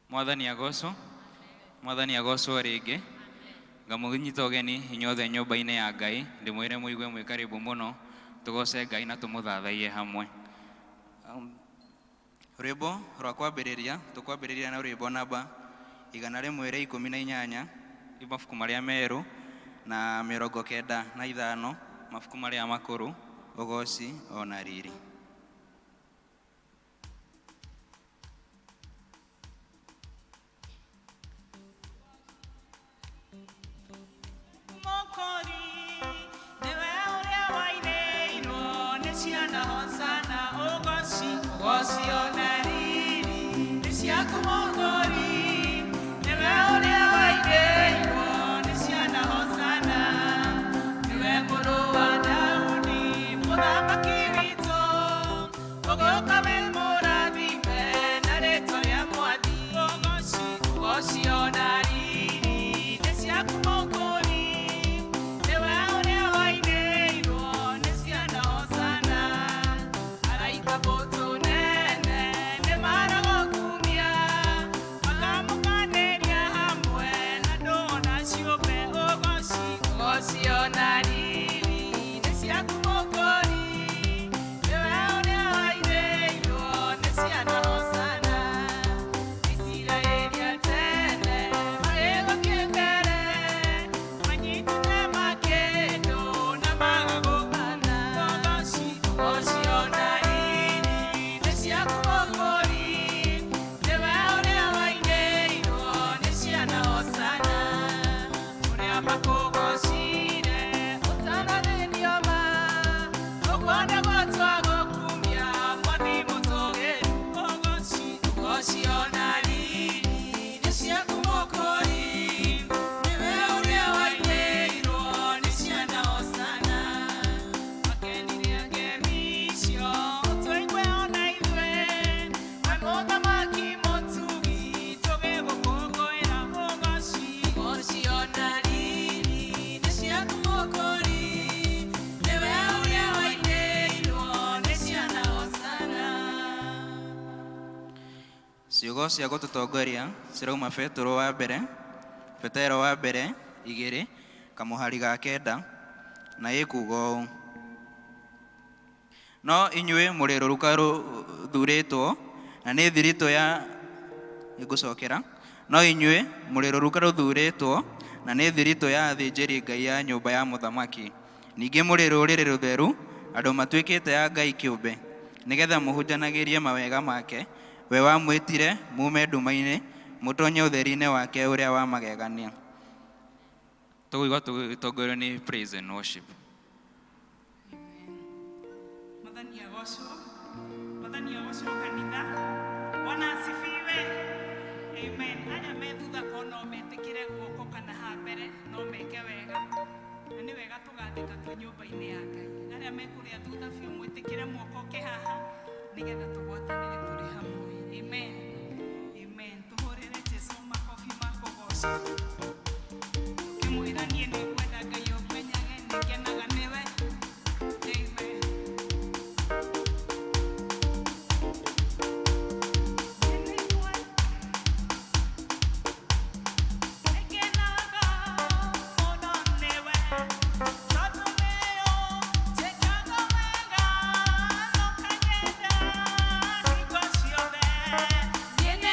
Mwathani agocwo ringi ngamunyita ugeni inyuothe nyumba-ini ya Ngai ndimwire muigue mwi karibu muno tugoce Ngai na tumuthathaiye hamwe. Rwimbo rwa kwambiriria tukwambiriria na rwimbo namba 118 mabuku maria meru na 95 mabuku maria makuru ugoci ona riri. Ciugo cia gututongoria cirauma Petero wa mbere 2 kamuhari ga 9 na ikuga ũũ: no inyuĩ mũrĩ rũruka rũthuurĩtwo na nĩ thiritũ ya no inyuĩ mũrĩ rũruka rũthuurĩtwo na nĩ thiritũ ya athĩnjĩri Ngai ya nyũmba ya mũthamaki, ningĩ mũrĩ rũrĩrĩ rũtheru, andũ matuĩkĩte a Ngai kĩũmbe, nĩgetha mũhunjanagĩrie mawega make we wamwĩtire mume nduma-inĩ mũtonye ũtheri-inĩ wake ũrĩa wa magegania. Tũgũigua tũgĩtongorio nĩ praise and worship. Mwathani agocwo kanitha. Bwana asifiwe. Amen. Aya me thutha ko no metĩkĩre guoko kana ha mbere no meke wega. Na nĩ wega tũgathĩka twĩ nyũmba-inĩ ya Ngai. Arĩa me kũrĩa thutha biũ mwĩtĩkĩre muoko kĩhaha nĩgetha tũgwatanĩre tũrĩ hamwe. Amen. Amen. Tuhorere Jesu makofi ma kũgoca. Kimwĩranie nĩ kwenda Ngai ũmenyage nĩkenaga nĩwe. Amen. Tiene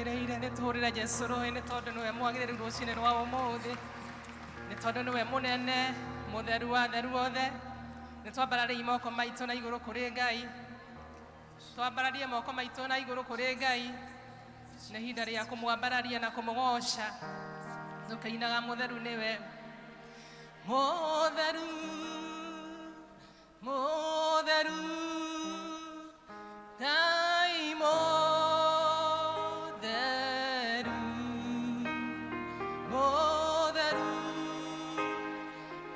mwagĩrĩire nĩ tũhũrĩre Jesu rũĩ nĩ tondũ nĩwe mwagĩrĩru rũcinĩ rwa ũmũthĩ nĩ tondũ nĩwe mũnene mũtheru wa theru othe nĩ twambararie moko maitũ na igũrũ kũrĩ Ngai twambararie moko maitũ na igũrũ kũrĩ Ngai nĩ ihinda rĩa kũmwambararia na kũmũgoca tũkainaga mũtheru nĩwe mũtheru mũtheru Ngai mũtheru mũtheru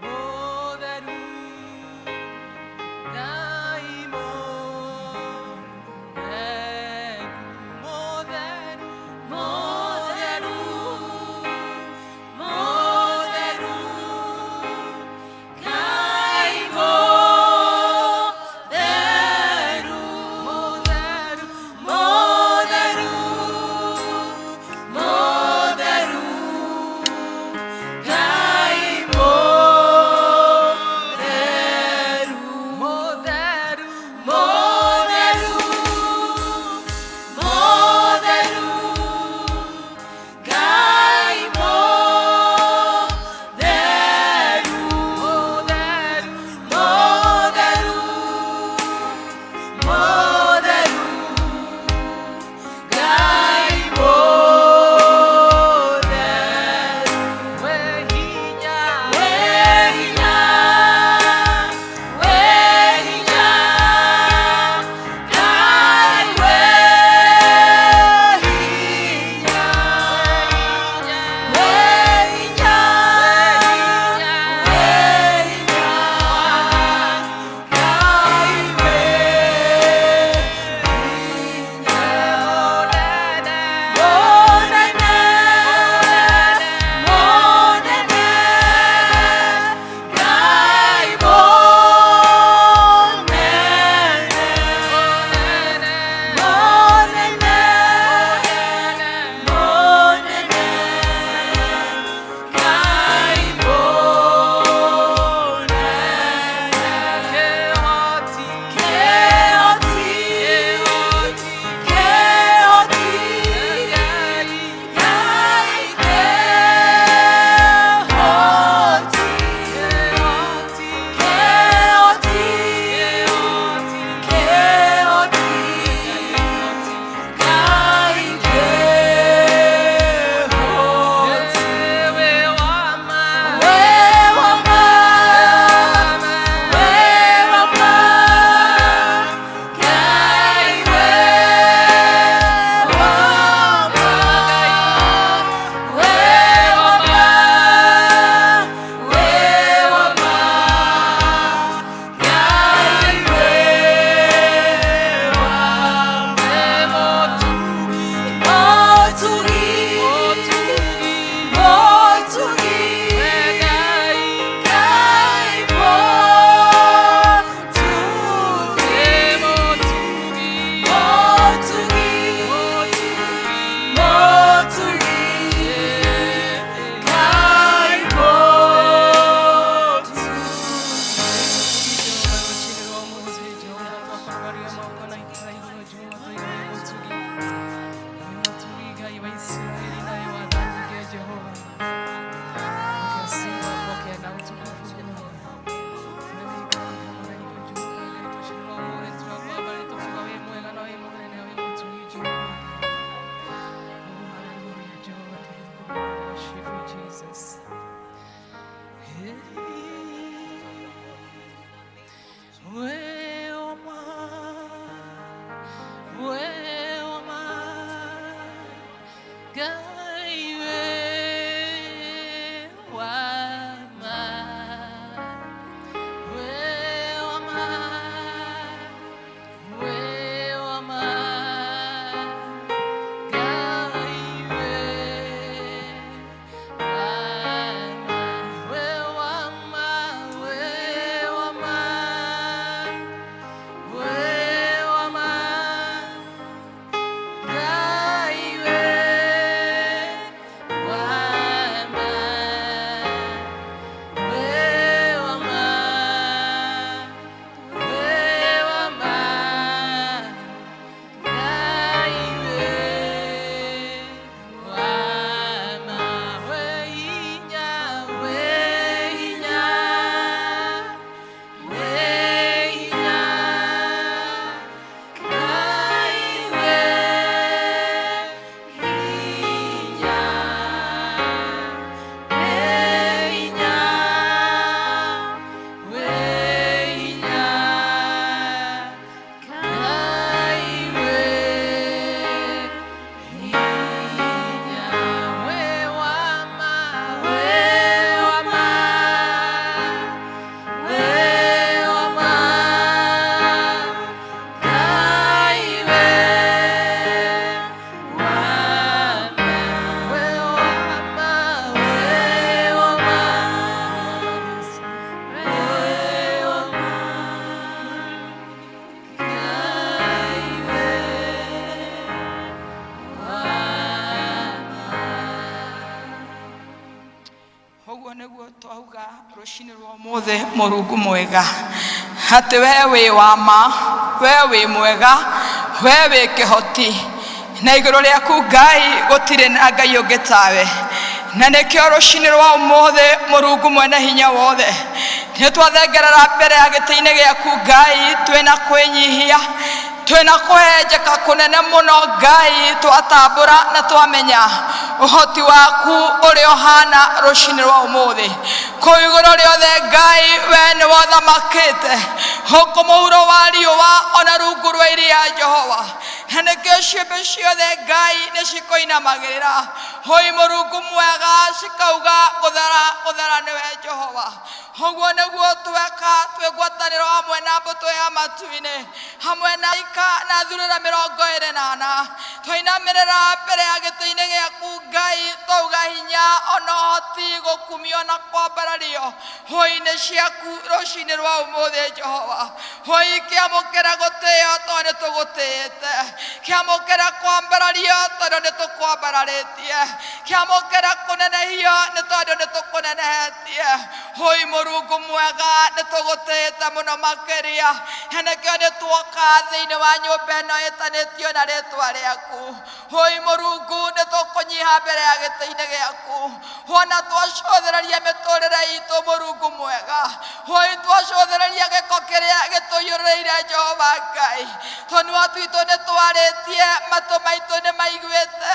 mũtheru Ngai mũtheru mũtheru mũtheru mũtheru Ngai mothe Mũrungu mwega atĩ we wĩ wa ma, we wĩ mwega, we wĩ kĩhoti, na igũrũ rĩaku Ngai gũtirĩ na Ngai ũngĩ tawe. Na nĩkĩo rũcinĩ rwa ũmũthĩ Mũrungu mwene hinya wothe nĩ twathengerera mbere ya gĩtĩ-inĩ gĩaku Ngai twĩna kwĩnyihia, twĩna kũhenjeka kũnene mũno Ngai, twatambũra na twamenya ũhoti waku ũrĩa ũhana rũcinĩ rwa ũmũthĩ. Kũu igũrũ rĩothe Ngai we nĩ wathamakĩte gũkũ mũhuro wa riũa ona rungu rwa iria Jehova, na nĩkĩo ciũmbe ciothe Ngai nĩ cikũinamagĩrĩra hoi Mũrungu mwega cikauga gũthara nĩwe Jehova. Ũguo nĩguo tweka twĩ ngwatanĩro hamwe na mbũtũ ya matu-inĩ hamwe na ika na thurura 24 twainamĩrĩra mbere ya gĩtĩ-inĩ gĩaku Ngai twauga hinya ona ũhoti gũkumio na kwambarario hoi-inĩ ciaku rũcinĩ rwa ũmũthĩ Jehova. Hoi kĩamũkĩra gũtĩo tondũ nĩ tũgũtĩĩte, kĩamũkĩra kwambarario tondũ nĩ tũkwambararĩtie, kĩamũkĩra kũnenehio nĩ tondũ nĩ tũkũnenehetie. Hoi Mũrungu mwega nĩ tũgũtĩĩte mũno makĩria, na nĩkĩo nĩ tuoka thĩinĩ wa nyũmba ĩno ĩtanĩtio na rĩtwa rĩaku. Hoi Mũrungu nĩ tũkũnyiha mbere ya gĩtĩ-inĩ gĩaku wona twacũthĩrĩria mĩtũrĩre itũ Mũrungu mwega. Hoi twacũthĩrĩria gĩko kĩrĩa gĩtũiyũrĩrĩire Jehova Ngai, tũnua twitũ nĩ twarĩtie, matũ maitũ nĩ maiguĩte,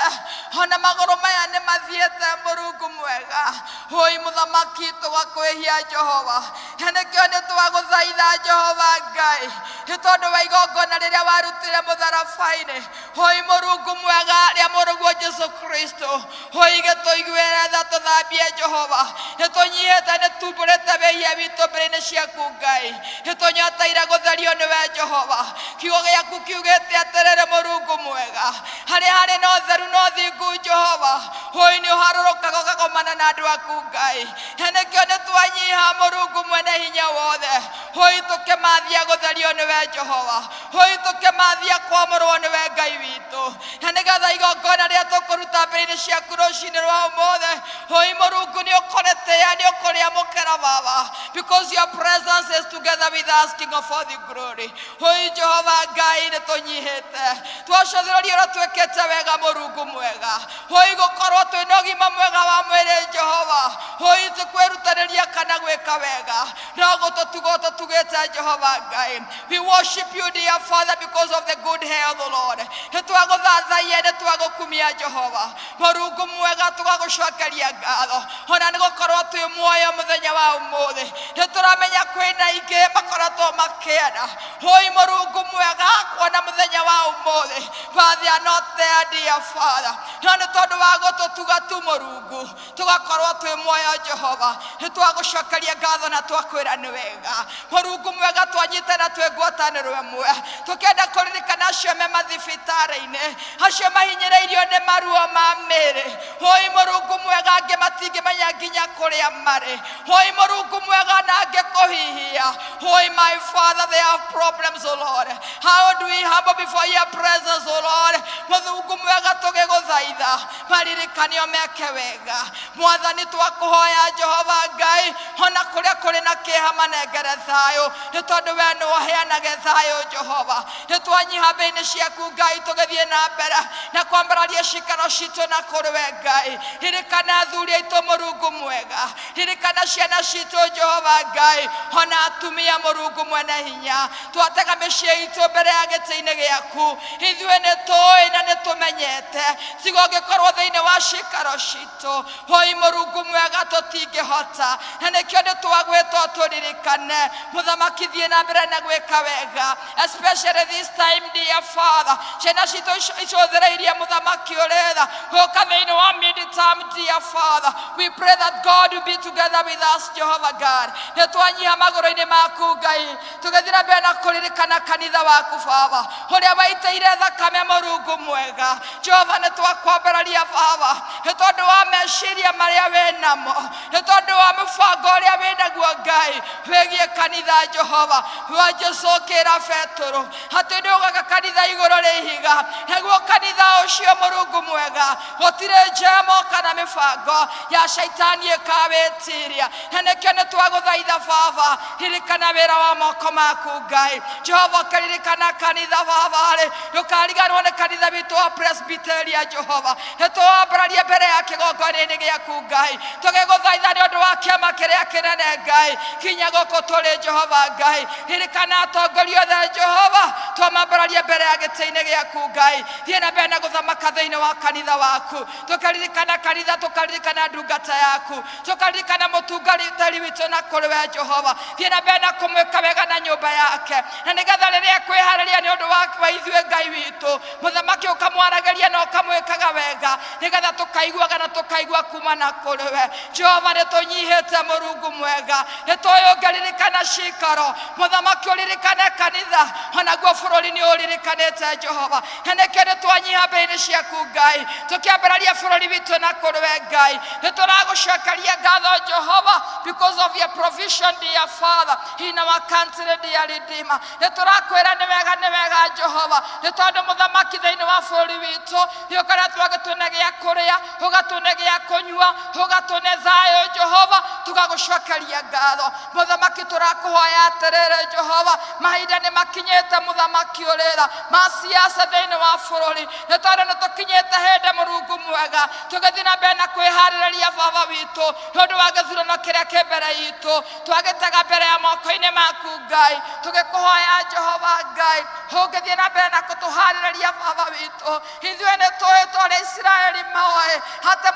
ona magũrũ maya nĩ mathiĩte Mũrungu mwega. Hoi mũthamaki tũgakwĩhia Jehova, na nĩkĩo nĩ twagũthaitha Jehova Ngai nĩ tondũ wa igongona rĩrĩa warutire mũtharaba-inĩ. Hoi Mũrungu mwega rĩa mũrũguo Jesu Kristo, hoi gĩtũiguĩre tha tũthambie Jehova, nĩ tũnyihĩte nĩ tumbũrĩte wĩhia witũ mbere-inĩ ciaku Ngai, nĩ tũnyoteire gũtherio nĩwe Jehova. Kiugo gĩaku kiugĩte atĩrĩrĩ Mũrungu mwega, harĩa harĩ na ũtheru na ũthingu Jehova, hoi nĩ ũharũrũkaga ũkagomana na andũ aku Ngai, na nĩkĩo nĩ twanyiha Mũrungu mwene hinya wothe. Hoi tũkĩmathia gũtherio nĩwe Jehova, hoi tũkĩmathia kwamũrwo nĩwe Ngai witũ, na nĩgetha igongona rĩrĩa tũkũruta mbere-inĩ ciaku rũcinĩ rwa ũmũthĩ, hoi Mũrungu nĩ ũkũrĩtĩĩa, nĩ ũkũrĩamũkĩra Baba, because your presence is together with us, King of all the glory. Hoi Jehova Ngai nĩ tũnyihĩte, twacũthĩrĩria ũrĩa twĩkĩte wega Mũrungu mwega, hoi gũkorwo twĩna ũgima mwega wa mwĩrĩ Jehova, hoi tũkwĩrutanĩria kana gwĩka wega no gũtũtuga ũtũtugĩte Jehova Ngai. We worship you dear Father because of the good health Lord. Nĩ twagũthathaiya, nĩ twagũkumia Jehova. Mũrungu mwega tũgagũcokeria ngatho ona nĩ gũkorwo twĩ muoyo mũthenya wa ũmũthĩ. Nĩ tũramenya kwĩna aingĩ makoretwo makĩenda hoi Mũrungu mwega kuona mũthenya wa ũmũthĩ, but they are not there dear Father. No nĩ tondũ wa gũtũtuga tu Mũrungu tũgakorwo twĩ muoyo Jehova, nĩ twagũcokeria ngatho na twakwĩra nĩ wega. Mũrungu mwega twanyitana twĩ ngwatanĩro ĩmwe tũkĩenda kũririkana acio me mathibitarĩ-inĩ, acio mahinyĩrĩirio nĩ maruo ma mĩĩrĩ. Hoi Mũrungu mwega angĩ matingĩmenya nginya kũrĩa marĩ. Hoi Mũrungu mwega na angĩ kũhihia. Hoi my Father, they have problems O Lord. How do we humble before your presence O Lord? Mũrungu mwega tũgĩgũthaitha maririkanio meke wega. Mwathani twakũhoya Jehova Ngai ona kũrĩa kũrĩ na kĩeha manengere thayũ, nĩ tondũ we nĩ ũheanage thayũ Jehova. Nĩ twanyiha mbere-inĩ ciaku Ngai tũgĩthiĩ na mbere na kwambararia cikaro citũ na kũrĩ we Ngai. Ririkana athuri aitũ Mũrungu mwega, ririkana ciana citũ Jehova Ngai, ona atumia Mũrungu mwene hinya. Twatega mĩciĩ itũ mbere ya gĩtĩ-inĩ gĩaku, ithuĩ nĩ tũĩ na nĩ tũmenyete tiga ũngĩkorwo thĩinĩ wa cikaro citũ. Hoi Mũrungu mwega tũtingĩhota, na nĩkĩo nĩ twagwĩtwo tũririkane mũthamaki thiĩ na mbere na gwĩka wega, especially this time dear Father. Ciana citũ icũthĩrĩirie mũthamaki ũrĩ tha gũka thĩinĩ wa mid-term dear Father. We pray that God will be together with us Jehovah God. Nĩ twanyiha magũrũ-inĩ maku Ngai Ngai tugathira mbere na kuririkana kanitha waku Baba uria waiteire thakame Mũrungu mwega Jehova nĩ twakwambararia Baba nĩ tondũ wa meciria marĩa wĩ namo nĩ tondũ wa mũbango ũrĩa wĩ naguo Ngai wĩgiĩ kanitha Jehova wanjũcũkĩra Petero atĩ nĩũgaga kanitha igũrũ rĩa ihiga naguo kanitha ũcio Mũrungu mwega gũtirĩ njemo kana mĩbango ya shaitani ĩkawĩtiria na nĩkĩo nĩ twagũthaitha Baba ririkana wĩra wa moko maku Ngai Jehova ũkaririkana kanitha Baba rĩ ndũkariganĩrwo nĩ kanitha witũ wa Presbyteria Jehova nĩ twambararia mbere ya kĩgongona-inĩ gĩaku Ngai tũgĩgũthaitha nĩ ũndũ wa kĩama kĩrĩa kĩnene Ngai kinya gũkũ tũrĩ Jehova Ngai ririkana atongoria othe Jehova twamambararia mbere ya gĩtĩ-inĩ gĩaku Ngai thiĩ na mbere na gũthamaka thĩinĩ wa kanitha waku tũkaririkana kanitha tũkaririkana ndungata yaku tũkaririkana mũtungatĩri witũ na kũrĩ we Jehova thiĩ na mbere na kũmwĩka wega na nyũmba yake na nĩgetha rĩrĩa kwĩharĩria nĩ ũndũ wa ithuĩ Ngai witũ mũthamaki ũkamwaragĩria na ũkamwĩkaga wega nĩgetha tũkaiguaga na tũkaigua kuma na kũrĩ we Jehova nĩ tũnyihĩte Mũrungu mwega nĩ tũyũngĩririkana cikaro mũthamaki ũririkane kanitha onaguo bũrũri nĩ ũririkanĩte Jehova na nĩkĩo nĩ twanyiha mbere-inĩ ciaku Ngai tũkĩambararia bũrũri witũ na kũrĩ we Ngai nĩ tũragũcokeria ngatho Jehova because of your provision dear Father in our country dear Redeemer nĩ tũrakwĩra nĩ wega Jehova nĩ tondũ mũthamaki thĩinĩ wa bũrũri witũ nĩ ũkoretwo agĩtũne gĩa kũrĩa ũgatũne gĩa kũnyua ũgatũne thayũ Jehova tũgagũcokeria ngatho mũthamaki tũrakũhoya atĩrĩrĩ Jehova mahinda nĩ makinyĩte mũthamaki ũrĩra ma siasa thĩinĩ wa bũrũri nĩ tondũ nĩ tũkinyĩte hĩndĩ Mũrungu mwega tũgĩthiĩ na mbere na kwĩharĩrĩria Baba witũ nĩ ũndũ wa gĩthurano kĩrĩa kĩ mbere itũ twagĩtega mbere ya moko-inĩ maku Ngai tũgĩkũhoya Jehova Ngai ũngĩthiĩ na mbere na gũtũharĩrĩria Baba witũ ithuĩ nĩ tũĩ ta ũrĩa Isiraeli moĩ atĩ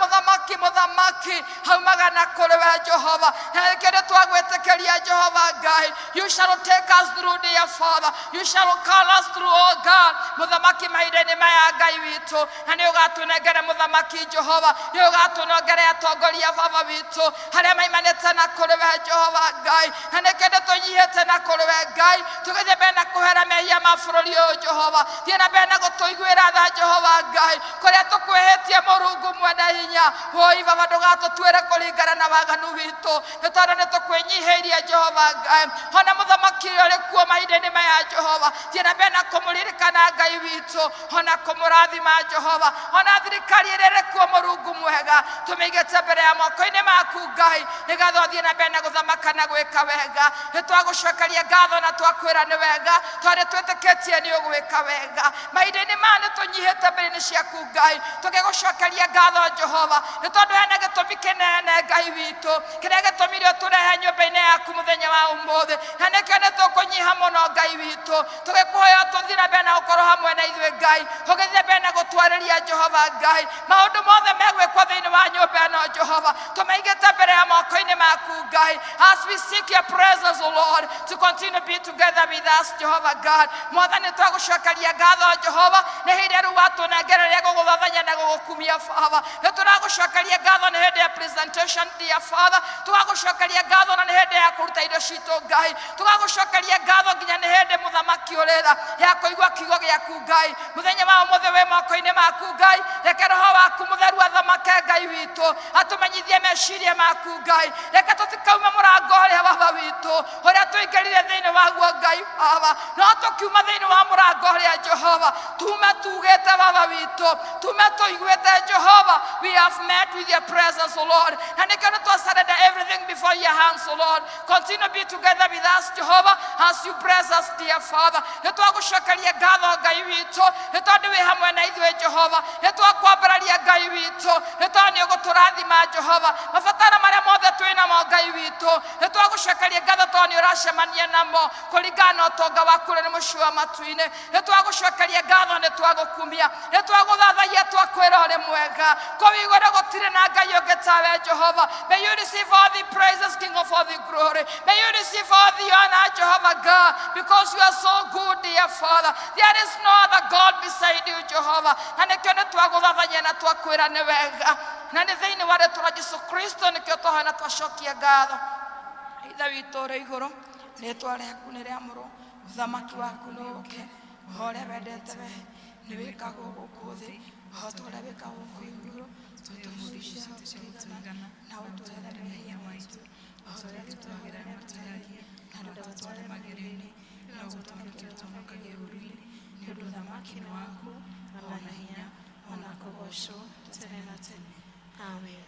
mũthamaki haumaga na kũrĩ we Jehova na nĩkĩo nĩ twagwĩtĩkĩria Jehova Ngai you shall take us through dear Father you shall call us through oh God mũthamaki mahinda-inĩ maya Ngai witũ na nĩ ũgatũnengere mũthamaki Jehova nĩ ũgatũnengere atongoria Baba witũ harĩa maimanĩte na kũrĩ we Jehova Ngai na nĩkĩo nĩ tũnyihĩte na kũrĩ we Ngai tũgĩthiĩ mbere na kũhera mehia ma bũrũri ũyũ Jehova thiĩ na mbere na gũtũiguĩra tha Jehova Ngai kũrĩa tũkwĩhĩtie Mũrungu mwene hinya woi Baba ndũgatũtuĩre kũringana na waganu witũ nĩ tondũ nĩ tũkwĩnyihĩirie Jehova Ngai ona mũthamaki ũrĩa ũrĩ kuo mahinda-inĩ maya Jehova thiĩ na mbere na kũmũririkana Ngai witũ ona kũmũrathima Jehova ona thirikari ĩrĩa ĩrĩ kuo Mũrungu mwega tũmĩigĩte mbere ya moko-inĩ maku Ngai nĩgetha ũthiĩ na mbere na gũthamaka na gwĩka wega nĩ twagũcokeria ngatho na twakwĩra nĩ wega tondũ twĩtĩkĩtie nĩ ũgwĩka wega mahinda-inĩ maya nĩ tũnyihĩte mbere-inĩ ciaku Ngai tũgĩgũcokeria ngatho Jehova nĩ tondũ hena gĩtũmi kĩnene Ngai witũ kĩrĩa gĩtũmire ũtũrehe nyũmba-inĩ yaku mũthenya wa ũmũthĩ na nĩkĩo nĩ tũkũnyiha mũno Ngai witũ tũgĩkũhoya tũthiĩ na mbere na gũkorwo hamwe na ithuĩ Ngai ũgĩthiĩ mbere na gũtwarĩria Jehova Ngai maũndũ mothe megwĩkwo thĩinĩ wa nyũmba ĩno Jehova tũmaigĩte mbere ya moko-inĩ maku Ngai as we seek your presence O Lord to continue to be together with us Jehovah God mwathani twagũcokeria ngatho Jehova nĩ hĩndĩ rĩu watũnengereria gũgũthathaiya na gũgũkumia Baba nĩ tũragũcokeria ngatho nĩ hĩndĩ ya presentation dear Father tũgagũcokeria ngatho na nĩ hĩndĩ ya kũruta indo citũ Ngai tũgagũcokeria ngatho nginya nĩ hĩndĩ mũthamaki ũrĩra ya kũigua kiugo gĩaku Ngai mũthenya wa ũmũthĩ wĩ moko-inĩ maku Ngai reke roho waku mũtheru athamake Ngai witũ atũmenyithie meciria maku Ngai reke tũtikauma mũrango ũrĩa Baba witũ ũrĩa tũingĩrire thĩinĩ waguo Ngai Baba no tũkiuma thĩinĩ wa mũrango ũrĩa Jehova tume tugĩte Baba witũ tume tũiguĩte Jehova we have met with your presence O Lord na nĩkĩo nĩ twasurrender everything before your hands O Lord continue to be together with us Jehovah as you bless us dear Father nĩ twagũcokeria ngatho Ngai witũ nĩ tondũ wĩ hamwe na ithuĩ Jehova nĩ twakwambararia Ngai witũ nĩ tondũ nĩ ũgũtũrathima Jehova mabataro marĩa mothe twĩ namo Ngai witũ nĩ twagũcokeria ngatho tondũ nĩ ũracemania namo kũringana na ũtonga waku ũrĩ mũciĩ wa matu-inĩ nĩ twagũcokeria ngatho nĩ twagũkumia nĩ twagũthathaia twakwĩra ũrĩ mwega kũu igũrũ gũtirĩ na Ngai ũngĩ tawe Jehova may you receive all the praises King of all the glory may you receive all the honor Jehovah God because you are so good dear Father there is no other God beside you Jehovah na nĩkĩo nĩ twagũthathaia na twakwĩra nĩ wega na nĩ thĩinĩ wa rĩtwa rĩa Jesũ Kristo nĩkĩo twahoya na twacokia ngatho Ithe witũ ũrĩ igũrũ rĩtwa rĩaku nĩ rĩamũrwo ũthamaki waku nĩ ũke o ũrĩa wendete we nĩ wĩkagwo gũkũ thĩ o ta ũrĩa wĩkagwo gũkũ igũrũ tũtũmucia tũigana na ũtũhere mehia maitũ o ta ũrĩa tũtwagĩra matũheagia na ndũgatware magerio-inĩ no ũtũhonokie ũtũhonokagie ũũru-inĩ nĩ ũndũ ũthamaki nĩ waku ona hinya ona kũgocwo tene na tene. Amen.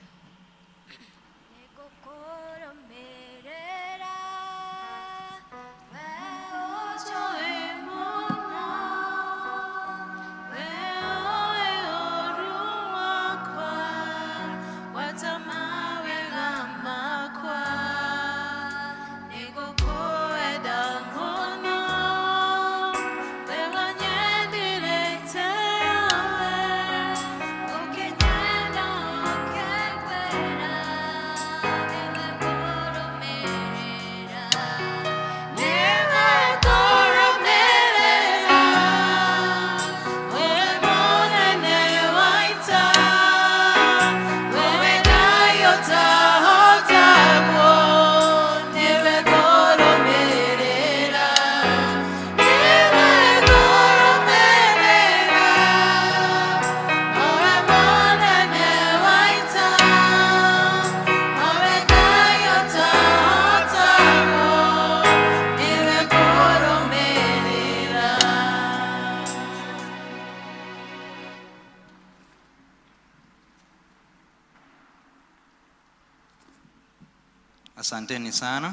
Asanteni sana.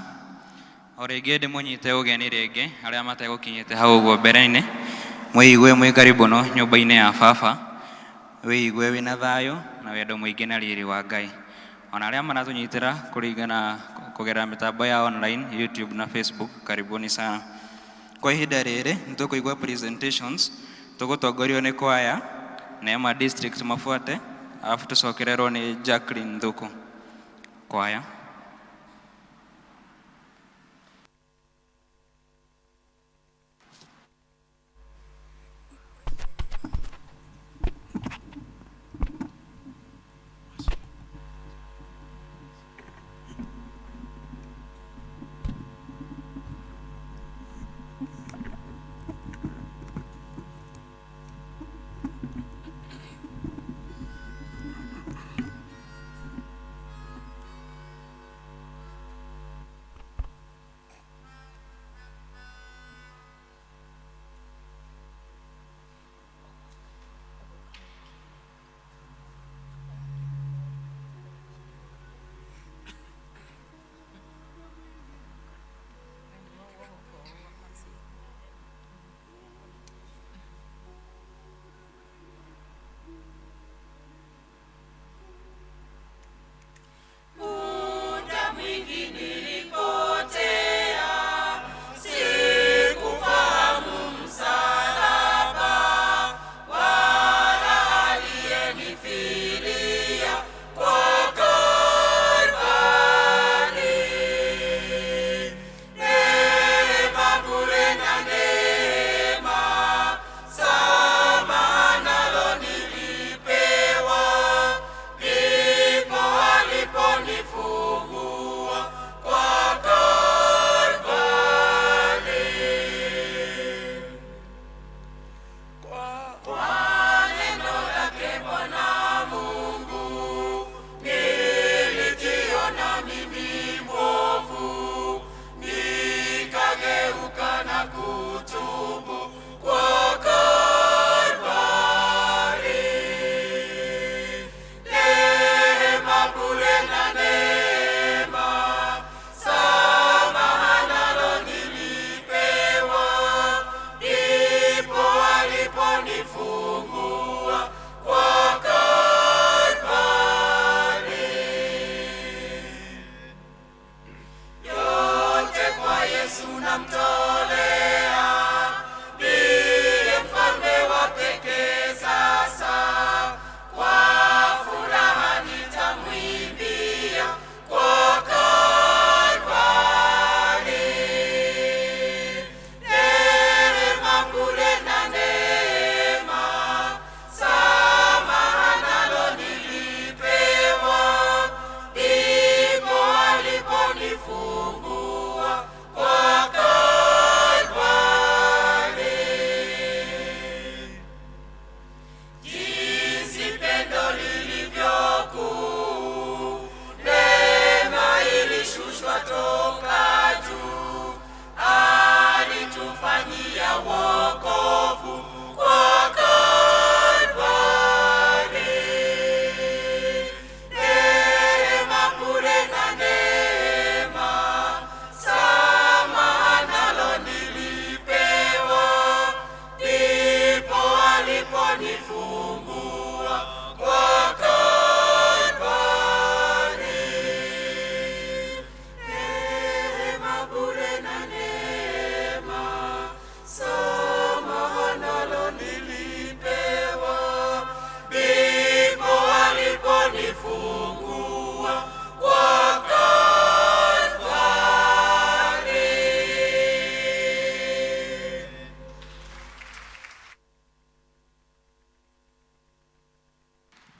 Orege ndĩmũnyite ũgeni rĩngĩ arĩa mategũkinyĩte hau ũguo mbere-inĩ. Mwĩigue mwĩ karibu no nyũmba-inĩ ya baba. Wĩigue wĩna thayũ na wendo mũingĩ na riri wa Ngai. Ona arĩa maratũnyitĩra kũringana kũgerera mĩtambo ya online, YouTube na Facebook, karibuni sana. Kwa ihinda rĩrĩ nĩtũkũigua presentations tũgũtongorio nĩ kwaya Neema District mafuate, alafu tũcokererwo nĩ Jacqueline Thuku. Kwaya.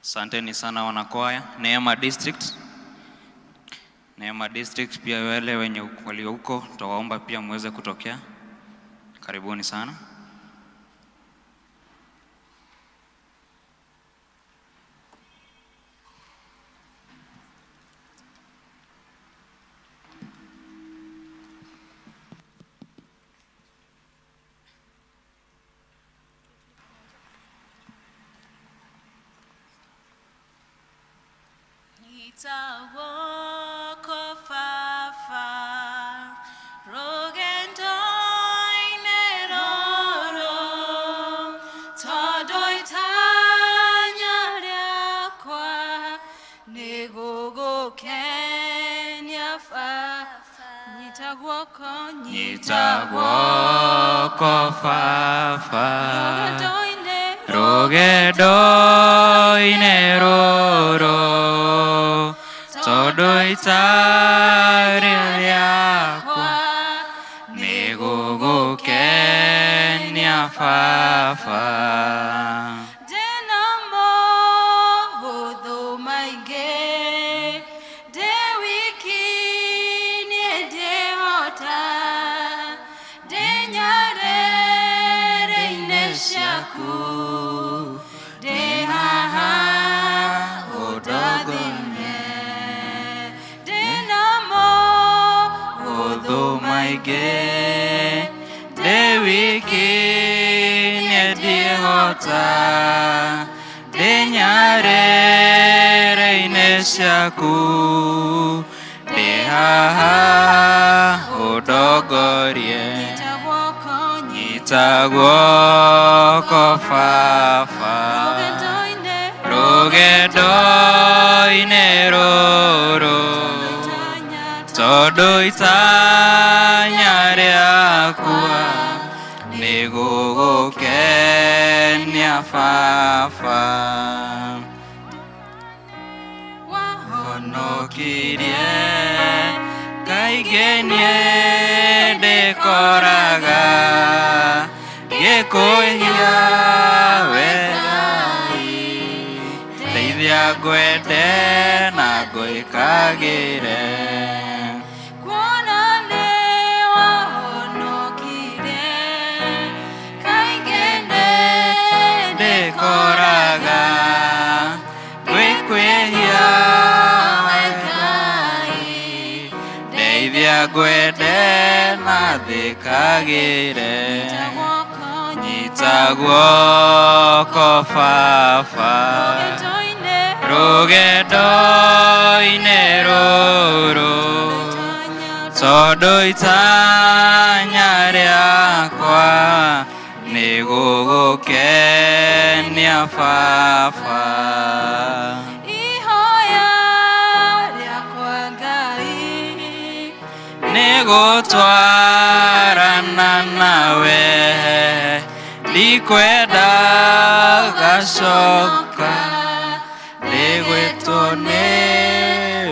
Asanteni sana wanakwaya. Neema District pia wale wenye walio huko tutawaomba pia muweze kutokea. Karibuni sana. Nyitagwoko fafa rogedoine roro todoitariakwa negogokenia fafa Shaku deha odogorie nyitagwoko fafa rogedoine roro todoitanyariakua negogokenia fafa Kirie kaigenie dekoraga gekohia weai deithia gwende na goikagire dekoraga gwede na thikagire nyitagwoko fafa rogedoine roro todoitanyariakwa negogokenia fafa negotwarana nawe ndikwenda gacoka ndigwĩtwo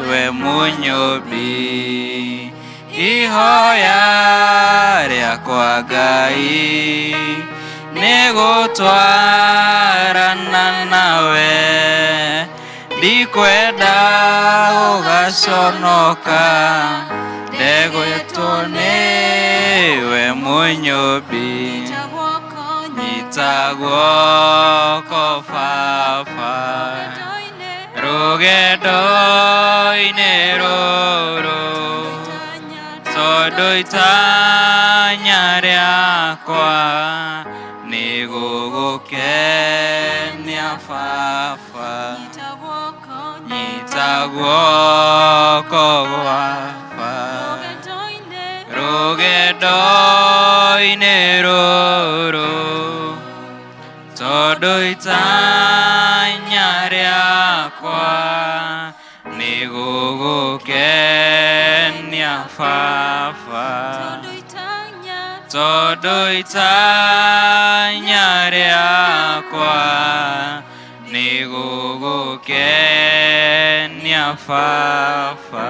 we mũnyũmbi ihoya rĩakwa Ngai negotwarana nawe ndikwenda gũgaconoka ndegwĩtwo we mũnyũmbi nyitagwoko fafa rogedoine roro todoitanyariakwa nĩgũgũkenia fafa nyitagwoko fafa rogedoine roro todoitanyariakwa nĩgũgũkenia fafa todoitanyariakwa nĩgũgũkenia fafa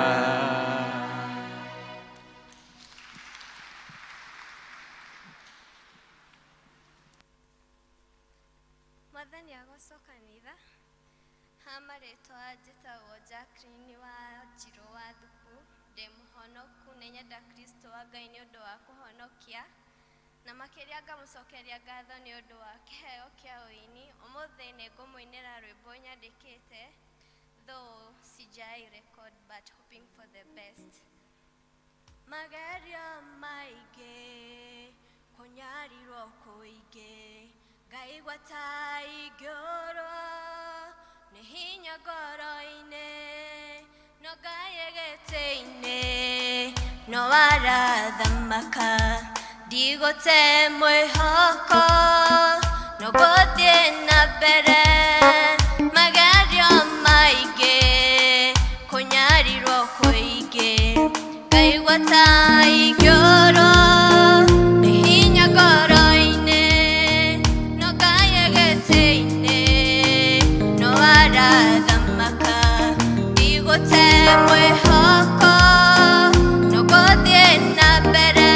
Mwathani agocokanitha Hamaretwa njĩtagwo Jacqueline wa Njirũ wa Thuku, ndĩ mũhonoku, nĩ nyenda Kristo wa Ngai nĩ ũndũ wa kũhonokia, na makĩria ngamũcokeria ngatho nĩ ũndũ wa kĩheo kĩa ũini. Ũmũthĩ nĩ ngũmũinĩra rwĩmbo nyandĩkĩte, though sijai record but hoping for the best. Magerio maingĩ, kũnyarirwo kũingĩ, ngaigua ta ingĩũrwo nĩ hinya ngoro-inĩ, no Ngai gĩtĩ-inĩ no arathamaka, ndigũte mwĩhoko no ngũthiĩ na mbere. Magerio maingĩ, kũnyarirwo kũingĩ, ngaigua ta ingĩũrwo nĩ hinya ngoro-inĩ, no Ngai gĩtĩ-inĩ no arathamaka, ndigũte mwĩhoko no ngũthiĩ na mbere.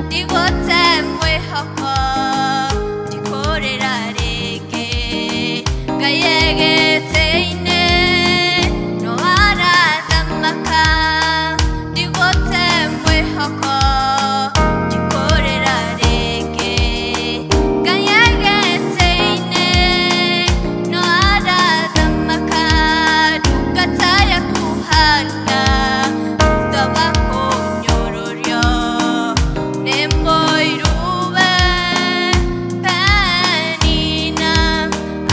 Ndigũte mwĩhoko ndikũrĩra rĩngĩ, Ngai gĩtĩ-inĩ no arathamaka, ndigũte mwĩhoko ndikũrĩra rĩngĩ. Ngai gĩtĩ-inĩ no arathamaka, ndungata yaku hana thutha wa kũnyũrũrio nĩ mũiruwe penina,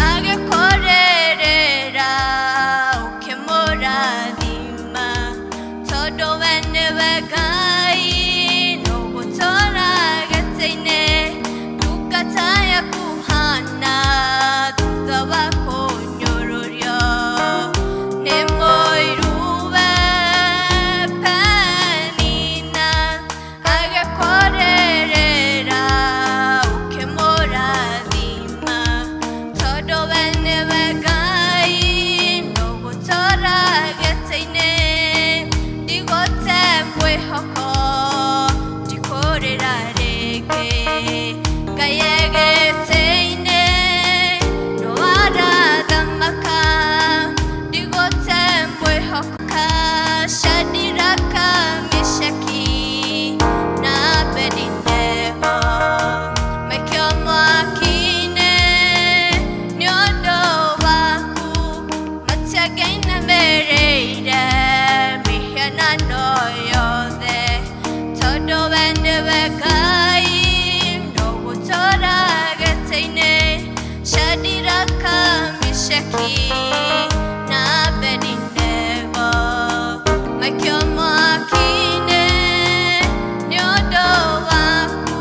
agĩkũrĩrĩra ũkĩmũrathima, tondũ we nĩwe Ngai nũgũtũũra gĩtĩ-inĩ. Ndungata yaku hana thutha wa kũnyũrũrio nĩ mũiruwe penina, agĩkũrĩrĩra ũkĩmũrathima, tondũ we nĩwe Ngai nũgũtũũra gĩtĩ-inĩ. Ndigũte mwĩhoko ndikũrĩra rĩngĩ, Ngai gĩtĩ-inĩ no arathamaka, ndigũte mwĩhoko. Shadiraka, Meshaki na Abedinego maikio mwaki-inĩ nĩ ũndũ waku, matiangĩinamĩrĩire mĩhianano yothe, tondũ we nĩwe Ngai nũgũtũũra gĩtĩ-inĩ. Shadiraka, Meshaki na Abedinego maikio mwaki-inĩ nĩ ũndũ waku,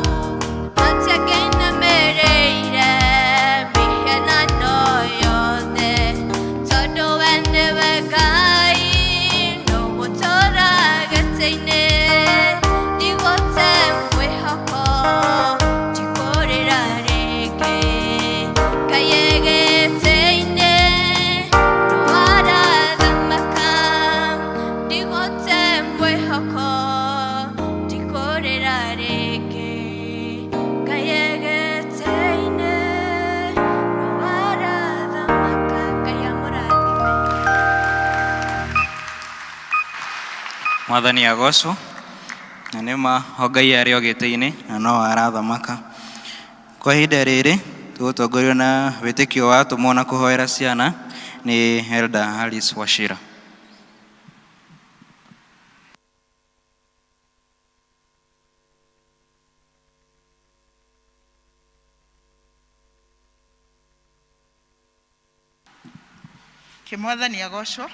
matiangĩinamĩrĩire mĩhianano yothe, tondũ we nĩwe Ngai nũgũtũũra gĩtĩ-inĩ. Ndigũte mwĩhoko ndikũrĩra rĩngĩ, Ngai gĩtĩ-inĩ no arathamaka, ndigũte mwĩhoko ndikũrĩra rĩngĩ, Ngai gĩtĩ-inĩ no arathamaka. Ngai amũrathime. Mwathani agocwo, na nĩ ma o Ngai arĩ o gĩtĩ-inĩ na no arathamaka. Kwa ihinda rĩrĩ tũgũtongorio na wĩtĩkio wa atũmwo na kũhoera ciana nĩ Elder Alice Wachira. Mwathani agocwo.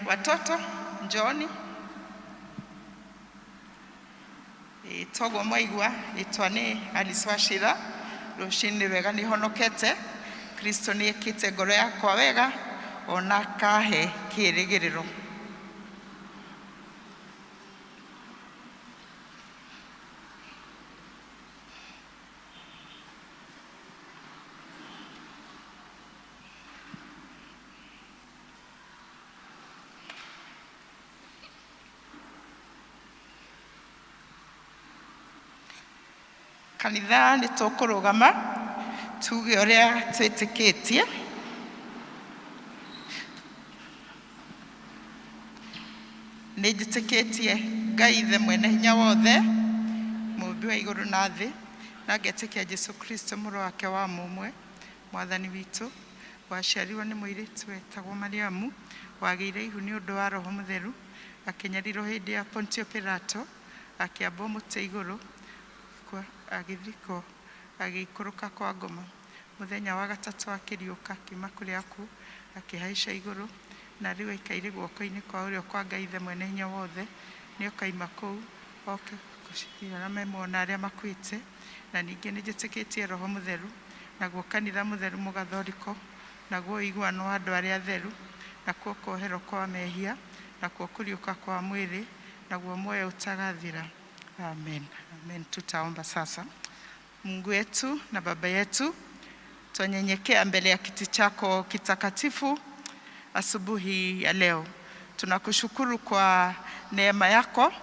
Watoto njooni. Toguo mwaigua rĩtwa nĩ Alice Wachira. Rũciinĩ rwega nĩ honokete. Kristo nĩ ekĩte ngoro yakwa wega, ona akahe kĩĩrĩgĩrĩro. Kanitha nĩ tũkũrũgama tuge ũrĩa twĩtĩkĩtie. nĩ njĩtĩkĩtie Ngai ithe mwene hinya wothe mũmbi wa igũrũ na thĩ na ngetĩkia Jesu Kristo mũrũ wake wa mũmwe mwathani witũ waciarirwo nĩ mũirĩtu wetagwo Mariamu wagĩire ihu nĩ ũndũ wa Roho Mũtheru akĩnyarirwo hĩndĩ ya Pontio Pilato akĩambwo mũtĩ igũrũ agĩthikwo agĩikũrũka kwa ngoma mũthenya wa gatatũ akĩriũka akiuma kũrĩ akuũ akĩhaica igũrũ na rĩu aikaire guoko-inĩ kwa ũrĩo kwa Ngai ithe mwene hinya wothe nĩ okaima kũu oke gũcirira arĩa memuona arĩa makuĩte na ningĩ nĩ njĩtĩkĩtie Roho Mũtheru naguo kanitha mũtheru mũgathoriko naguo ũiguano wa andũ arĩa atheru nakuo kuoherwo kwa mehia nakuo kũriũka kwa mwĩrĩ naguo muoyo utagathira. Amen. Amen. Tutaomba sasa. Mungu wetu na Baba yetu, tunyenyekea mbele ya kiti chako kitakatifu asubuhi ya leo. Tunakushukuru kwa neema yako,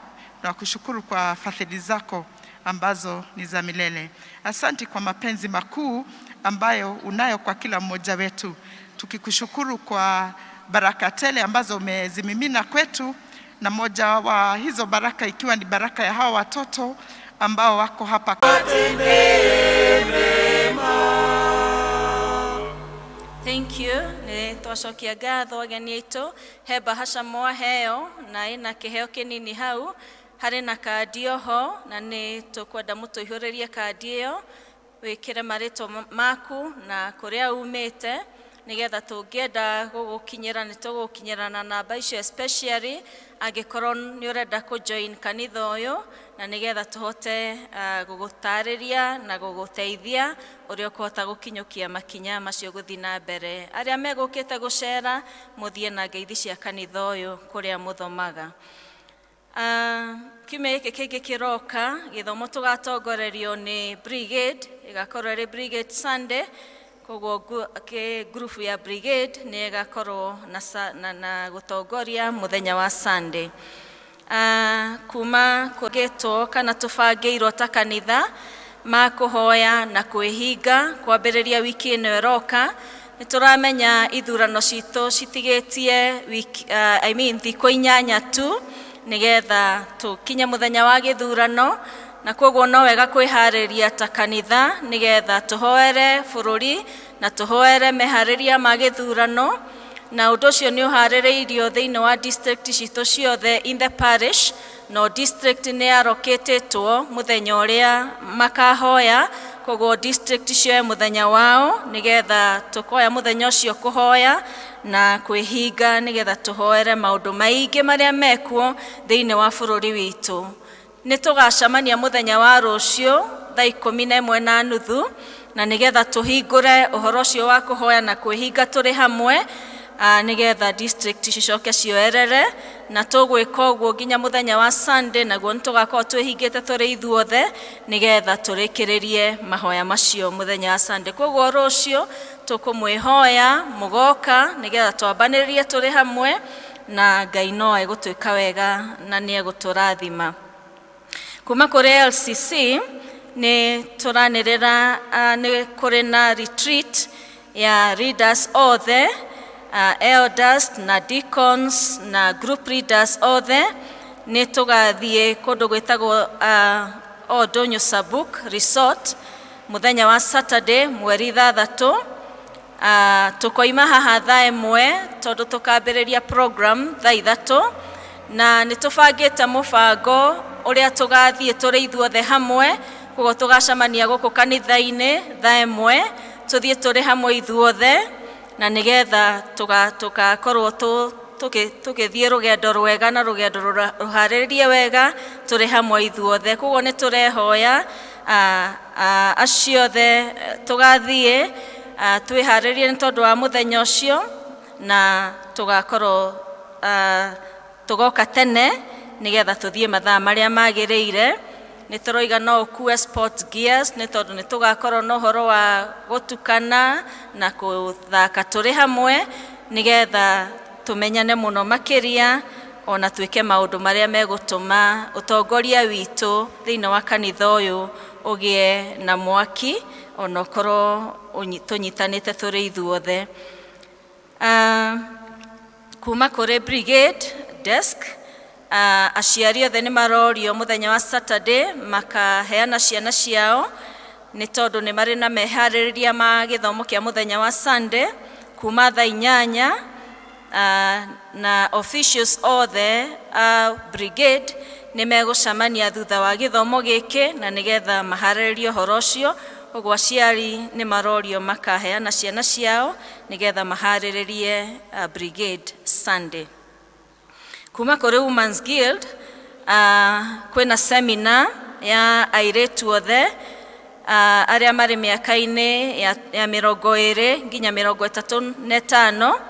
tunakushukuru kwa fadhili zako ambazo ni za milele. Asante kwa mapenzi makuu ambayo unayo kwa kila mmoja wetu. Tukikushukuru kwa baraka tele ambazo umezimimina kwetu, na moja wa hizo baraka ikiwa ni baraka ya hawa watoto ambao wako hapa. Thank you. Nĩ twacokia ngatho ageni aitũ he bahasha mwaheo na ĩna kĩheo kĩnini hau harĩ na kandi oho na nĩ tũkwenda mũtũihũrĩrie kandi ĩyo wĩkĩre marĩtwa maku na kũrĩa umĩte nigetha tũngĩenda gũgũkinyĩra nĩ tũgũkinyĩra na namba icio especially angĩkorwo nĩ ũrenda kũjoin kanitha ũyũ na nigetha tũhote gũgũtarĩria na gũgũteithia ũrĩa ũkũhota gũkinyũkia makinya macio gũthiĩ na mbere. Arĩa megũkĩte gũcera mũthiĩ na ngeithi cia kanitha ũyũ kũrĩa mũthomaga. Kiumia gĩkĩ kĩngĩ kĩroka gĩthomo tũgatongorerio nĩ brigade, ĩgakorwo ĩrĩ brigade Sunday. Koguo group ya brigade nĩ ĩgakorwo na gũtongoria mũthenya wa Sunday. Kuma kũgĩtwo kana tũbangĩirwo ta kanitha ma kũhoya na kwĩhinga kwambĩrĩria wiki ĩno ĩroka. Nĩ tũramenya ithurano citũ citigĩtie thikũ 8 tu nigetha tũkinye mũthenya wa gĩthurano, na koguo no wega kwĩharĩria ta kanitha nigetha tũhoere bũrũri na tũhoere meharĩria ma gĩthurano, na ũndũ ũcio nĩ ũharĩrĩirio thĩinĩ wa district citũ ciothe in the parish. No district nĩ yarokĩtĩtwo mũthenya ũrĩa makahoya, koguo district cio mũthenya wao nigetha tũkoya mũthenya ũcio kũhoya na kwĩhinga nigetha tũhoere maũndũ maingĩ marĩa mekuo thĩinĩ wa bũrũri witũ. Nĩ tũgacemania mũthenya wa rũciũ thaa 11:30 na nigetha tũhingũre ũhoro ũcio wa kũhoya na kwĩhinga tũrĩ hamwe nigetha district cicoke cioerere, na tũgwĩka ũguo nginya mũthenya wa Sunday, naguo nĩ tũgakorwo twĩhingĩte tũrĩ ithuothe nigetha tũrĩkĩrĩrie mahoya macio mũthenya wa Sunday. Koguo rũciũ tũkũmwĩhoya mũgoka nigetha twambanĩrĩrie tũrĩ hamwe na Ngai no egũtwĩka wega na nĩ egũtũrathima. Kuma kũrĩ LCC nĩ tũranĩrĩra nĩ kũrĩ na retreat ya leaders othe, elders na deacons na group leaders othe. Nĩ tũgathiĩ kũndũ gwĩtagwo Oldonyo Sabuk Resort mũthenya wa Saturday mweri 3. Tũkoima haha thaa 1 tondũ tũkambĩrĩria program thaa 3, na nĩ tũbangĩte mũbango ũrĩa tũgathiĩ tũrĩ ithuothe hamwe. Koguo tũgacemania gũkũ kanitha-inĩ thaa 1 tũthiĩ tũrĩ hamwe ithuothe na nigetha tũgakorwo tũgĩthiĩ rũgendo rwega na rũgendo rũharĩrĩrie wega tũrĩ hamwe ithuothe. Koguo nĩ tũrehoya aciothe tũgathiĩ twĩharĩrie nĩ tondũ wa mũthenya ũcio, na tũgoka tene nigetha tũthiĩ mathaa marĩa magĩrĩire. Nĩ tũroiga no ũkue sport gears nĩ tondũ nĩ tũgakorwo na ũhoro wa gũtukana na gũthaka tũrĩ hamwe nigetha tũmenyane mũno makĩria ona twĩke maũndũ marĩa megũtũma ũtongoria witũ thĩinĩ wa kanitha ũyũ ũgĩe na mwaki ona ũkorwo tũnyitanĩte tũrĩ ithuothe. Kuma kũrĩ brigade desk Aciari othe nĩ marorio mũthenya wa Saturday makaheana ciana ciao nĩ tondũ nĩ marĩ na meharĩrĩria ma gĩthomo kĩa mũthenya wa Sunday kuma thaa 8 na officials othe brigade nĩ megũcemania thutha wa gĩthomo gĩkĩ na nĩgetha maharĩrĩrie ũhoro ũcio. Ũguo aciari nĩ marorio makaheana ciana ciao nĩgetha maharĩrĩrie brigade Sunday. Kuma kũrĩ Women's Guild kwĩna seminar ya airĩtu othe arĩa marĩ mĩaka-inĩ ya 20 nginya 35,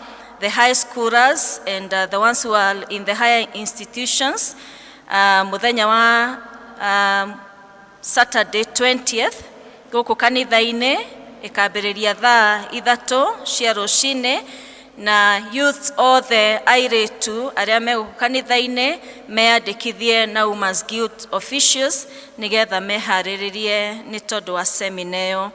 the high schoolers and the ones who are in the higher institutions. Mũthenya wa Saturday 20th gũkũ kanitha-inĩ ĩkambĩrĩria thaa 3 cia rũcinĩ, na youth othe airĩtu arĩa me gũkũ kanitha-inĩ meyandĩkithie na Women's Guild officials nĩgetha meharĩrĩrie nĩ tondũ wa seminar ĩyo.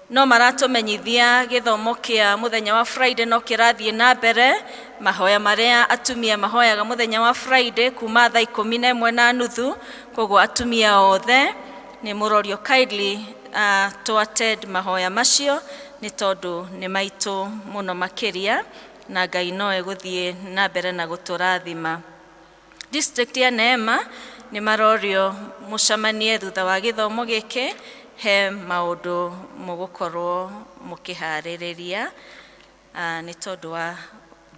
No maratũmenyithia gĩthomo kĩa mũthenya wa Friday no kĩrathiĩ na mbere. Mahoya marĩa atumia mahoyaga mũthenya wa Friday kuma thaa 11:30, koguo atumia othe nĩ mũrorio kindly to attend mahoya macio nĩ tondũ nĩ maitũ mũno makĩria, na Ngai no egũthiĩ na mbere na gũtũrathima. District ya Neema nĩ marorio mũcemanie thutha wa gĩthomo gĩkĩ he maũndũ mũgũkorwo mũkĩharĩrĩria nĩ tondũ wa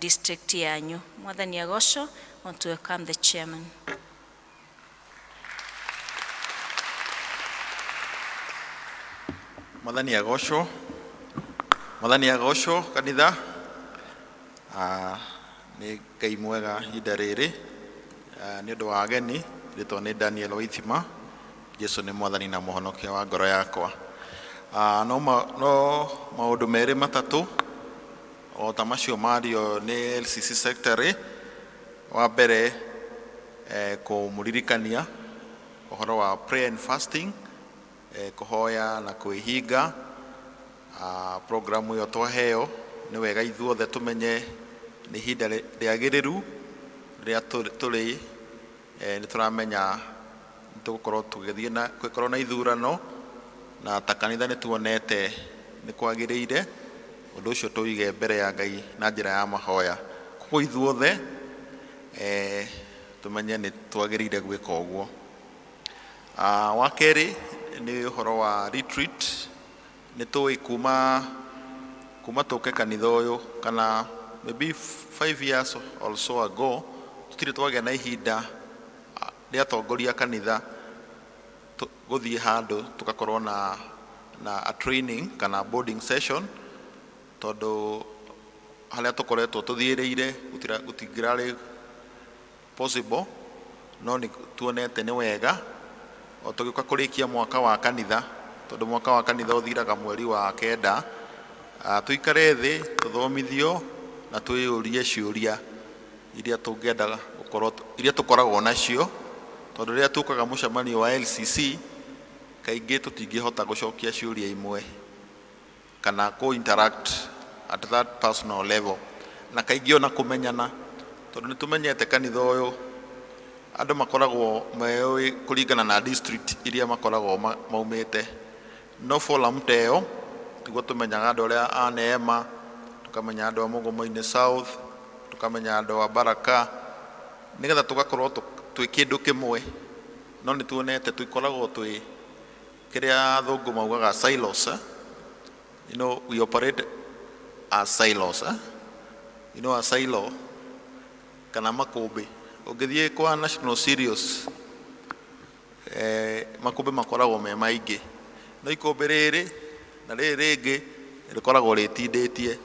district yanyu. Mwathani agocwo. Want to welcome the chairman. Mwathani agocwo. Mwathani agocwo kanitha. Nĩ Ngai mwega ihinda rĩrĩ nĩ ũndũ wa ageni rĩtwa nĩ Daniel Waithima. Jesu nĩ mwathani na mũhonokia wa ngoro yakwa. No maũndũ merĩ matatũ o ta macio mario nĩ LCC secretary. Wa mbere kũmũririkania ũhoro wa prayer and fasting, kũhoya na kwĩhinga. Programu ĩyo twaheo nĩ wega ithuothe tũmenye nĩ ihinda rĩagĩrĩru rĩrĩa tũrĩ nĩ tũramenya tũgũkorwo tũgĩthiĩ na gũkorwo na ithurano, na ta kanitha nĩ tuonete nĩ kwagĩrĩire ũndũ ũcio tũige mbere ya Ngai na njĩra ya mahoya. Koguo ithuothe tũmenye nĩ twagĩrĩire gwĩka ũguo. Wa kerĩ nĩ ũhoro wa retreat. Nĩ tũĩ kuma tũke kanitha ũyũ kana maybe 5 years or so ago tũtirĩ twagĩa na ihinda rĩa atongoria kanitha gũthiĩ handũ tũgakorwo na a training kana boarding session, tondũ harĩa tũkoretwo tũthiĩrĩire gũtingĩrarĩ possible. No nĩ tuonete nĩ wega o tũgĩũka kũrĩkia mwaka wa kanitha, tondũ mwaka wa kanitha ũthiraga mweri wa 9, tũikare thĩ tũthomithio na twĩyũrie ciũria iria tũngĩenda gũkorwo iria tũkoragwo nacio, tondũ rĩrĩa tũkaga mũcemanio wa LCC kaingĩ tũtingĩhota gũcokia ciũria imwe kana interact at that personal level, na kaingĩ ona kũmenyana, tondũ nĩ tũmenyete kanitha ũyũ andũ makoragwo meũĩ kũringana na district iria makoragwo maumĩte. No forum ta ĩyo tiguo tũmenyaga andũ arĩa a Neema, tũkamenya andũ a Mũgomo-inĩ South, tũkamenya andũ a Baraka, nĩgetha tũgakorwo twĩ kĩndũ kĩmwe. No nĩ tuonete tũikoragwo twĩ kĩrĩa athũngũ maugaga silos. You know, we operate as silos. You know, a silo kana makũmbĩ. Ũngĩthiĩ kwa national serious makũmbĩ makoragwo me maingĩ. No ikũmbĩ rĩrĩ na rĩrĩ rĩngĩ rĩkoragwo rĩtindĩtie.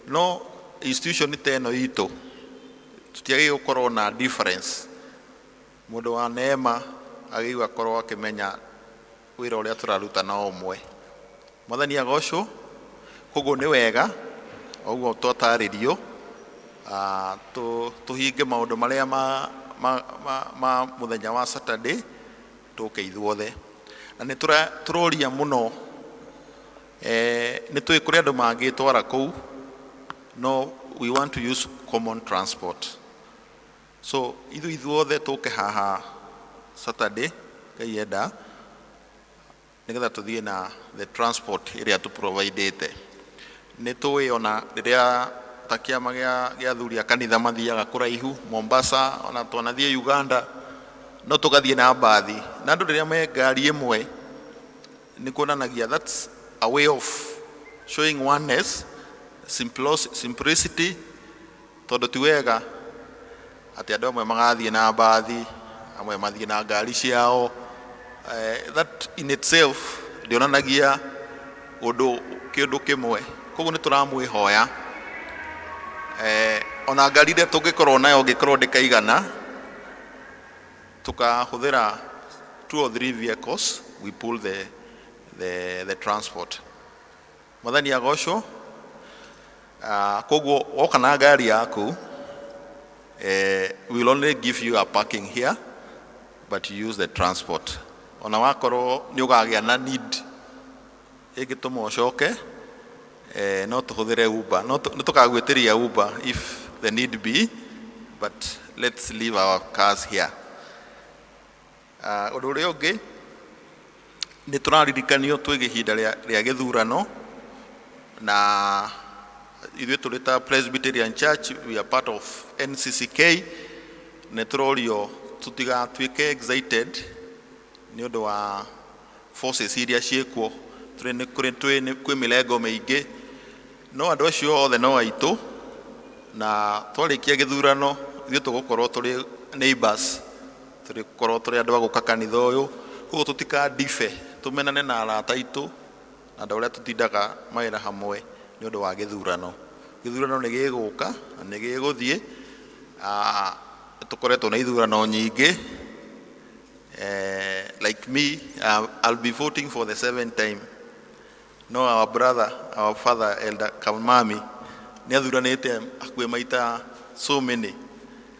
No institution ta ĩno itũ tũtiagĩrĩirwo gũkorwo na difference. Mũndũ wa Neema agĩrĩirwo akorwo akĩmenya wĩra ũrĩa tũraruta na ũmwe. Mwathani agocwo. Koguo nĩ wega ũguo twatarĩrio tũhinge maũndũ marĩa ma mũthenya wa Saturday tũke ithuothe. Na nĩ tũroria mũno nĩ tũĩ kũrĩ andũ mangĩtwara kũu. No, we want to use common transport. So ithuothe tũke haha Saturday kaiyenda nigetha tuthie na the transport iria tu providete. Nĩ tũĩ ona rĩrĩa ta kĩama gĩa athuri a kanitha mathiaga kũraihu Mombasa, ona twanathiĩ Uganda, no tũgathiĩ na mbathi, na andũ rĩrĩa me ngari ĩmwe nĩ kuonanagia that's a way of showing oneness, simplicity, tondũ ti wega atĩ andũ amwe magathiĩ na mbathi, amwe mathiĩ na ngari ciao. That in itself ndionanagia kĩndũ kĩmwe. Koguo nĩ tũramwĩhoya ona ngari iria tũngĩkorwo nayo ngĩkorwo ndĩkaigana, tukahũthĩra 2 or 3 vehicles, we pull the transport. Mwathani agocwo. Koguo woka na ngari yaku, we will only give you a parking here, but you use the transport. Ona wakorwo nĩ ũgagĩa na need ĩngĩtũma ũcoke, no tũhũthĩre Uber, no tũkagwĩtĩria Uber if the need be, but let's leave our cars here. Ũndũ ũrĩa ũngĩ nĩ tũraririkanio twĩ ihinda rĩa gĩthurano, na ithuĩ tũrĩ ta Presbyterian Church, we are part of NCCK. Nĩ tũrorio tũtigatuĩke excited nĩ ũndũ wa forces iria ciĩkuo. Kwĩ mĩlengo mĩingĩ, no andũ acio othe no aitũ, na twarĩkia gĩthurano ithuĩ tũgũkorwo tũrĩ neighbors, tũrĩkorwo tũrĩ andũ a gũka kanitha ũyũ. Koguo tũtikandibe, tũmenane na arata aitũ na andũ arĩa tũtindaga mawĩra hamwe nĩ ũndũ wa gĩthurano. Gĩthurano nĩ gĩgũka na nĩ gĩgũthiĩ. Tũkoretwo na ithurano nyingĩ. Like me, I'll be voting for the 7th time. No, our brother, our father, Elder Kamami, nĩ athuranĩte hakuhĩ maita so many.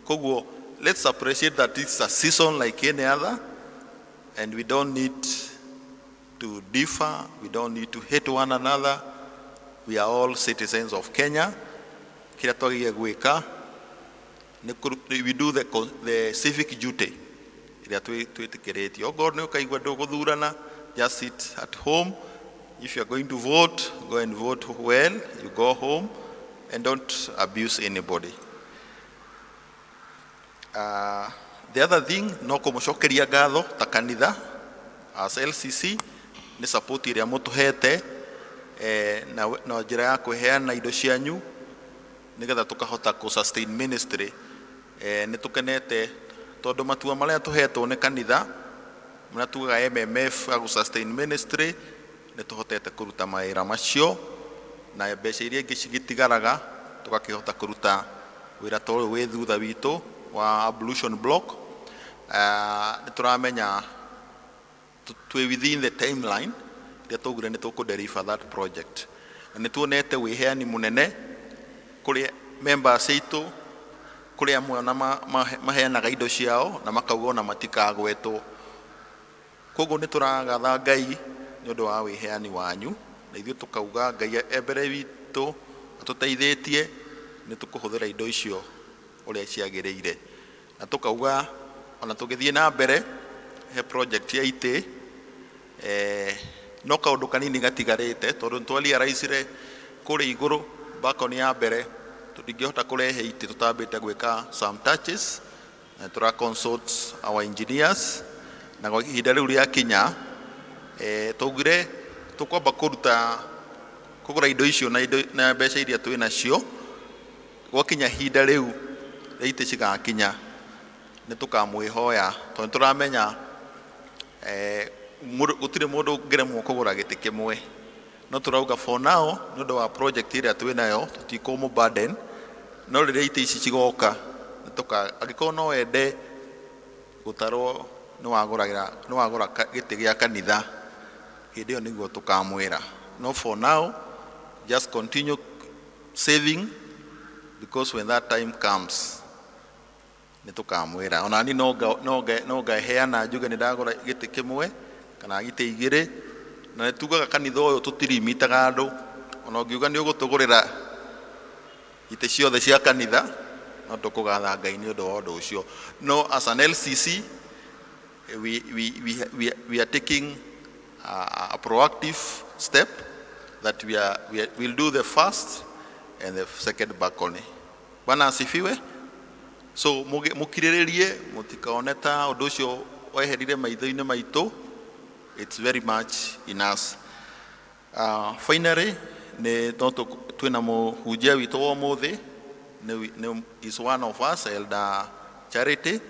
Koguo, let's appreciate that it's a season like any other, and we don't need to differ, we don't need to hate one another. We are all citizens of Kenya. Kĩrĩa twagĩrĩire gwĩka, we do the civic duty iria twĩtĩkĩrĩtio. Okorwo nĩ ũkaigua ndũgũthurana, just sit at home. If you are going to vote, go and vote well. You go home and don't abuse anybody. The other thing, no kũmũcokeria ngatho ta kanitha as LCC nĩ support iria mũtũhete na njĩra ya kũheana indo cianyu nĩgetha tũkahota kũ sustain ministry. Nĩ tũkenete tondũ matua marĩa tũhetwo nĩ kanitha marĩa tugaga MMF ya sustain ministry, nĩ tũhotete kũruta mawĩra macio, na mbeca iria ingĩ cigĩtigaraga tũgakĩhota kũruta wĩra ta ũyũ wĩ thutha witũ wa ablution block. Nĩ tũramenya twĩ within the timeline iria tũgire nĩ tũkũdeliver that project, na nĩ tuonete wĩheani mũnene kũrĩ members aitũ, kũrĩ amwe ona maheanaga indo ciao na makauga ona matikagwetwo. Koguo nĩ tũragatha Ngai nĩ ũndũ wa wĩheani wanyu, na ithuĩ tũkauga Ngai mbere witũ atũteithĩtie, nĩ tũkũhũthĩra indo icio ũrĩa ciagĩrĩire, na tũkauga ona tũgĩthiĩ na mbere he project ya itĩ, no kaũndũ kanini gatigarĩte, tondũ nĩtwarealizire kũrĩ igũrũ balcony ya mbere tũtingĩhota kũrehe itĩ tũtambĩte gwĩka some touches, na tũra consult our engineers, na kwa ihinda rĩu rĩakinya tũgire tũkwamba kũgũra indo icio na mbeca iria twĩ nacio. Gwakinya ihinda rĩu rĩa itĩ cigakinya, nĩ tũkamwĩhoya, tondũ tũramenya gũtirĩ mũndũ ũngĩremwo kũgũra gĩtĩ kĩmwe, no tũrauga for now nĩ ũndũ wa project ĩrĩa twĩ nayo tũtikũmũ burden, no rĩrĩa itĩ ici cigoka angĩkorwo no wende gũtarwo nĩ wagũra gĩtĩ gĩa kanitha, hĩndĩ ĩyo nĩguo tũkamwĩra. No for now just continue saving, because when that time comes nĩ tũkamwĩra. Ona ni no ngaheana njuge nĩ ndagũra gĩtĩ kĩmwe kana gĩtĩ igĩrĩ, na nĩ tugaga kanitha ũyũ tũtirimitaga andũ. Ona ũngiuga nĩ ũgũtũgũrĩra itĩ ciothe cia kanitha, no tukugatha Ngai ni undu wa undu ucio. No, as an LCC, we are taking a proactive step that we'll do the first and the second balcony. Bwana asifiwe. So mukiriririe mutikaone ta undu ucio weherire maitho-ini maitu. It's very much in us. Finally, twina muhunjia witu wa muthi is one of us, Elder Charity.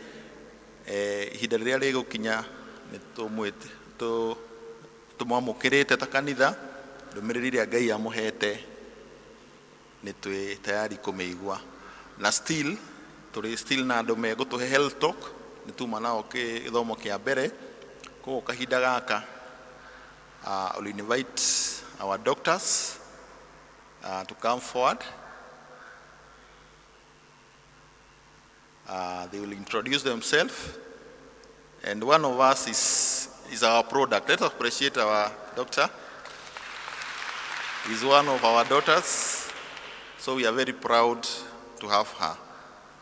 Ihinda riria rigukinya nitumwite tumwamukirite ta kanitha ndumiriri ria Ngai amuhete nitwi tayari kumeigua na still na andu megutuhe health talk nituma nao githomo kia mbere ko kahinda gaka. I'll invite our doctors to come forward. They will introduce themselves, and one of us is our product. Let us appreciate our doctor. He's one of our daughters, so we are very proud to have her.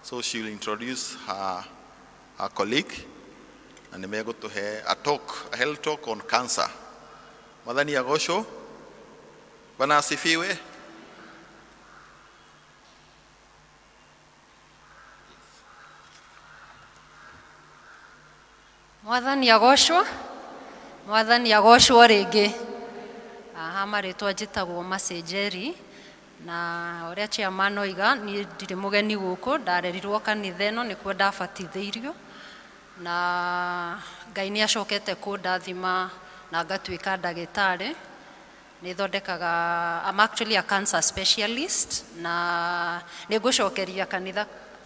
So she will introduce her colleague, and we are going to have a health talk on cancer. Madhani Agosho, Bwana asifiwe. Mwathani agoshwo ringi. Maritwa njitagwo Macenjeri na uria chairman oiga ni ndiri mugeni guku ndarerirwo kanitha ino nikuo ndabatithĩirio na Ngai ni acokete kundathima na ngatuĩka ndagĩtarĩ. Ni thondekaga, I'm actually a cancer specialist na ni ngucokeria kanitha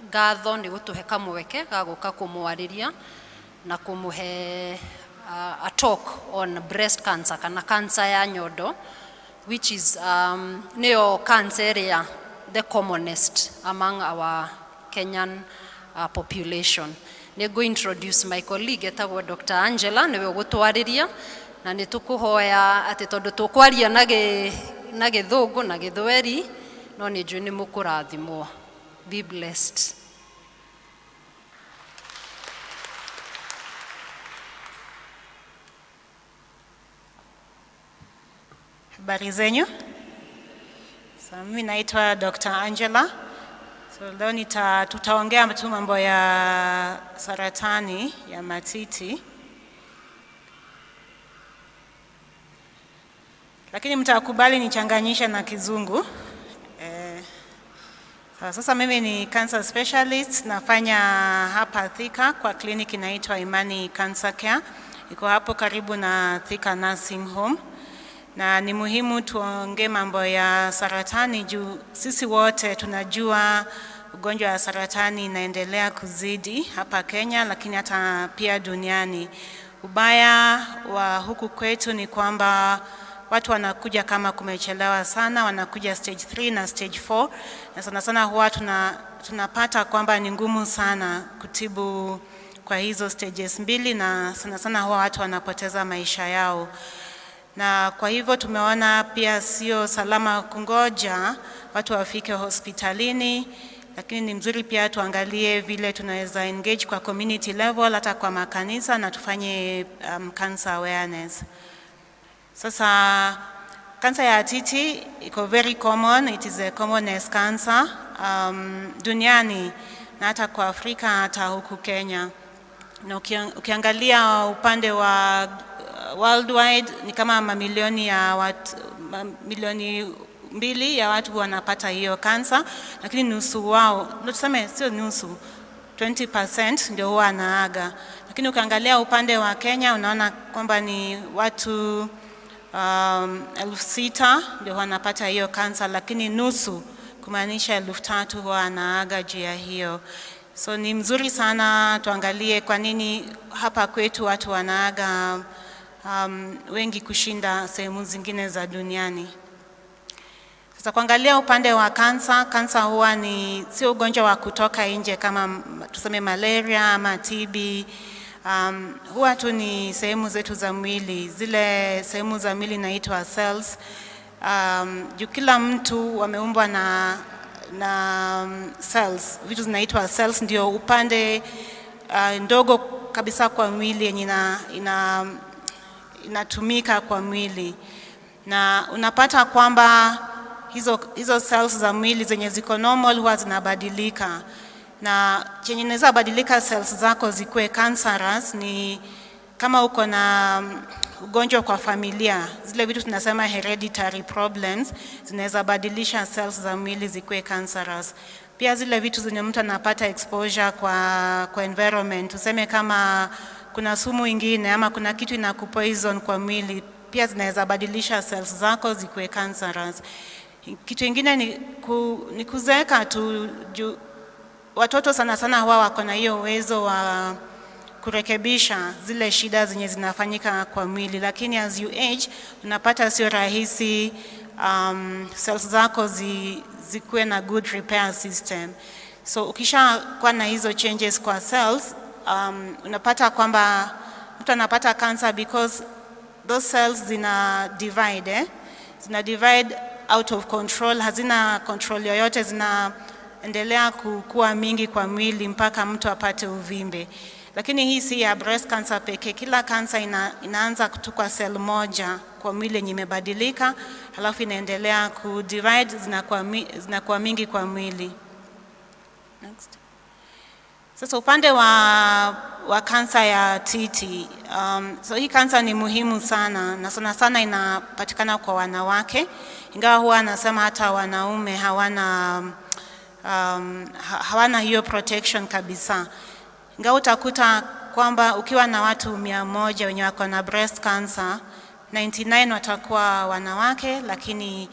ngatho ni gutuhe kamweke ga guka kumwarĩria na kumuhe a talk on breast cancer kana cancer ya nyondo, which is neo cancer area the commonest among our Kenyan population. Ni go introduce my colleague etagwo Dr. Angela niwe gutwarĩria na ni tukuhoya ati tondu tukwaria na githungu na githweri no ni njui ni mukurathimwo. Be blessed. Habari zenyu. So mimi naitwa Dr. Angela. So leo tutaongea tu mambo ya saratani ya matiti. Lakini mtakubali nichanganyisha na kizungu. Sasa mimi ni cancer specialist, nafanya hapa Thika kwa kliniki inaitwa Imani Cancer Care. Iko hapo karibu na Thika Nursing Home. Na ni muhimu tuongee mambo ya saratani juu sisi wote tunajua ugonjwa wa saratani inaendelea kuzidi hapa Kenya lakini hata pia duniani. Ubaya wa huku kwetu ni kwamba watu wanakuja kama kumechelewa sana, wanakuja stage 3 na stage 4 na sana sana huwa tunapata kwamba ni ngumu sana kutibu kwa hizo stages mbili na sana sana huwa watu wanapoteza maisha yao. Na kwa hivyo tumeona pia sio salama kungoja watu wafike hospitalini, lakini ni mzuri pia tuangalie vile tunaweza engage kwa community level hata kwa makanisa na tufanye cancer awareness. Sasa cancer ya titi iko very common, it is the commonest cancer duniani na hata kwa Afrika hata huku Kenya. Na ukiangalia upande wa worldwide ni kama mamilioni ya watu, milioni 2 ya watu wanapata hiyo kansa, lakini nusu wao, tuseme sio nusu, 20% ndio huwa wanaaga. Lakini ukiangalia upande wa Kenya unaona kwamba ni watu 6,000 ndio wanapata hiyo kansa, lakini nusu kumaanisha 3,000 huwa wanaaga juu ya hiyo. So ni mzuri sana tuangalie kwa nini hapa kwetu watu wanaaga wengi kushinda sehemu zingine za duniani. Sasa kuangalia upande wa kansa huwa ni sio ugonjwa wa kutoka nje kama tuseme malaria ama TB. Huwa tu ni sehemu zetu za mwili, zile sehemu za mwili inaitwa cells. Juu kila mtu wameumbwa na cells, vitu zinaitwa cells, ndio upande ndogo kabisa kwa mwili yenye inatumika kwa mwili, na unapata kwamba hizo cells za mwili zenye ziko normal huwa zinabadilika, na chenye inaweza badilika cells zako zikuwe cancerous ni kama uko na ugonjwa kwa familia. Zile vitu tunasema hereditary problems zinaweza badilisha cells za mwili zikuwe cancerous. Pia zile vitu zenye mtu anapata exposure kwa environment, tuseme kama kuna sumu ingine ama kuna kitu inakupoison kwa mwili, pia zinaweza badilisha cells zako zikuwe cancerous. Kitu ingine ni kuzeeka tu. Watoto sana sana huwa wako na hiyo uwezo wa kurekebisha zile shida zenye zinafanyika kwa mwili, lakini as you age unapata sio rahisi cells zako zikuwe na good repair system. So ukisha kuwa na hizo changes kwa cells, unapata kwamba mtu anapata cancer because those cells zina divide out of control, hazina control yoyote, zinaendelea kukua mingi kwa mwili mpaka mtu apate uvimbe. Lakini hii si ya breast cancer pekee. Kila cancer inaanza kutoka cell moja kwa mwili yenye imebadilika, halafu inaendelea kudivide, zinakuwa mingi kwa mwili. Next. Sasa upande wa cancer ya titi, so hii cancer ni muhimu sana, na sana sana inapatikana kwa wanawake, ingawa huwa anasema hata wanaume hawana hiyo protection kabisa. Ingawa utakuta kwamba ukiwa na watu 100 wenye wako na breast cancer, 99 watakuwa wanawake, lakini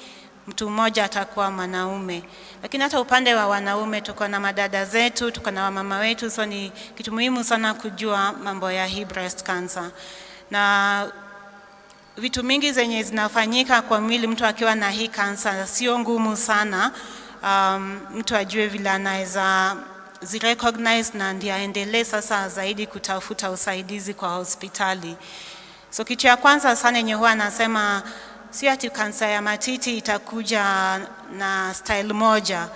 mtu mmoja atakuwa mwanaume. Lakini hata upande wa wanaume tuko na madada zetu, tuko na wamama wetu, so ni kitu muhimu sana kujua mambo ya hii breast cancer. Na vitu mingi zenye zinafanyika kwa mwili mtu akiwa na hii cancer sio ngumu sana, mtu ajue vile anaweza zirecognize na ndiye aendelee sasa zaidi kutafuta usaidizi kwa hospitali. So kitu ya kwanza sana yenye huwa anasema si ati kansa ya matiti itakuja na style moja.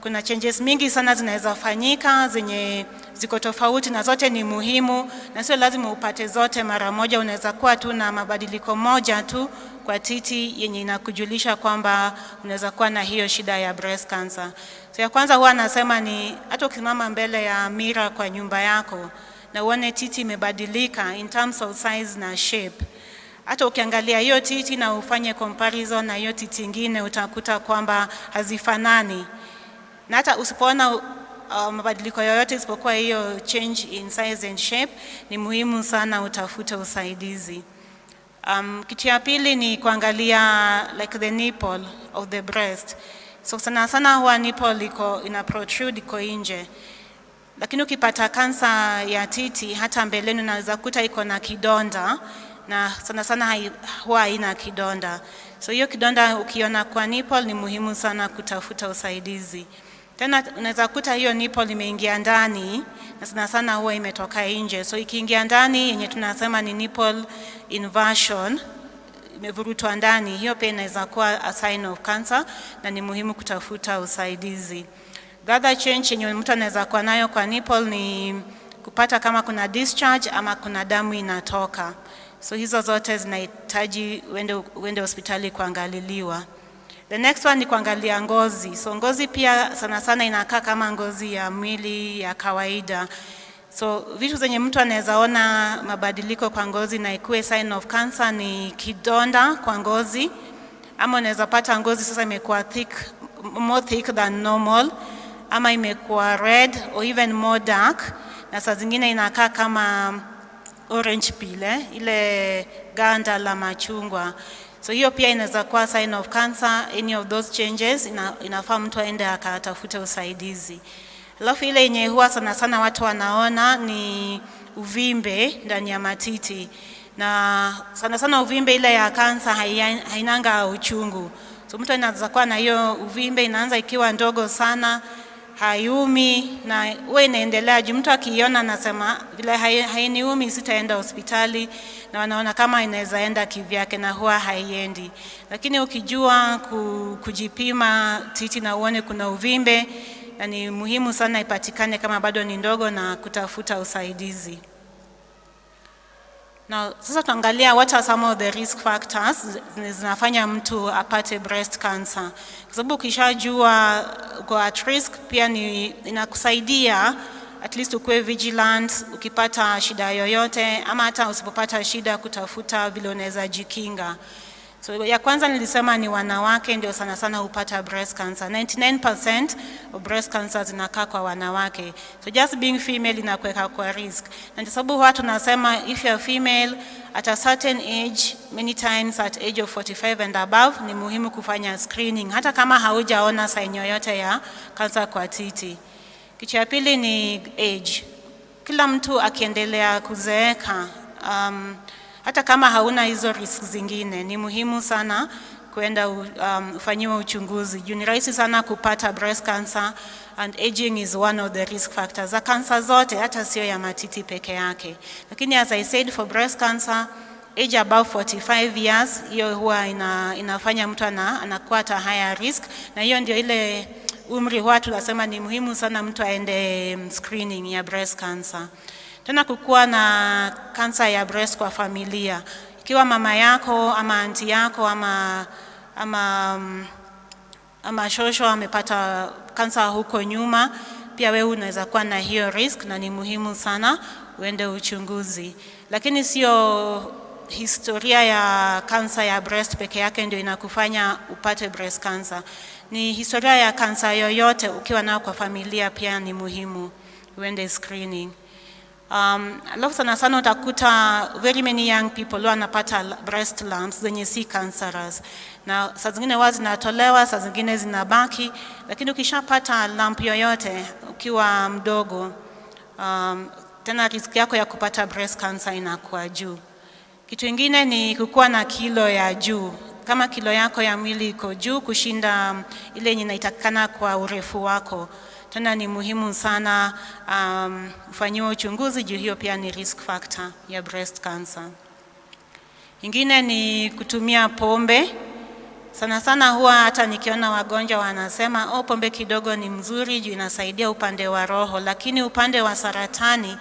Kuna changes mingi sana zinaweza fanyika zenye ziko tofauti, na zote ni muhimu, na sio lazima upate zote mara moja. Unaweza kuwa tu na mabadiliko moja tu kwa titi yenye inakujulisha kwamba unaweza kuwa na hiyo shida ya breast cancer. So ya kwanza huwa nasema ni hata ukisimama mbele ya mirror kwa nyumba yako na uone titi imebadilika in terms of size na shape. Hata ukiangalia hiyo titi na ufanye comparison na hiyo titi nyingine, utakuta kwamba hazifanani. Na hata usipoona mabadiliko yoyote isipokuwa hiyo change in size and shape, ni muhimu sana utafute usaidizi. Kitu ya pili ni kuangalia like the nipple of the breast. So sana sana huwa nipple ina protrude iko nje. Lakini ukipata kansa ya titi hata mbeleni unaweza kuta iko na kidonda, na sana sana huwa haina kidonda. So hiyo kidonda ukiona kwa nipple ni muhimu sana kutafuta usaidizi. Tena unaweza kuta hiyo nipple imeingia ndani na sana sana huwa imetoka nje. So ikiingia ndani yenye tunasema ni nipple inversion, imevurutwa ndani, hiyo pia inaweza kuwa a sign of cancer na ni muhimu kutafuta usaidizi. The other change yenye mtu anaweza kuwa nayo kwa nipple ni kupata kama kuna discharge ama kuna damu inatoka. So hizo zote zinahitaji uende hospitali kuangaliliwa. The next one ni kuangalia ngozi. So ngozi pia sana sana inakaa kama ngozi ya mwili ya kawaida. So vitu zenye mtu anaweza ona mabadiliko kwa ngozi na ikuwe sign of cancer ni kidonda kwa ngozi, ama unaweza pata ngozi sasa imekuwa more thick than normal, ama imekuwa red or even more dark, na saa zingine inakaa kama orange peel, ile ganda la machungwa. So hiyo pia inaweza kuwa sign of cancer. Any of those changes inafaa mtu aende akatafute usaidizi. Alafu ile yenye huwa sana sana watu wanaona ni uvimbe ndani ya matiti, na sana sana uvimbe ile ya kansa hainanga uchungu. So mtu anaweza kuwa na hiyo uvimbe, inaanza ikiwa ndogo sana, haiumi na huwa inaendelea juu mtu akiiona anasema vile hainiumi sitaenda hospitali, na wanaona kama inaweza enda kivyake na huwa haiendi. Lakini ukijua kujipima titi na uone kuna uvimbe, na ni muhimu sana ipatikane kama bado ni ndogo na kutafuta usaidizi. Now, sasa tuangalia what are some of the risk factors zinafanya mtu apate breast cancer. Kwa sababu ukishajua uko at risk, pia inakusaidia at least ukuwe vigilant ukipata shida yoyote, ama hata usipopata shida kutafuta vile unaweza jikinga. So ya kwanza nilisema ni wanawake ndio sana sana hupata breast cancer. 99% of breast cancer zinakaa kwa wanawake. So just being female inakuweka kwa risk. Na sababu watu nasema if you are female at a certain age, many times at age of 45 and above, ni muhimu kufanya screening hata kama haujaona sign yoyote ya cancer kwa titi. Kitu ya pili ni age. Kila mtu akiendelea kuzeeka, hata kama hauna hizo risk zingine, ni muhimu sana kwenda ufanyiwe uchunguzi. Juu ni rahisi sana kupata breast cancer, and aging is one of the risk factors za cancer zote, hata sio ya matiti peke yake. Lakini as I said, for breast cancer, age above 45 years, hiyo huwa inafanya mtu anakuwa at a higher risk, na hiyo ndio ile umri huwa tunasema ni muhimu sana mtu aende screening ya breast cancer. Tena kukuwa na kansa ya breast kwa familia. Ikiwa mama yako ama aunti yako ama shosho amepata kansa huko nyuma, pia wewe unaweza kuwa na hiyo risk, na ni muhimu sana uende uchunguzi. Lakini sio historia ya kansa ya breast peke yake ndio inakufanya upate breast cancer. Ni historia ya kansa yoyote ukiwa nao kwa familia pia ni muhimu uende screening. Alafu sana sana utakuta very many young people wanapata breast lumps zenye si cancerous. Na saa zingine huwa zinatolewa, saa zingine zinabaki, lakini ukishapata lump yoyote ukiwa mdogo, tena risk yako ya kupata breast cancer inakuwa juu. Kitu kingine ni kukuwa na kilo ya juu. Kama kilo yako ya mwili iko juu kushinda ile yenye inatakikana kwa urefu wako, tena ni muhimu sana ufanyiwe uchunguzi juu hiyo pia ni risk factor ya breast cancer. Ingine ni kutumia pombe. Sana sana huwa hata nikiona wagonjwa wanasema pombe kidogo ni mzuri juu inasaidia upande wa roho, lakini upande wa saratani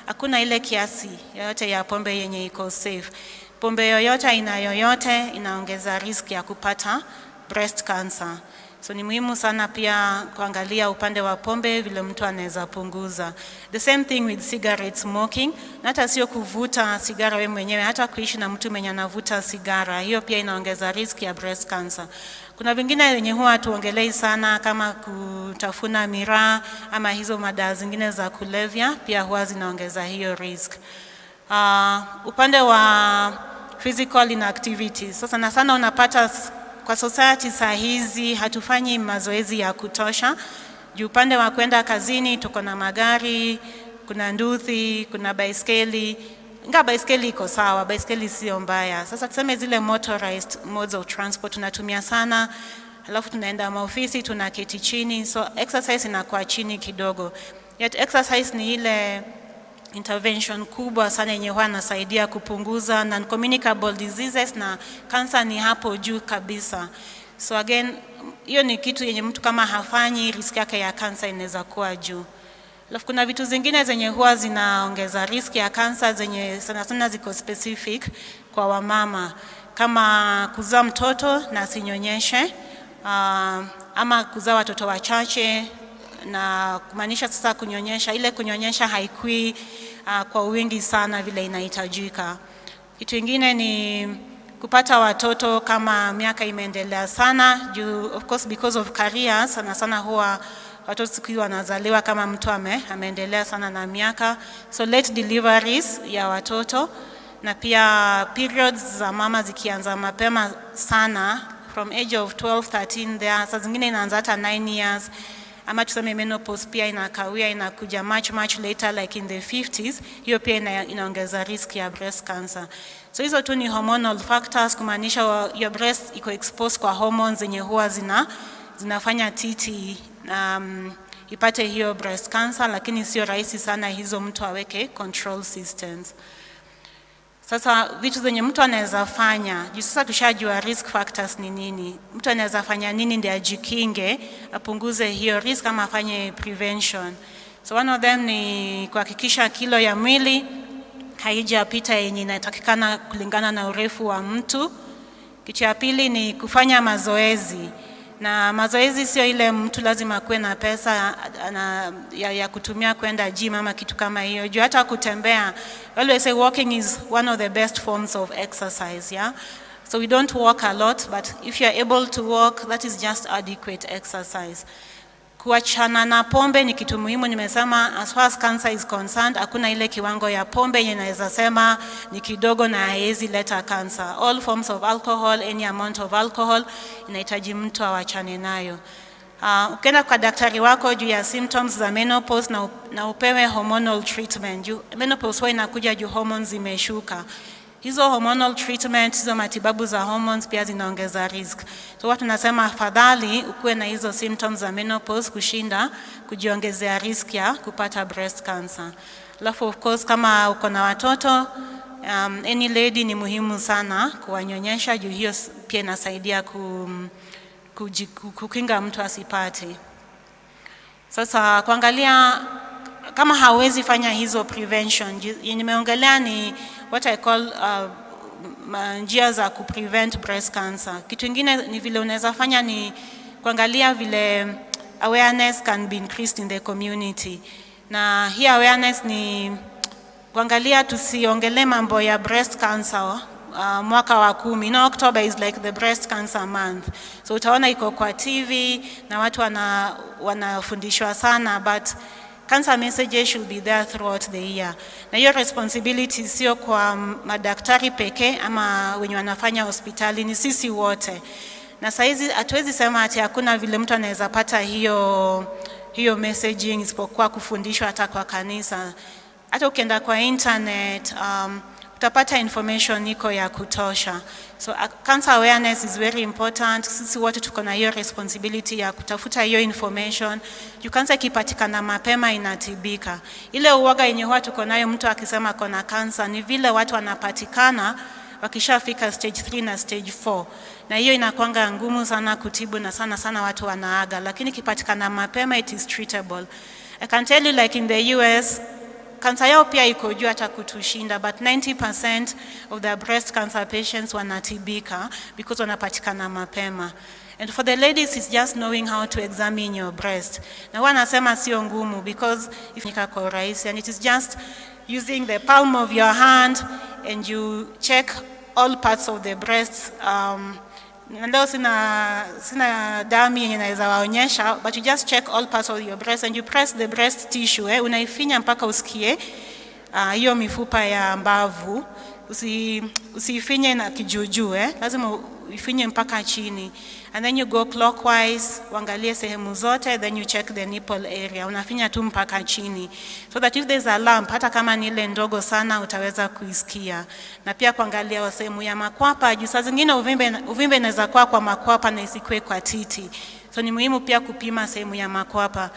hakuna ile kiasi yoyote ya pombe yenye iko safe. Pombe yoyote aina yoyote inaongeza risk ya kupata breast cancer. So ni muhimu sana pia kuangalia upande wa pombe vile mtu anaweza punguza. The same thing with cigarette smoking. Na hata sio kuvuta sigara wewe mwenyewe, hata kuishi na mtu mwenye anavuta sigara, hiyo pia inaongeza risk ya breast cancer. Kuna vingine yenye huwa tuongelei sana kama kutafuna miraa ama hizo madawa zingine za kulevya, pia huwa zinaongeza hiyo risk. Upande wa physical inactivity. So sana sana unapata kwa society saa hizi hatufanyi mazoezi ya kutosha. Juu upande wa kwenda kazini tuko na magari, kuna nduthi, kuna baiskeli. Ingawa baiskeli iko sawa, baiskeli sio mbaya. Sasa tuseme zile motorized modes of transport tunatumia sana, alafu tunaenda maofisi tunaketi chini, so exercise inakuwa chini kidogo. Yet exercise ni ile intervention kubwa sana yenye huwa inasaidia kupunguza non-communicable diseases, na cancer ni hapo juu kabisa. So again, hiyo ni kitu yenye mtu kama hafanyi, risk yake ya cancer inaweza kuwa juu. Alafu kuna vitu zingine zenye huwa zinaongeza risk ya cancer zenye sana sana ziko specific kwa wamama, kama kuzaa mtoto na asinyonyeshe, ama kuzaa watoto wachache, na kumaanisha sasa kunyonyesha, ile kunyonyesha haikui kwa wingi sana vile inahitajika. Kitu kingine ni kupata watoto kama miaka imeendelea sana, juu of course because of career sana sana huwa watoto siku hizi wanazaliwa kama mtu ameendelea sana na miaka, so late deliveries ya watoto, na pia periods za mama zikianza mapema sana from age of 12, 13 there, saa zingine inaanza hata 9 years, ama tuseme menopause pia inakawia, inakuja much later like in the 50s, hiyo pia inaongeza risk ya breast cancer. So hizo tu ni hormonal factors, kumaanisha your breast iko exposed kwa hormones zenye huwa zinafanya titi ipate hiyo breast cancer, lakini sio rahisi sana hizo mtu aweke control systems. Sasa vitu zenye mtu anaweza fanya, sasa tushajua risk factors ni nini. Mtu anaweza fanya nini ndio ajikinge, apunguze hiyo risk ama afanye prevention. So one of them ni kuhakikisha kilo ya mwili haijapita yenye inatakikana kulingana na urefu wa mtu. Kitu ya pili ni kufanya mazoezi. Na mazoezi sio ile mtu lazima kuwe na pesa ya kutumia kwenda gym ama kitu kama hiyo. Juu hata kutembea, always say walking is one of the best forms of exercise, yeah? So we don't walk a lot, but if you're able to walk, that is just adequate exercise. Kuachana na pombe ni kitu muhimu. Nimesema as far as cancer is concerned, hakuna ile kiwango ya pombe yenye naweza sema ni kidogo na haiwezi leta cancer. All forms of alcohol, any amount of alcohol, inahitaji mtu awachane nayo. Ukienda kwa daktari wako juu ya symptoms za menopause na upewe hormonal treatment. Menopause huwa inakuja juu hormones zimeshuka. Hizo hormonal treatment, hizo matibabu za hormones pia zinaongeza risk. So watu nasema afadhali ukuwe na hizo symptoms za menopause kushinda kujiongezea risk ya kupata breast cancer. Alafu of course kama uko na watoto, any lady ni muhimu sana kuwanyonyesha juu hiyo pia inasaidia kukinga mtu asipate. Sasa kuangalia kama hawezi fanya hizo prevention, nimeongelea ni what I call njia za kuprevent breast cancer. Kitu kingine ni vile unaweza fanya ni kuangalia vile awareness can be increased in the community. Na hii awareness ni kuangalia tusiongelee mambo ya breast cancer mwaka wa 10. October is like the breast cancer month. So utaona iko kwa TV na watu wanafundishwa sana, but cancer messages should be there throughout the year. Na hiyo responsibility sio kwa madaktari pekee ama wenye wanafanya hospitali, ni sisi wote. Na saizi hatuwezi sema ati hakuna vile mtu anaweza pata hiyo messaging isipokuwa kufundishwa hata kwa kanisa. Hata ukienda kwa internet, utapata information iko ya kutosha. So cancer awareness is very important. Sisi wote tuko na hiyo responsibility ya kutafuta hiyo information. Cancer ikipatikana mapema inatibika. Ile uoga yenye huwa tuko nayo mtu akisema kona cancer ni vile watu wanapatikana wakishafika stage 3 na stage 4. Na hiyo inakuanga ngumu sana kutibu na sana watu wanaaga. Lakini ikipatikana mapema it is treatable. I can tell you like in the US, cancer yao pia iko juu hata kutushinda, but 90% of the breast cancer patients wanatibika because wanapatikana mapema. And for the ladies, it's just knowing how to examine your breast. Na wanasema sio ngumu because if nika kwa urahisi, and it is just using the palm of your hand and you check all parts of the breast. Ndio sina dami yenye naweza waonyesha, but you just check all parts of your breast and you press the breast tissue, unaifinya mpaka usikie hiyo mifupa ya mbavu. Usifinye na kijuju, lazima uifinye mpaka chini. And then you go clockwise, uangalie sehemu zote, then you check the nipple area. Unafinya tu mpaka chini. So that if there's a lump, hata kama ni ile ndogo sana, utaweza kuisikia. Na pia kuangalia sehemu ya makwapa, juu saa zingine uvimbe inaweza kuwa kwa makwapa na isikwe kwa titi. So ni muhimu pia kupima sehemu ya makwapa.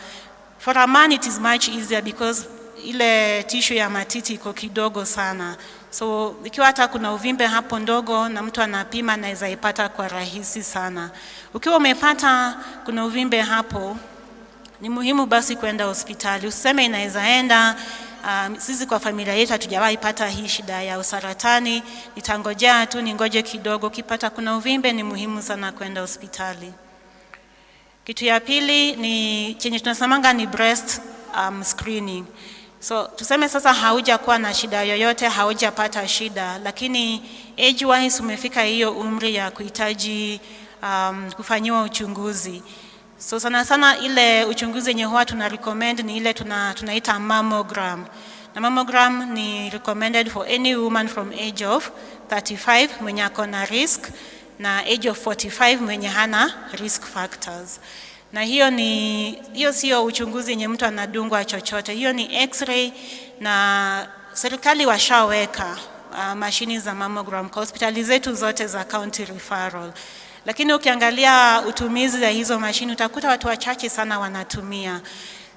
For a man it is much easier because ile tissue ya matiti iko kidogo sana. So ikiwa hata kuna uvimbe hapo ndogo na mtu anapima, anaweza ipata kwa rahisi sana. Ukiwa umepata kuna uvimbe hapo, ni muhimu basi kwenda hospitali. Usiseme inaweza enda, sisi kwa familia yetu hatujawahi pata hii shida ya usaratani, nitangojea tu ningoje kidogo. Ukipata kuna uvimbe ni muhimu sana kwenda hospitali. Kitu ya pili ni chenye tunasemanga ni breast screening. So tuseme sasa haujakuwa na shida yoyote, haujapata shida, lakini age wise umefika hiyo umri ya kuhitaji kufanyiwa uchunguzi. So sana ile uchunguzi yenye huwa tuna recommend ni ile tunaita mammogram. Na mammogram ni recommended for any woman from age of 35 mwenye ako na risk na age of 45 mwenye hana risk factors. Na hiyo sio uchunguzi yenye mtu anadungwa chochote. Hiyo ni x-ray na serikali washaweka mashini za mammogram kwa hospitali zetu zote za county referral. Lakini ukiangalia utumizi ya hizo mashini utakuta watu wachache sana wanatumia.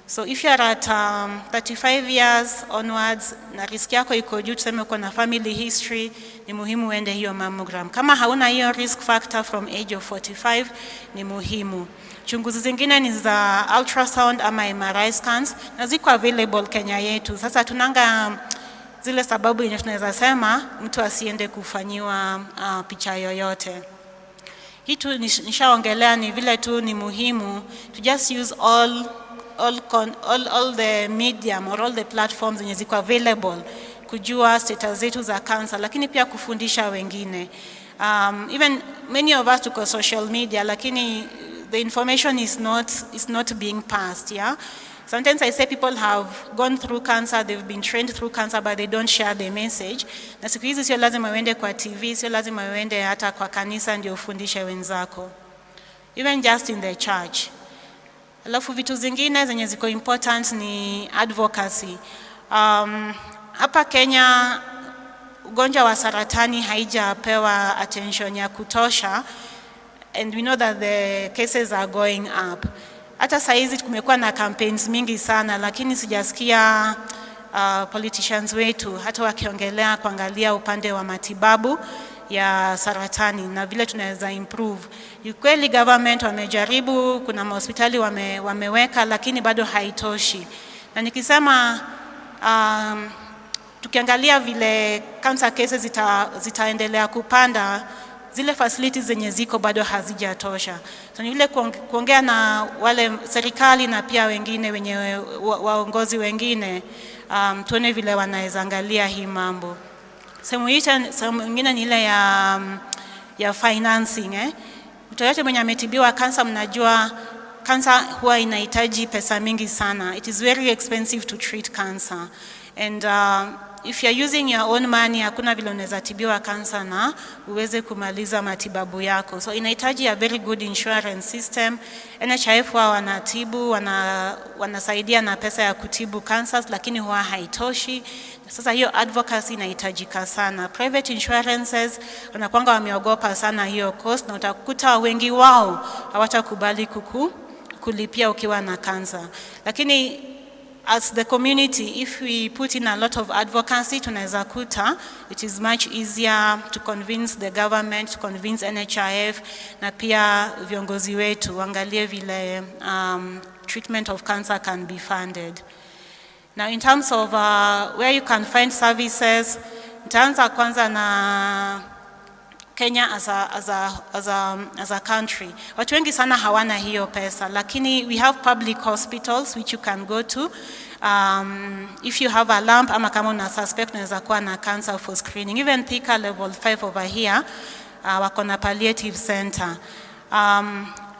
So if you are at 35 years onwards na risk yako iko juu, tuseme uko na family history, ni muhimu uende hiyo mammogram. Kama hauna hiyo risk factor from age of 45, ni muhimu. Chunguzi zingine ni za ultrasound ama MRI scans na ziko available Kenya yetu. Sasa tunanga zile sababu yenye tunaweza sema mtu asiende kufanyiwa picha yoyote. Hii tu nishaongelea ni vile tu ni muhimu to just use all the medium or all the platforms zenye ziko available kujua status zetu za cancer, lakini pia kufundisha wengine. Even many of us tuko social media, lakini the information is not being passed, yeah? Sometimes I say people have gone through cancer, they've been trained through cancer, but they don't share the message. Na siku hizi sio lazima uende kwa TV, sio lazima uende hata kwa kanisa ndio ufundishe wenzako. Even just in the church. Alafu vitu zingine zenye ziko important ni advocacy. Hapa Kenya ugonjwa wa saratani haijapewa attention ya kutosha, and we know that the cases are going up. Hata saizi kumekuwa na campaigns mingi sana, lakini sijasikia politicians wetu hata wakiongelea kuangalia upande wa matibabu ya saratani na vile tunaweza improve. Ukweli government wamejaribu, kuna hospitali wameweka, lakini bado haitoshi. Na nikisema tukiangalia vile cancer cases zitaendelea kupanda, zile facilities zenye ziko bado hazijatosha. So ni vile kuongea na wale serikali na pia wengine wenye waongozi wengine, tuone vile wanaweza angalia hii mambo. Sehemu nyingine ni ile ya financing. Mtu yote mwenye ametibiwa cancer, mnajua cancer huwa inahitaji pesa mingi sana. It is very expensive to treat cancer. And if you are using your own money, hakuna vile unaweza tibiwa cancer na uweze kumaliza matibabu yako. So inahitaji a very good insurance system. NHIF huwa wanatibu, wanasaidia na pesa ya kutibu cancers, lakini huwa haitoshi. Sasa hiyo advocacy inahitajika sana. Private insurances wanakuanga wameogopa sana hiyo cost, na utakuta wengi wao hawatakubali kulipia ukiwa na cancer. Lakini as the community, if we put in a lot of advocacy, tunaweza kuta it is much easier to convince the government, to convince NHIF na pia viongozi wetu waangalie vile treatment of cancer can be funded. Now in terms of where you can find services, nitaanza kwanza na Kenya as a country. Watu wengi sana hawana hiyo pesa, lakini we have public hospitals which you can go to. If you have a lump ama kama una suspect unaweza kuwa na cancer for screening. Even Thika level 5 over here, wako na palliative center.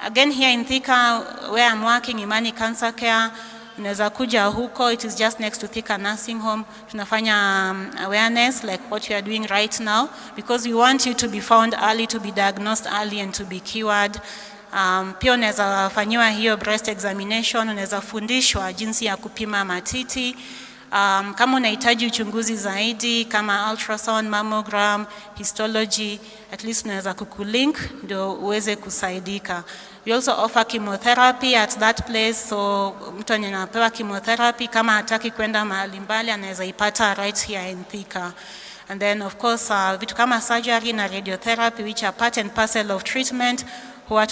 Again here in Thika where I'm working, Imani Cancer Care, unaweza kuja huko, it is just next to Thika Nursing Home. Tunafanya awareness like what you are doing right now, because we want you to be found early, to be diagnosed early and to be cured. Pia unaweza fanyiwa hiyo breast examination, unaweza fundishwa jinsi ya kupima matiti. Kama unahitaji uchunguzi zaidi kama ultrasound, mammogram, histology, at least unaweza kukulink ndio uweze kusaidika. We also offer chemotherapy at that place, so mtu anapewa chemotherapy kama hataki kwenda mahali mbali anaweza ipata right here in Thika. And then of course vitu kama surgery na radiotherapy, which are part and parcel of treatment, huwa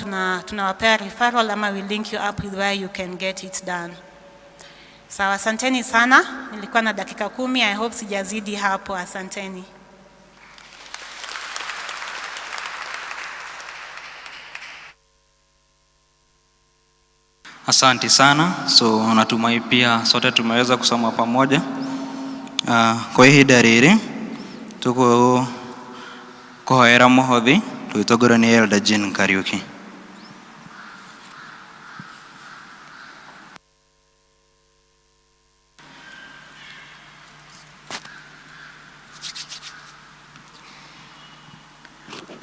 tunawapea referral ama we link you up with where you can get it done. Sawa, asanteni sana. Nilikuwa na dakika 10, I hope sijazidi hapo. Asanteni. Asante sana. So natumai pia sote tumeweza kusoma pamoja. Kwa ihinda rĩrĩ tuko kuhoera muhothi twitogora ni Elder Jean Kariuki.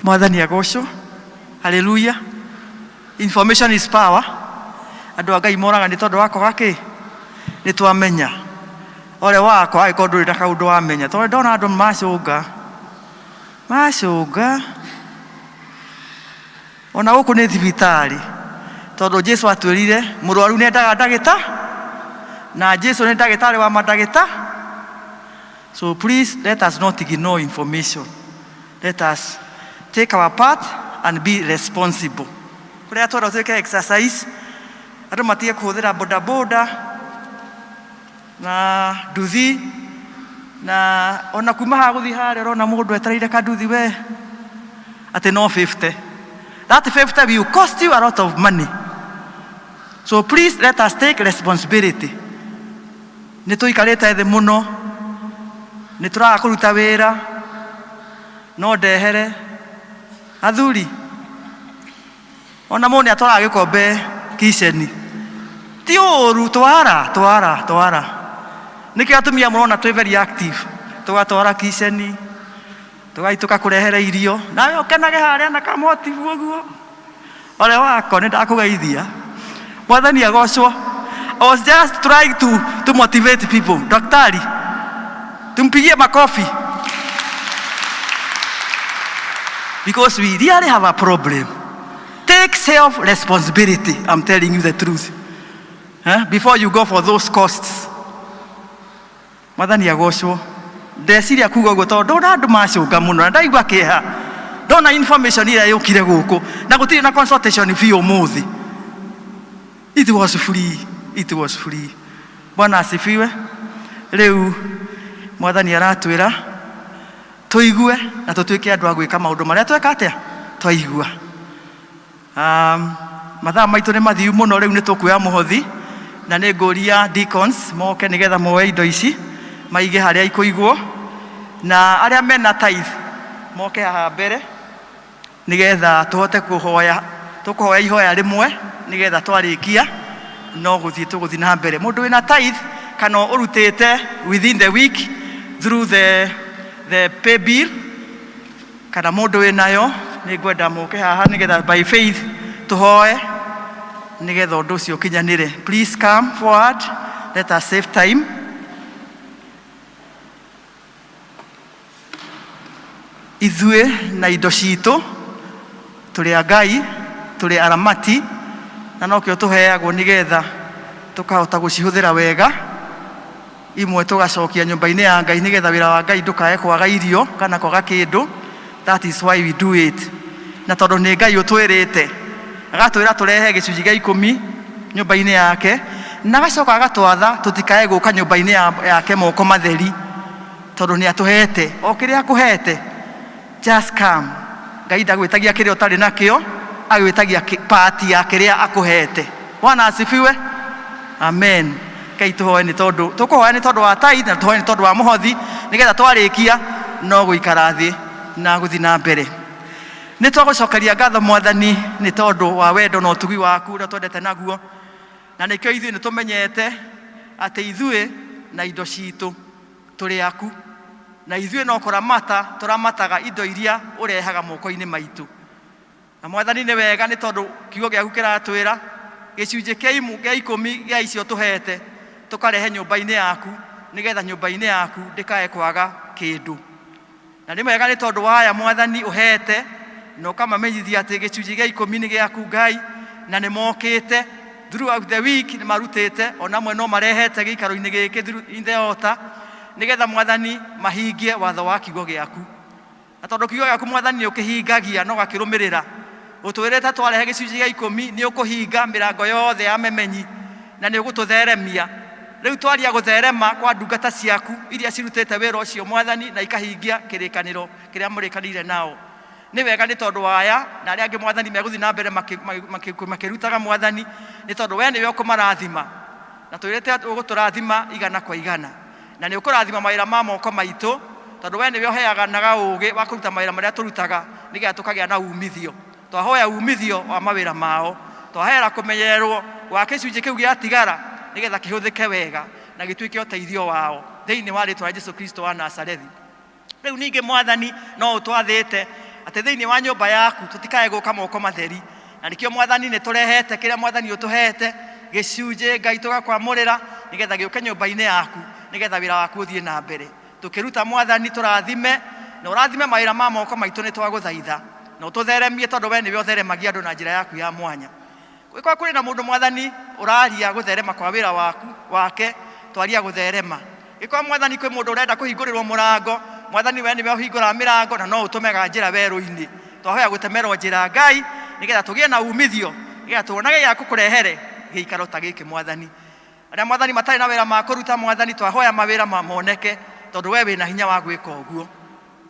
Mwathani agocwo. Hallelujah. Information is power. Andu Ngai moraga ni tondu wako gaki ni twamenya ore wako ai kondu ri kaundu wamenya tondu ndona andu macunga ona guku ni thibitari tondu Jesu atwirire murwaru nendaga na Jesu nĩ ndagĩtarĩ wa mandagĩta. So please let us not ignore information. Let us take our part and be responsible. Kũrĩa twenda twĩke exercise, andũ matige kũhũthĩra bodaboda na nduthi, na ona kuma haha gũthiĩ harĩa ũrona mũndũ etereire kanduthi we atĩ no 50. That 50 will cost you a lot of money. So please let us take responsibility. Nĩ tũikarĩte thĩ mũno, nĩ tũraga kũruta wĩra, no ndehere athuri ona mũndũ nĩ atwaraga gĩkombe kiceni. Ti ũru, twara nĩkĩo atumia mũrona twĩ very active, tũgatwara kiceni, tũgaitũka kũrehere irio, nawe ũkenage harĩa na kamotibu ũguo. Ole wako nĩ ndakũgeithia, Mwathani agocwo. I was just trying to motivate people. Daktari, tumpigie makofi. Because we really have a problem. Take self-responsibility. I'm telling you the truth. Before you go for those costs. Mwathani agocwo. Ndeciria kuga ũguo tondũ ndona andũ macũnga mũno na ndaigua kĩeha. Ndona information ĩrĩa yũkire gũkũ na gũtirĩ na consultation fee ũmũthĩ. It was free. Bwana asifiwe. Rĩu Mwathani aratwĩra tũigue na tũtuĩke andũ a gwĩka maũndũ marĩa tweka atĩa twaigua. Mathaa maitũ nĩ mathiu mũno, rĩu nĩ tũkuoya mũhothi na nĩ ngũria deacons moke nĩgetha moe indo ici maige harĩa ikũigwo, na arĩa mena tithe moke haha mbere nĩgetha tũhote kũhoya, tũkũhoya ihoya rĩmwe nĩgetha twarĩkia no gũthiĩ na mbere. Mũndũ wĩna tithe kana ũrutĩte within the week through the pay bill, kana mũndũ wĩnayo nĩ ngwenda mũke haha nĩgetha by faith tũhoe nĩgetha ũndũ ũcio ũkinyanĩre. Please come forward, let us save time. Ithuĩ na indo citũ tũrĩ a Ngai, tũrĩ aramati, na nokĩo tũheagwo nĩgetha tũkahota gũcihũthĩra wega. Imwe tũgacokia nyũmba-inĩ ya Ngai nĩgetha wĩra wa Ngai ndũkae kwaga irio kana kwaga kĩndũ. That is why we do it. Na tondũ nĩ Ngai ũtwĩrĩte, agatwĩra tũrehe gĩcunjĩ gĩa 10 nyũmba-inĩ yake, na agacoka agatwatha tũtikae gũka nyũmba-inĩ yake moko matheri, tondũ nĩ atũhete o kĩrĩa akũhete. Just come. Ngai ndagwĩtagia kĩrĩa ũtarĩ nakĩo, agwĩtagia part ya kĩrĩa akũhete. Bwana asifiwe. Amen. Ngai tũhoe nĩ tondũ tũkũhoya nĩ tondũ wa tithe na tũhoe nĩ tondũ wa mũhothi nĩgetha twarĩkia no gũikara thĩ na gũthiĩ na mbere. Nĩ twagũcokeria ngatho Mwathani nĩ tondũ wa wendo na ũtugi waku ũrĩa twendete naguo, na nĩkĩo ithuĩ nĩ tũmenyete atĩ ithuĩ na indo citũ tũrĩ aku, na ithuĩ no kũramata tũramataga indo iria ũrehaga moko-inĩ maitũ. Na Mwathani nĩ wega nĩ tondũ kiugo gĩaku kĩratwĩra gĩcunjĩ kĩa 10 gĩa icio tũhete tũkarehe nyũmba-inĩ yaku nĩgetha nyũmba-inĩ yaku ndĩkae kwaga kĩndũ. Na nĩ wega nĩ tondũ wa aya Mwathani ũhete na ũkamamenyithia atĩ gĩcunjĩ gĩa 10 nĩ gĩaku Ngai, na nĩ mokĩte throughout the week, nĩ marutĩte ona amwe no marehete gĩikaro-inĩ gĩkĩ in the altar nĩgetha Mwathani mahingie watho wa kiugo gĩaku. Na tondũ kiugo gĩaku Mwathani nĩ ũkĩhingagia na ũgakĩrũmĩrĩra, ũtwĩrĩte twarehe gĩcunjĩ gĩa 10 nĩ ũkũhinga mĩrango yothe ya memenyi na nĩ ũgũtũtheremia. Rĩu twaria gũtherema kwa ndungata ciaku iria cirutĩte wĩra ũcio Mwathani na ikahingia kĩrĩkanĩro kĩrĩa mũrĩkanĩire nao. Nĩ wega nĩ tondũ waya na arĩa angĩ Mwathani megũthiĩ na mbere makĩrutaga Mwathani, nĩ tondũ we nĩwe ũkũmarathima, na twĩrĩte ũgũtũrathima igana kwa igana, na nĩ ũkũrathima mawĩra ma moko maitũ tondũ we nĩwe ũheaga naga ũũgĩ wa kũruta mawĩra marĩa tũrutaga nĩgetha tũkagĩa na umithio. Twahoya umithio wa mawĩra mao, twahera kũmenyererwo wa gĩcunjĩ kĩu gĩatigara nĩgetha kĩhũthĩke wega na gĩtuĩke ũteithio wao thĩinĩ wa rĩĩtwa rĩa Jesũ Kristo wa Nazarethi. Rĩu ningĩ Mwathani no ũtwathĩte atĩ thĩinĩ wa nyũmba yaku tũtikae gũka moko matheri, na nĩkĩo Mwathani nĩ tũrehete kĩrĩa Mwathani ũtũhete gĩcunjĩ Ngai tũgakwamũrĩra nĩgetha gĩũke nyũmba-inĩ yaku nĩgetha wĩra waku ũthiĩ na mbere. Tũkĩruta Mwathani tũrathime na ũrathime mawĩra ma moko maitũ nĩ twagũthaitha, na ũtũtheremie tondũ we nĩwe ũtheremagia andũ na njĩra yaku ya mwanya. Kwa kuri na mundu mwathani uraria gutherema kwa wira waku wake twaria gutherema. Iko mwathani kwi mundu urenda kuhingurirwo murango, mwathani we niwe uhingura mirango na no utumega njira weru-ini. Twahoya gutemerwo njira Ngai nigetha tugie na umithio, nigetha tuonage gya kukurehere giikaro ta giki mwathani. Aria mwathani matari na wira ma kuruta mwathani twahoya mawira mamoneke tondu we wina hinya wa gwika uguo.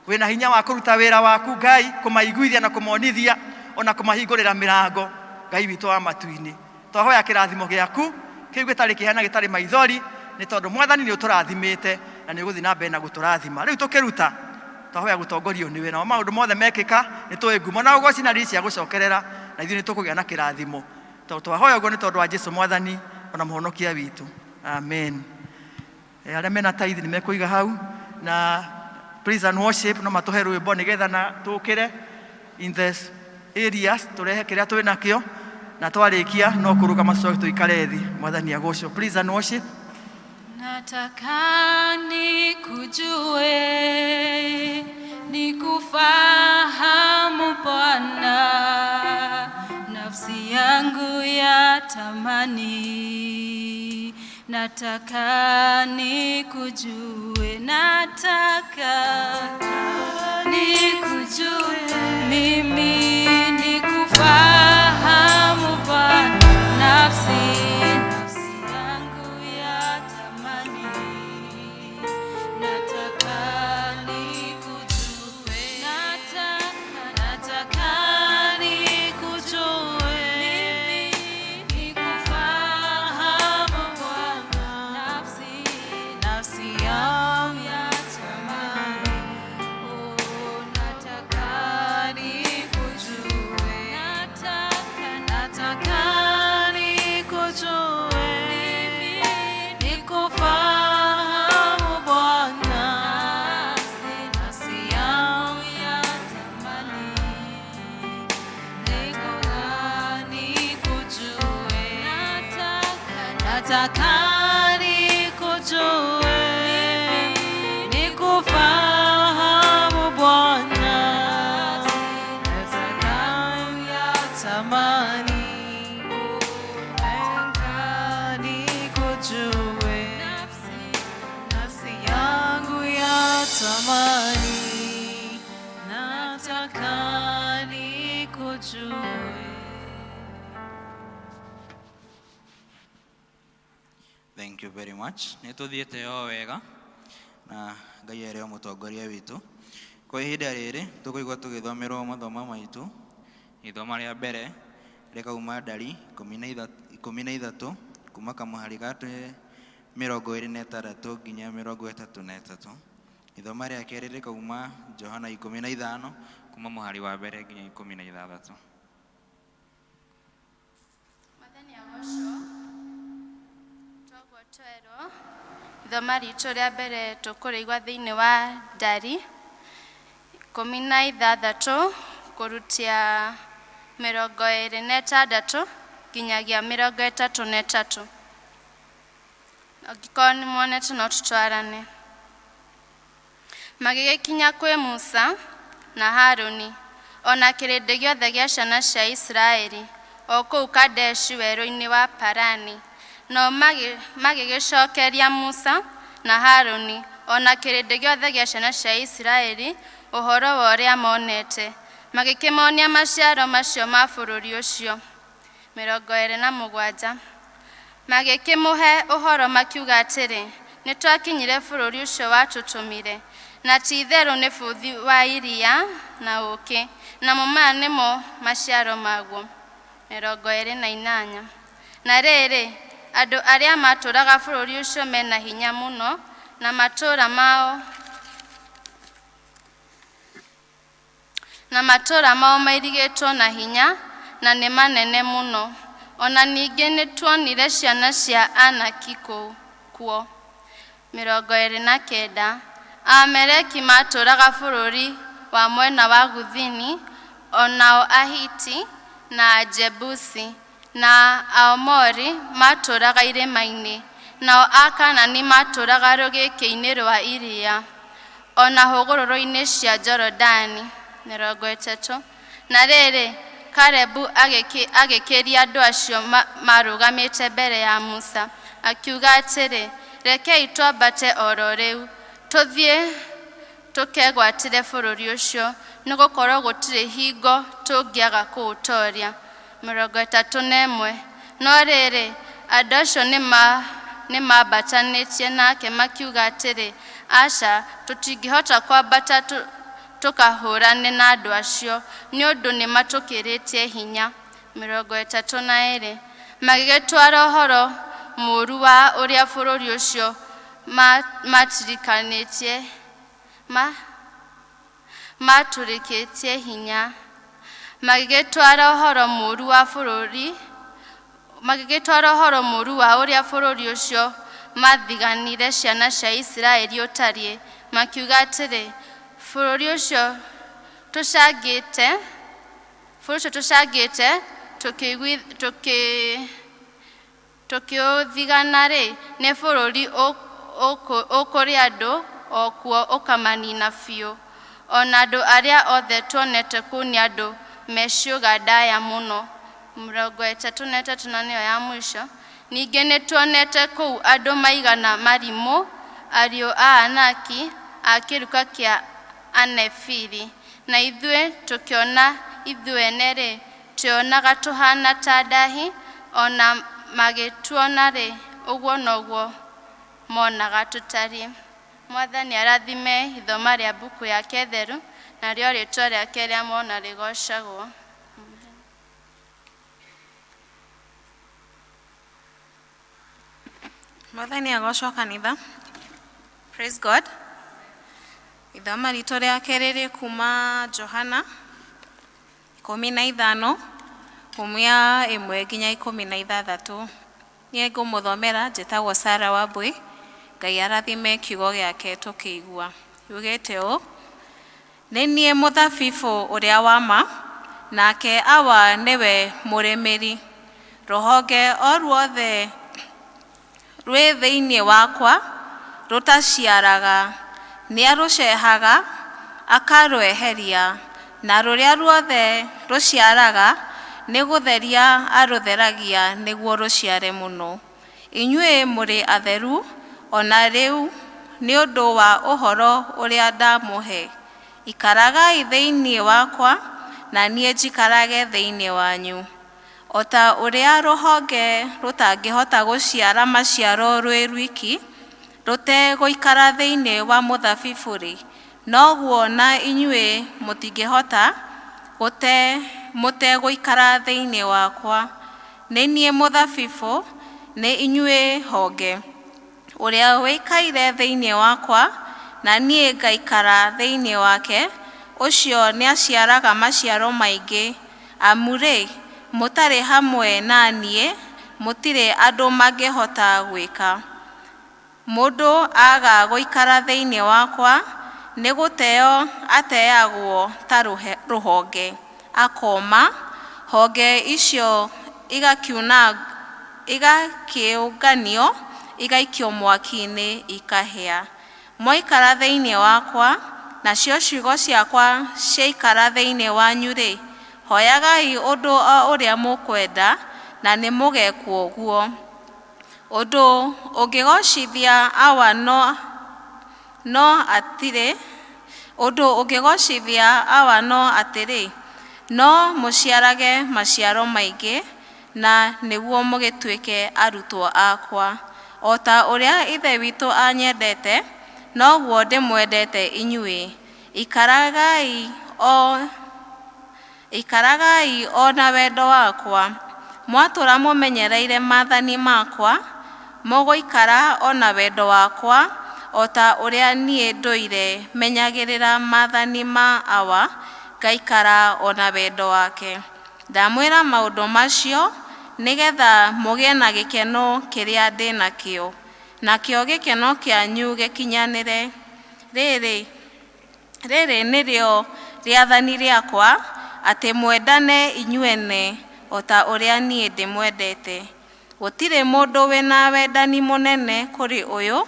Wina hinya wa kuruta wira waku Ngai, kumaiguithia na kumonithia ona kumahingurira mirango Ngai witu wa matu-ini. Twahoya kirathimo giaku kiu gitari kihana gitari maithori ni tondu mwathani ni uturathimite na ni guthi na mbere na guturathima. Riu tukiruta twahoya gutongorio ni wira wa maundu mothe mekika ni tuwe ngumo na ugoci na risia gucokerera na ithuĩ ni tukugia na kirathimo. Twahoya uguo ni tondu wa Jesu mwathani ona muhonokia witu. Amen. Aria mena tithe ni mekuiga hau na praise and worship no matuhe rwimbo nigetha na tukire in this areas turehe kiria twi nakio na twarikia no kuruka macoke tuikare thi. Mwathani agocwo. Praise and worship. Nataka nikujue, nikufahamu Bwana, nafsi yangu ya tamani. Nataka nikujue, nataka nikujue, mimi nikufahamu Bwana, nafsi yangu ya tamani. Nataka nikujue, nataka nikujue, mimi nikufahamu Bwana, nafsi yangu ya tamani. Oh, nataka nikujue, nataka nikujue, mimi nikufahamu Bwana, nafsi yangu ya tamani. Nataka nikujue, nikufahamu Bwana, nafsi yangu ya tamani. Nataka nikujue, nafsi yangu ya tamani. Nataka nikujue. Thank you very much. Nituthiete o wega na Ngai ere o mutongoria witu. Kwa ihinda riri tukuigua tugithomerwo mathomo maitu. Ithomo ria mbere rikauma Ndari 13 kuma kamuhari gatu 26 nginya 33. Ithomo ria keri rikauma Johana 15 kuma muhari wa mbere nginya 16. Mwathani agocwo. Twero ithoma ritũ rĩa mbere tũkũrĩigua thĩinĩ wa Ndari 16 kũrutia 26 nginyagia 33. Angĩkorwo nĩ muonete no tũtwarane. Magĩgĩkinya kwĩ Musa na Harũni ona kĩrĩndĩ gĩothe gĩa ciana cia Isiraeli o kũu Kadeshi werũ-inĩ wa Parani. No magĩgĩcokeria Musa na Harũni ona kĩrĩndĩ gĩothe gĩa ciana cia Isiraeli ũhoro wa ũrĩa monete. Magĩkĩmonia maciaro macio ma bũrũri ũcio. 27. Magĩkĩmũhe ũhoro makiuga atĩrĩ, nĩ twakinyire bũrũri ũcio watũtũmire, na ti-itherũ nĩ bũthi wa iria na ũkĩ, namo maya nĩmo maciaro maguo. 28. Na rĩrĩ, andũ arĩa matũũraga bũrũri ũcio mena hinya mũno na matũũra mao mairigĩtwo na hinya na nĩ manene mũno. Ona ningĩ nĩ tuonire ciana cia Anaki kuo. 29. Amaleki matũũraga bũrũri wa mwena wa Guthini, onao Ahiti na Ajebusi na Aomori matũũraga irĩma-inĩ, nao Akanani matũũraga rũgĩkĩ-inĩ rwa iria, ona hũgũrũrũ-inĩ cia Jorodani. 30. Na rĩrĩ, Karebu agĩkĩria andũ acio marũgamĩte mbere ya Musa, akiuga atĩrĩ, rekei twambate oro rĩu, tũthiĩ tũkegwatĩre bũrũri ũcio, nĩgũkorwo gũtirĩ hingo tũngĩaga kũũtooria. 31 No rĩrĩ, andũ acio nĩmambatanĩtie nake makiuga atĩrĩ, aca, tũtingĩhota kwambata tũkahũrane na andũ acio, nĩ ũndũ nĩmatũkĩrĩtie hinya. 32 Magĩgĩtwara ũhoro mũũru wa ũrĩa bũrũri ũcio matũrĩkĩtie hinya. Magĩgĩtwara ũhoro mũũru wa ũrĩa bũrũri ũcio mathiganire ciana cia Isiraeli ũtariĩ, makiuga atĩrĩ, bũrũri ũcio tũcangĩte tũkĩũthigana-rĩ, nĩ bũrũri ũkũrĩ andũ okuo ũkamanina biũ. Ona andũ arĩa othe tuonete kũu nĩ andũ meciũga ndaya mũno. 33 na nĩyo ya mũico. Ningĩ nĩtuonete kũu andũ maigana marimũ, ariũ a Anaki, a kĩruka kĩa Anefili, na ithuĩ tũkĩona ithuĩ ene-rĩ, tuonaga tũhana ta ndahi, ona magĩtuona-rĩ, ũguo noguo monaga tũtariĩ. Mwathani arathime ithoma rĩa mbuku yake theru, narĩo rĩtwa rĩake rĩa mona rĩgocagwo. Mwathani agocwo kanitha. Praise God. Ithoma ritũ rĩa kerĩ rĩ kuma Johana 15 kumia 1 nginya 16. Niĩ ngũmũthomera, njĩtagwo Sarah Wambui. Ngai arathime kiugo gĩake tũkĩigua. Yugĩte ũũ: nĩ niĩ mũthabibũ ũrĩa wa ma, nake Awa nĩwe mũrĩmĩri. Rũhonge o ruothe rwĩ thĩinĩ wakwa rũtaciaraga nĩarũcehaga akarweheria, na rũrĩa ruothe rũciaraga nĩ gũtheria arũtheragia nĩguo rũciare mũno. Inyuĩ mũrĩ atheru ona rĩu nĩ ũndũ wa ũhoro ũrĩa ndamũhe. Ikaragai thĩinĩ wakwa na niĩ njikarage thĩinĩ wanyu. O ta ũrĩa rũhonge rũtangĩhota gũciara maciaro rwĩ rwiki, rũtegũikara thĩinĩ wa mũthabibũ-rĩ, noguo na inyuĩ mũtingĩhota mũtegũikara thĩinĩ wakwa. Nĩ niĩ mũthabibũ, nĩ inyuĩ honge. Ũrĩa wĩikaire thĩinĩ wakwa na niĩ ngaikara thĩinĩ wake, ũcio nĩaciaraga maciaro maingĩ. Amu-rĩ, mũtarĩ hamwe na niĩ, mũtirĩ andũ mangĩhota gwĩka. Mũndũ aga gũikara thĩinĩ wakwa, nĩ gũteo ateagwo ta rũhonge, akoma, honge icio igakĩũnganio, igaikio mwaki-inĩ ikahĩa. Mwaikara thĩinĩ wakwa, nacio ciugo ciakwa ciaikara thĩinĩ wanyu-rĩ, hoyagai ũndũ o ũrĩa mũkwenda, na nĩ mũgekwo ũguo. Ũndũ ũngĩgocithia Awa no atĩrĩ, no mũciarage maciaro maingĩ, na nĩguo mũgĩtuĩke arutwo akwa. O ta ũrĩa Ithe witũ anyendete, noguo ndĩmwendete inyuĩ. Ikaragai o na wendo wakwa. Mwatũra mũmenyereire maathani makwa, mũgũikara o na wendo wakwa, o ta ũrĩa niĩ ndũire menyagĩrĩra maathani ma Awa, ngaikara o na wendo wake. Ndamwĩra maũndũ macio nĩgetha mũgĩe na gĩkeno kĩrĩa ndĩ nakĩo, nakĩo gĩkeno kĩanyu gĩkinyanĩre. Rĩrĩ nĩrĩo rĩathani rĩakwa, atĩ mwendane inyuene o ta ũrĩa niĩ ndĩmwendete. Gũtirĩ mũndũ wĩna wendani mũnene kũrĩ ũyũ,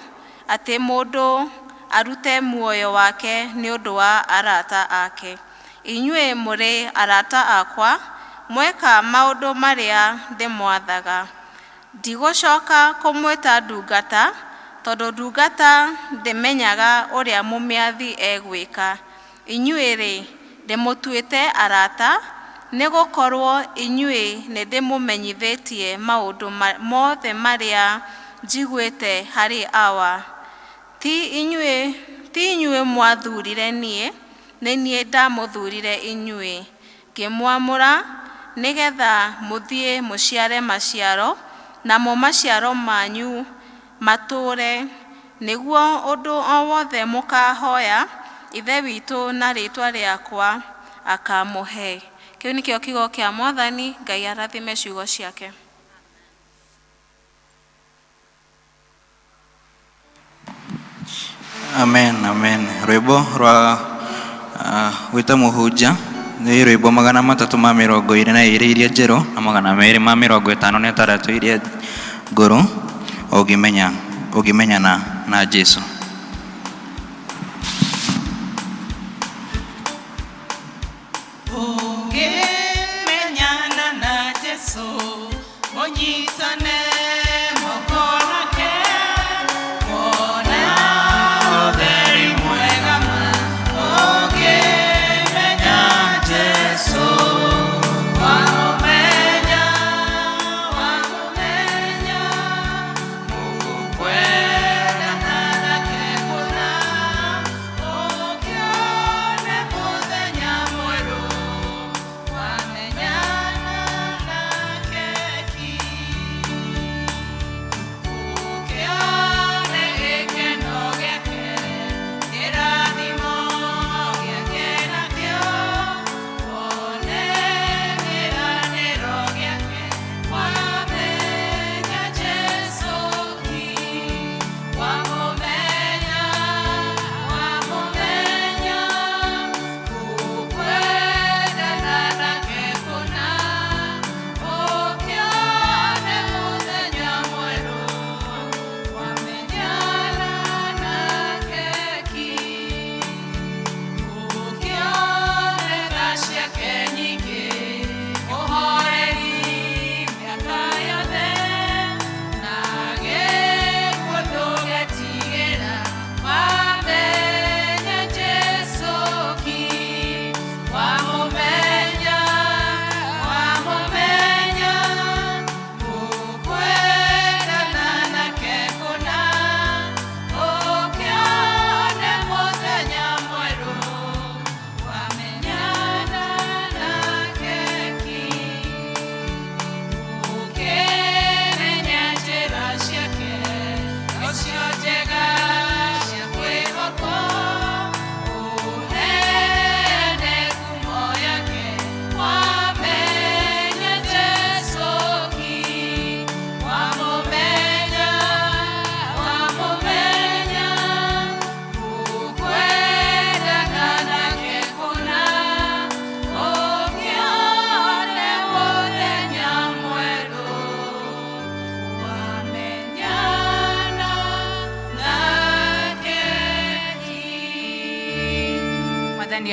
atĩ mũndũ arute muoyo wake nĩ ũndũ wa arata ake. Inyuĩ mũrĩ arata akwa, mweka maũndũ marĩa ndĩmwathaga. Ndigũcoka kũmwĩta ndungata, tondũ ndungata ndĩmenyaga ũrĩa mũmĩathi egwĩka. Inyuĩ-rĩ, ndĩmũtuĩte arata, nĩgũkorwo inyuĩ nĩndĩmũmenyithĩtie maũndũ mothe marĩa njiguĩte harĩ awa. Ti inyuĩ mwathurire niĩ, nĩ niĩ ndamũthurire inyuĩ, ngĩmwamũra nĩgetha mũthiĩ mũciare maciaro, namo maciaro manyu matũũre, nĩguo ũndũ o wothe mũkahoya Ithe witũ na rĩĩtwa rĩakwa akamũhe. Kĩu nĩkĩo kiugo kĩa Mwathani. Ngai arathime ciugo ciake. Amen, amen. Rwĩmbo rwa gwĩta mũhunja nĩ rwĩmbo 322 iria njerũ na 256 iria ngũrũ, ũngĩmenyana na Jesũ.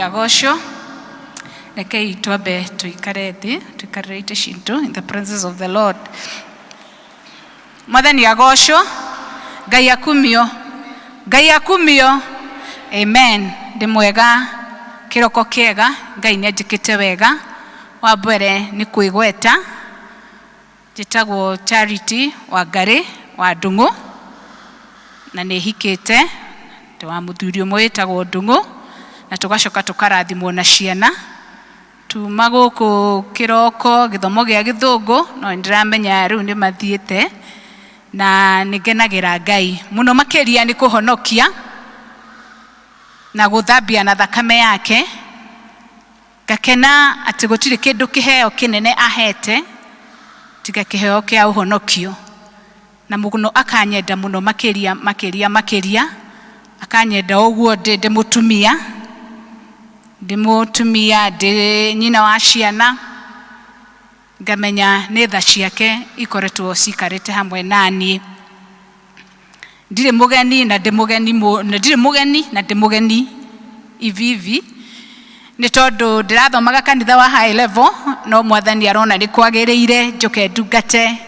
Agosho, rekei twambe tuikare thĩ, tuikarĩre itĩ citũ in the presence of the Lord. Mwathani agocwo, Ngai akumio. Amen. Ndĩ mwega, kĩroko kĩega, Ngai nĩanjĩkĩte wega. Wa mbere nĩ kwĩgweta, njĩtagwo Charity Wangari wa Ndung'u, na nĩhikĩte, ndĩ wa mũthuri ũmwe wĩtagwo Ndung'u, na tugacoka tukarathimwo na ciana. Tuma gũkũ kĩroko gĩthomo gĩa Gĩthũngũ, no ndiramenya rĩu nĩ mathiĩte, na nĩngenagĩra Ngai mũno makĩria nĩ kũhonokia na gũthambia na thakame yake. Ngakena atĩ gũtirĩ kĩndũ kĩheo kĩnene ahete tiga kĩheo kĩa ũhonokio, na mũno akanyenda mũno makĩria, akanyenda ũguo ndĩ mũtumia, ndĩ nyina wa ciana, ngamenya nĩ tha ciake ikoretwo cikarĩte hamwe naniĩ. Ndirĩ mũgeni na ndĩ mũgeni ivivi, nĩ tondũ ndĩrathomaga kanitha wa high level, no mwathani arona nĩ kwagĩrĩire njoke ndungate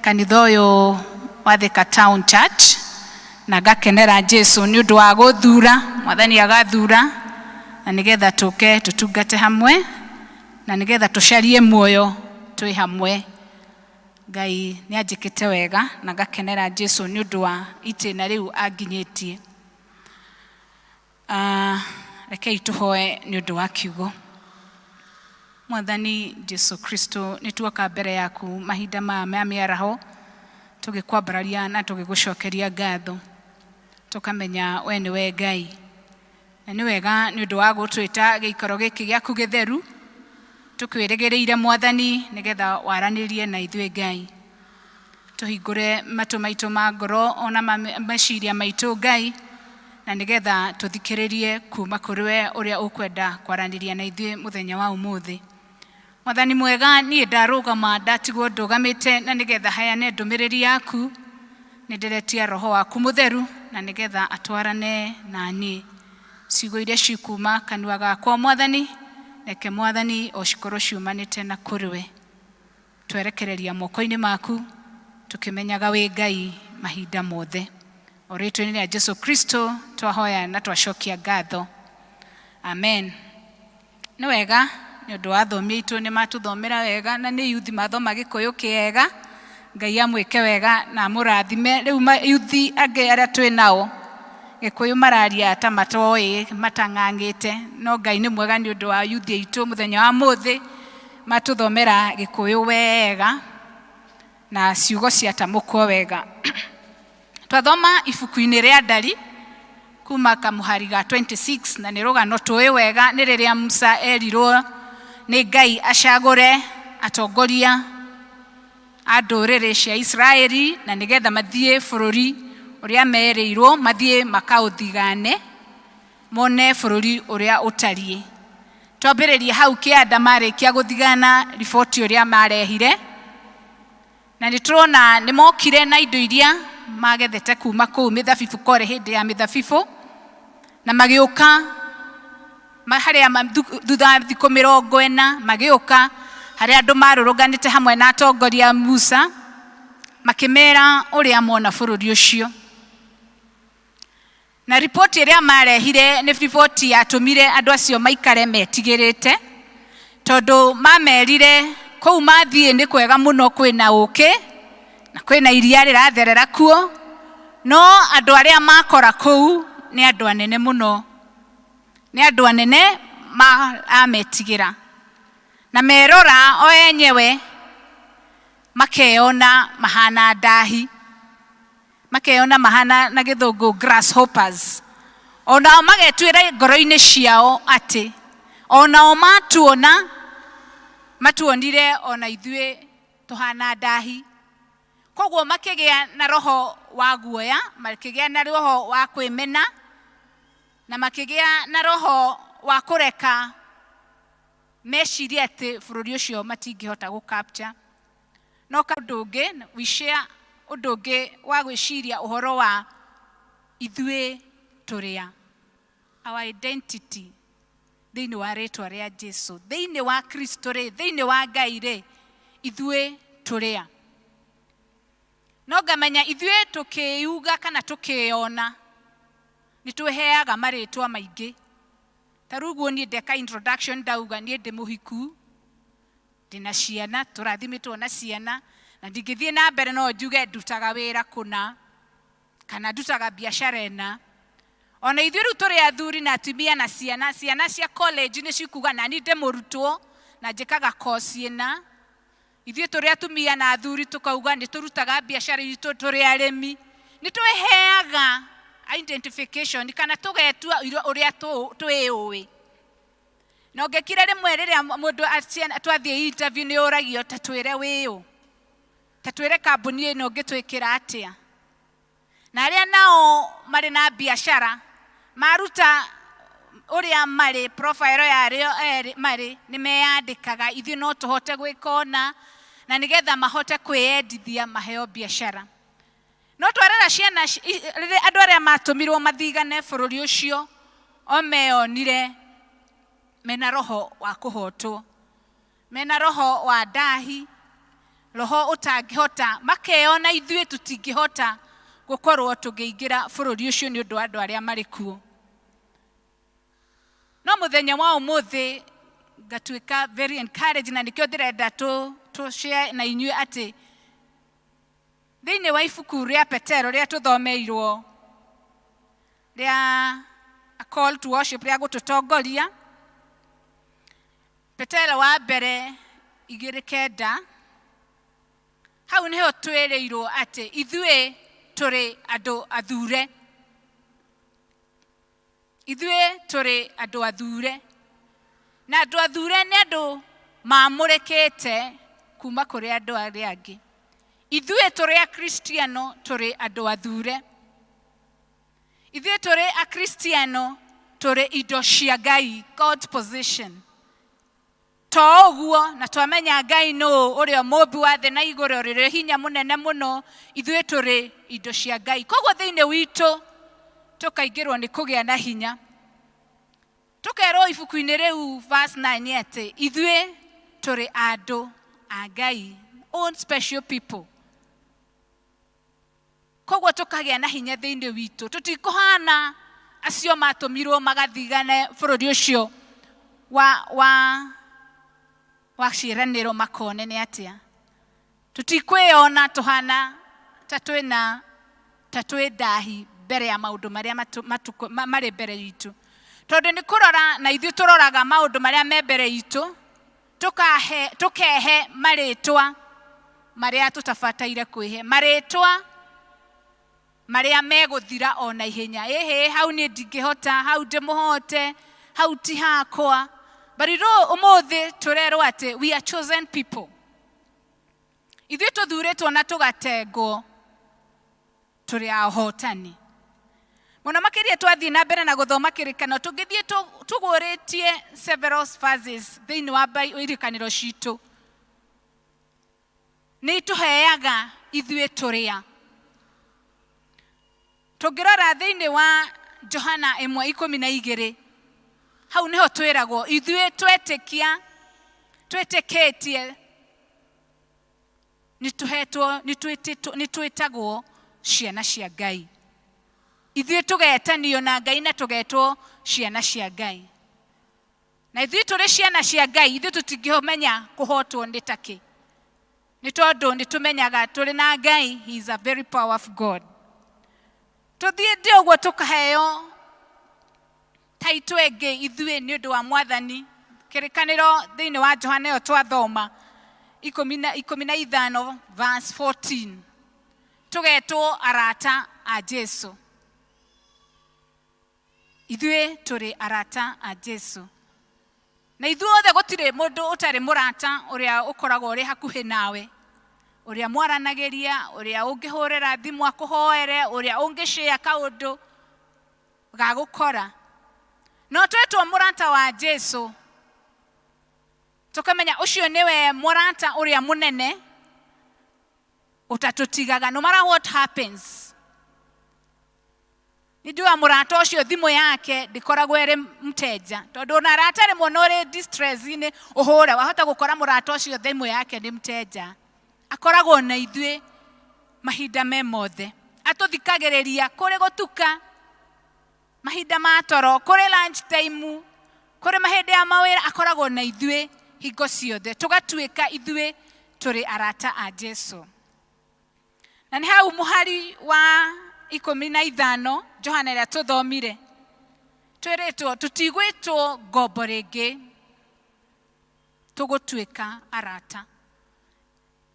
kanitha ũyũ wa Thika Town Church, na ngakenera Jesu nĩ ũndũ wa gũthura, mwathani agathura, na nĩgetha tũke tũtungate hamwe, na nĩgetha tũcarie muoyo twĩ hamwe. Ngai nĩ anjĩkĩte wega, na ngakenera Jesu nĩ ũndũ wa itĩna rĩu anginyĩtie. Rekei tũhoe nĩ ũndũ wa kiugo. Mwathani Jesu Kristo, nĩ tuoka mbere yaku mahinda ma mĩaraho, tũgĩkwambararia na tũgĩgũcokeria ngatho, tũkamenya we nĩwe Ngai, na nĩ wega nĩ ũndũ wa gũtwĩta gĩikaro gĩkĩ gĩaku gĩtheru, tũkwĩrĩgĩrĩire mwathani nĩgetha waranĩrie na ithuĩ Ngai. Tũhingũre matũ maitũ ma ngoro ona meciria maitũ Ngai, na nĩgetha tũthikĩrĩrie kuma kũrĩ we ũrĩa ũkwenda kwaranĩria na ithuĩ mũthenya wa ũmũthĩ. Mwathani mwega, niĩ ndarũgama ndatigwo ndũgamĩte, na nĩgetha heane ndũmĩrĩri yaku, nĩ ndĩretia roho waku mũtheru, na nĩgetha atwarane na niĩ. Ciugo iria cikuma kanua gakwa mwathani, reke mwathani o cikorwo ciumanĩte na kũrĩ we. Twerekereria moko-inĩ maku, tũkĩmenyaga wĩ Ngai mahinda mothe. O rĩĩtwa-inĩ rĩa Jesu Kristo twahoya na twacokia ngatho. Amen. Nĩ wega nĩ ũndũ wa athomi aitũ nĩ matũthomera wega, na nĩ yuthi mathoma Gĩkũyũ kĩega. Ngai amwĩke wega na amũrathime. Rĩu yuthi angĩ arĩa twĩ nao Gĩkũyũ mararia ta matoĩ, matang'ang'ĩte, no Ngai nĩ mwega nĩ ũndũ wa yuthi aitũ mũthenya wa mũthĩ matũthomera Gĩkũyũ wega na ciugo ciatamũkwo wega. Twathoma ibuku-inĩ rĩa Ndari kuma kamũhari ga 26, na nĩ rũgano tũĩ wega, nĩ rĩrĩa Musa erirwo nĩ Ngai acagũre atongoria a ndũrĩrĩ cia Israeli, na nĩgetha mathiĩ bũrũri ũrĩa merĩirwo, mathiĩ makaũthigane, mone bũrũri ũrĩa ũtariĩ. Twambĩrĩria hau kĩanda marĩkia gũthigana riboti ũrĩa marehire, na nĩ tũrona nĩ mokire na indo iria magethete kuma kũu mĩthabibũ, kore hĩndĩ ya mĩthabibũ, na magĩũka harĩa thutha thikũ 40 magĩũka harĩa andũ marũrũnganĩte hamwe na atongoria Musa, makĩmera ũrĩa mona bũrũri ũcio. Na riboti ĩrĩa marehire nĩ riboti yatũmire andũ acio maikare metigĩrĩte, tondũ mamerire kũu mathiĩ nĩ kwega mũno, kwĩna ũkĩ na kwĩna iria rĩratherera kuo, no andũ arĩa makora kũu nĩ andũ anene mũno, nĩ andũ anene ametigĩra, na merora o enyewe makeona mahana ndahi, makeona mahana na gĩthũngũ grasshoppers. Onao magetuĩra ngoro-inĩ ciao atĩ onao matuonire ona ithuĩ tũhana ndahi. Koguo makĩgĩa na roho wa guoya, makĩgĩa na roho wa kwĩmena, na makĩgĩa na roho wa kũreka meciria atĩ bũrũri ũcio matingĩhota gũ-capture. No ũndũ ũngĩ, ũndũ ũngĩ wa gwĩciria ũhoro wa ithuĩ tũrĩa, our identity thĩinĩ wa rĩtwa rĩa Jesu, thĩinĩ wa Kristo rĩ, thĩinĩ wa Ngai rĩ, ithuĩ tũrĩa. No ngamenya ithuĩ tũkĩuga kana tũkĩona nĩ twĩheaga marĩtwa maingĩ. Ta rĩu guo niĩ ndeka introduction ndauga niĩ ndĩ mũhiku, ndĩna ciana, tũrathimĩtwo na ciana, na ndingĩthiĩ na mbere no njuge ndutaga wĩra kũna, kana ndutaga biacara ĩna. Ona ithuĩ rĩu tũrĩ athuri na atumia na ciana cia college nĩ cikuga na niĩ ndĩ mũrutwo na njĩkaga course ĩna. Ithuĩ tũrĩ atumia na athuri tũkauga nĩ tũrutaga biacara itũ, tũrĩ arĩmi. Nĩ twĩheaga identification kana tũgetua ũrĩa twĩũĩ. Na ũngĩkira rĩmwe rĩrĩa mũndũ twathiĩ interview nĩ ũragio ta twĩre wĩũ, ta twĩre kambuni ĩno ũngĩtwĩkĩra atĩa. Na arĩa nao marĩ na biacara maruta ũrĩa marĩ, profile yarĩo marĩ, nĩ meyandĩkaga ithuĩ no tũhote gwĩka ũna, na nĩgetha mahote kwĩyendithia maheo biacara. No twarera ciana andũ arĩa matũmirwo mathigane bũrũri ũcio, o meyonire mena roho wa kuhotwo, mena roho wa dahi, roho utangihota, makeona ithuĩ tũtingĩhota gukorwo tũngĩingĩra bũrũri ũcio nĩ ũndũ wa andũ arĩa marĩ kuo. No mũthenya wa ũmũthĩ ngatuĩka very encouraged, na nĩkĩo ndĩrenda share na inyuĩ atĩ thĩinĩ wa ibuku rĩa Petero rĩa tũthomeirwo rĩa A Call to Worship rĩa gũtũtongoria, Petero wa mbere 2:9, hau nĩho twĩrĩirwo atĩ ithuĩ tũrĩ andũ athure. Ithuĩ tũrĩ andũ athure, na andũ athure nĩ andũ maamũrĩkĩte kuma kũrĩ andũ arĩa angĩ. Ithuĩ tũrĩ akristiano tũrĩ andũ athure. Ithuĩ tũrĩ akristiano tũrĩ indo cia Ngai, God's possession. To ũguo na twamenya Ngai nũ ũrĩa mũmbi wa thĩ na igũrũ rĩrĩ hinya mũnene mũno, ithuĩ tũrĩ indo cia Ngai. Koguo thĩinĩ witũ tũkaingĩrwo nĩ kũgĩa na hinya. Tũkerwo ibuku-inĩ rĩu verse 9 atĩ ithuĩ tũrĩ andũ a Ngai, own special people. Koguo tũkagĩa na hinya thĩinĩ witũ. Tũtikũhana acio matũmirwo magathigane bũrũri ũcio wa ciĩranĩro makone nĩ atĩa. Tũtikwĩona tũhana ta twĩ ndahi mbere ya maũndũ marĩa marĩ mbere itũ. Tondũ nĩ kũrora na ithuĩ tũroraga maũndũ marĩa me mbere itũ, tũkehe marĩtwa marĩa tũtabataire kwĩhe, marĩtwa marĩa megũthira o na ihenya. Hau nĩ ndingĩhota, hau ndĩmũhote, hau ti hakwa. But ũmũthĩ tũrerwo atĩ we are chosen people. Ithuĩ tũthurĩtwo na tũgatengwo tũrĩ ahotani. Mũno makĩria twathiĩ na mbere na gũthoma kĩrĩkanĩro, tũngĩthiĩ tũgũrĩtie several verses thĩinĩ wa irikanĩro citũ, nĩ itũheaga ithuĩ tũrĩa. Tũngĩrora thĩinĩ wa Johana 1:12, hau nĩho twĩragwo ithuĩ twĩtĩkĩtie nĩ twĩtagwo ciana cia Ngai. Ithuĩ tũgetanio na Ngai na tũgetwo ciana cia Ngai. Na ithuĩ tũrĩ ciana cia Ngai, ithuĩ tũtingĩmenya kũhotwo nĩ takĩ. Nĩ tondũ nĩ tũmenyaga tũrĩ na Ngai, he is a very powerful God. Tũthiĩ ndĩ ũguo tũkaheo taitũ ĩngĩ ithuĩ nĩ ũndũ wa Mwathani. Kĩrĩkanĩro thĩinĩ wa Johana ĩyo twathoma 15 verse 14, tũgetwo arata a Jesu. Ithuĩ tũrĩ arata a Jesu. Na ithuothe gũtirĩ mũndũ ũtarĩ mũrata ũrĩa ũkoragwo ũrĩ hakuhĩ nawe, ũrĩa mwaranagĩria, ũrĩa ũngĩhũrĩra thimũ akũhoere, ũrĩa ũngĩshare kaũndũ ga gũkora. No twetwo mũrata wa Jesu, tũkamenya ũcio nĩwe mũrata ũrĩa mũnene ũtatũtigaga no matter what happens. Nĩndiũa mũrata ũcio thimũ yake ndĩkoragwo ĩrĩ mteja, tondũ ona arata rĩmwe no ũrĩ distress-inĩ ũhũre, wahota gũkora mũrata ũcio thimũ yake nĩ mteja. Akoragwo na ithuĩ mahinda me mothe, atũthikagĩrĩria kũrĩ gũtuka, mahinda ma toro, kũrĩ lunch time, kũrĩ mahinda ya mawĩra, akoragwo na ithuĩ hingo ciothe. Tũgatuĩka ithuĩ tũrĩ arata a Jesu. Na nĩ hau mũhari wa 15 Johana ĩrĩa tũthomire, twĩrĩtwo tũtigwĩtwo ngombo rĩngĩ, tũgũtuĩka arata.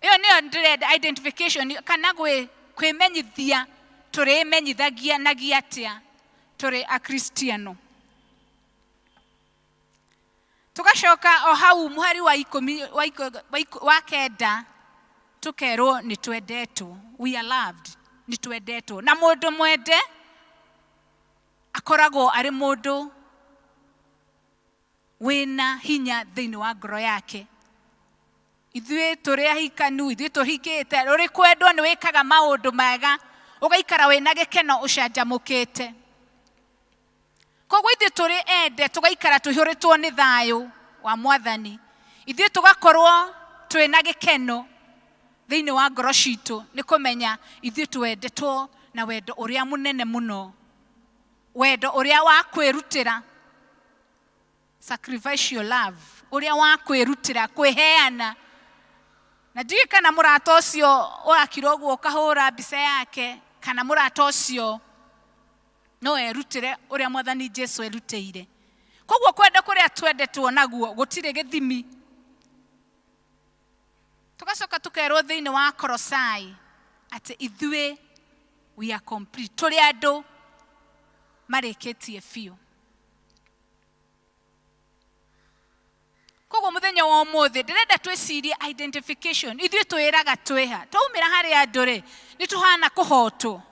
Ĩyo nĩyo ndĩrenda identification, kana kwĩmenyithia tũrĩmenyithagia nagia atĩa tũrĩ akristiano. Tugacoka o hau mũhari wa 9 tukerwo nĩ twendetwo, we are loved, nĩ twendetwo. Na mũndũ mwende akoragwo arĩ mũndũ wĩna hinya thĩinĩ wa ngoro yake. Ithuĩ tũrĩ ahikanu, ithuĩ tũhikĩte, rũrĩ kwendwo nĩ wĩkaga maũndũ mega, ũgaikara wĩna gĩkeno ũcanjamũkĩte. koguo ithuĩ tũrĩ ende tũgaikara tũihũrĩtwo nĩ thayũ wa Mwathani, ithuĩ tũgakorwo twĩna gĩkeno thĩinĩ wa ngoro citũ nĩ kũmenya ithuĩ twendetwo na wendo ũrĩa mũnene mũno, wendo ũrĩa wa kwĩrutĩra, sacrificial love, ũrĩa wa kwĩrutĩra, kwĩheana. Na ndiũĩ kana mũrata ũcio wakira ũguo ũkahũra mbica yake, kana mũrata ũcio no erutĩre ũrĩa Mwathani Jesũ erutĩire. Koguo kwenda kũrĩa twendetwo naguo gũtirĩ gĩthimi. Tugacoka tukerwo thĩinĩ wa Kolosai atĩ ithuĩ we are complete, tũrĩ andũ marĩkĩtie biũ. Koguo mũthenya wa ũmũthĩ ndĩrenda twĩcirie identification. Ithuĩ twĩraga twĩha, twaumĩra harĩ andũ rĩ, nĩ tũhana kũhotwo,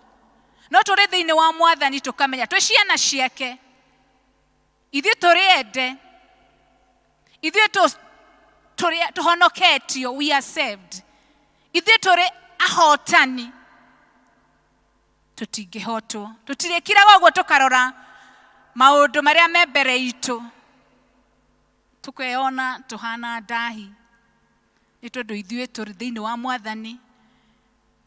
no tũrĩ thĩinĩ wa Mwathani tũkamenya twĩ ciana ciake, ithuĩ tũrĩ ende, ithuĩ tũhonoketio, we are saved, ithuĩ tũrĩ ahotani, tũtingĩhotwo. Tũtirĩkiraga ũguo tũkarora maũndũ marĩa me mbere itũ tũkeyona tũhana ndahi, nĩ tondũ ithuĩ tũrĩ thĩinĩ wa Mwathani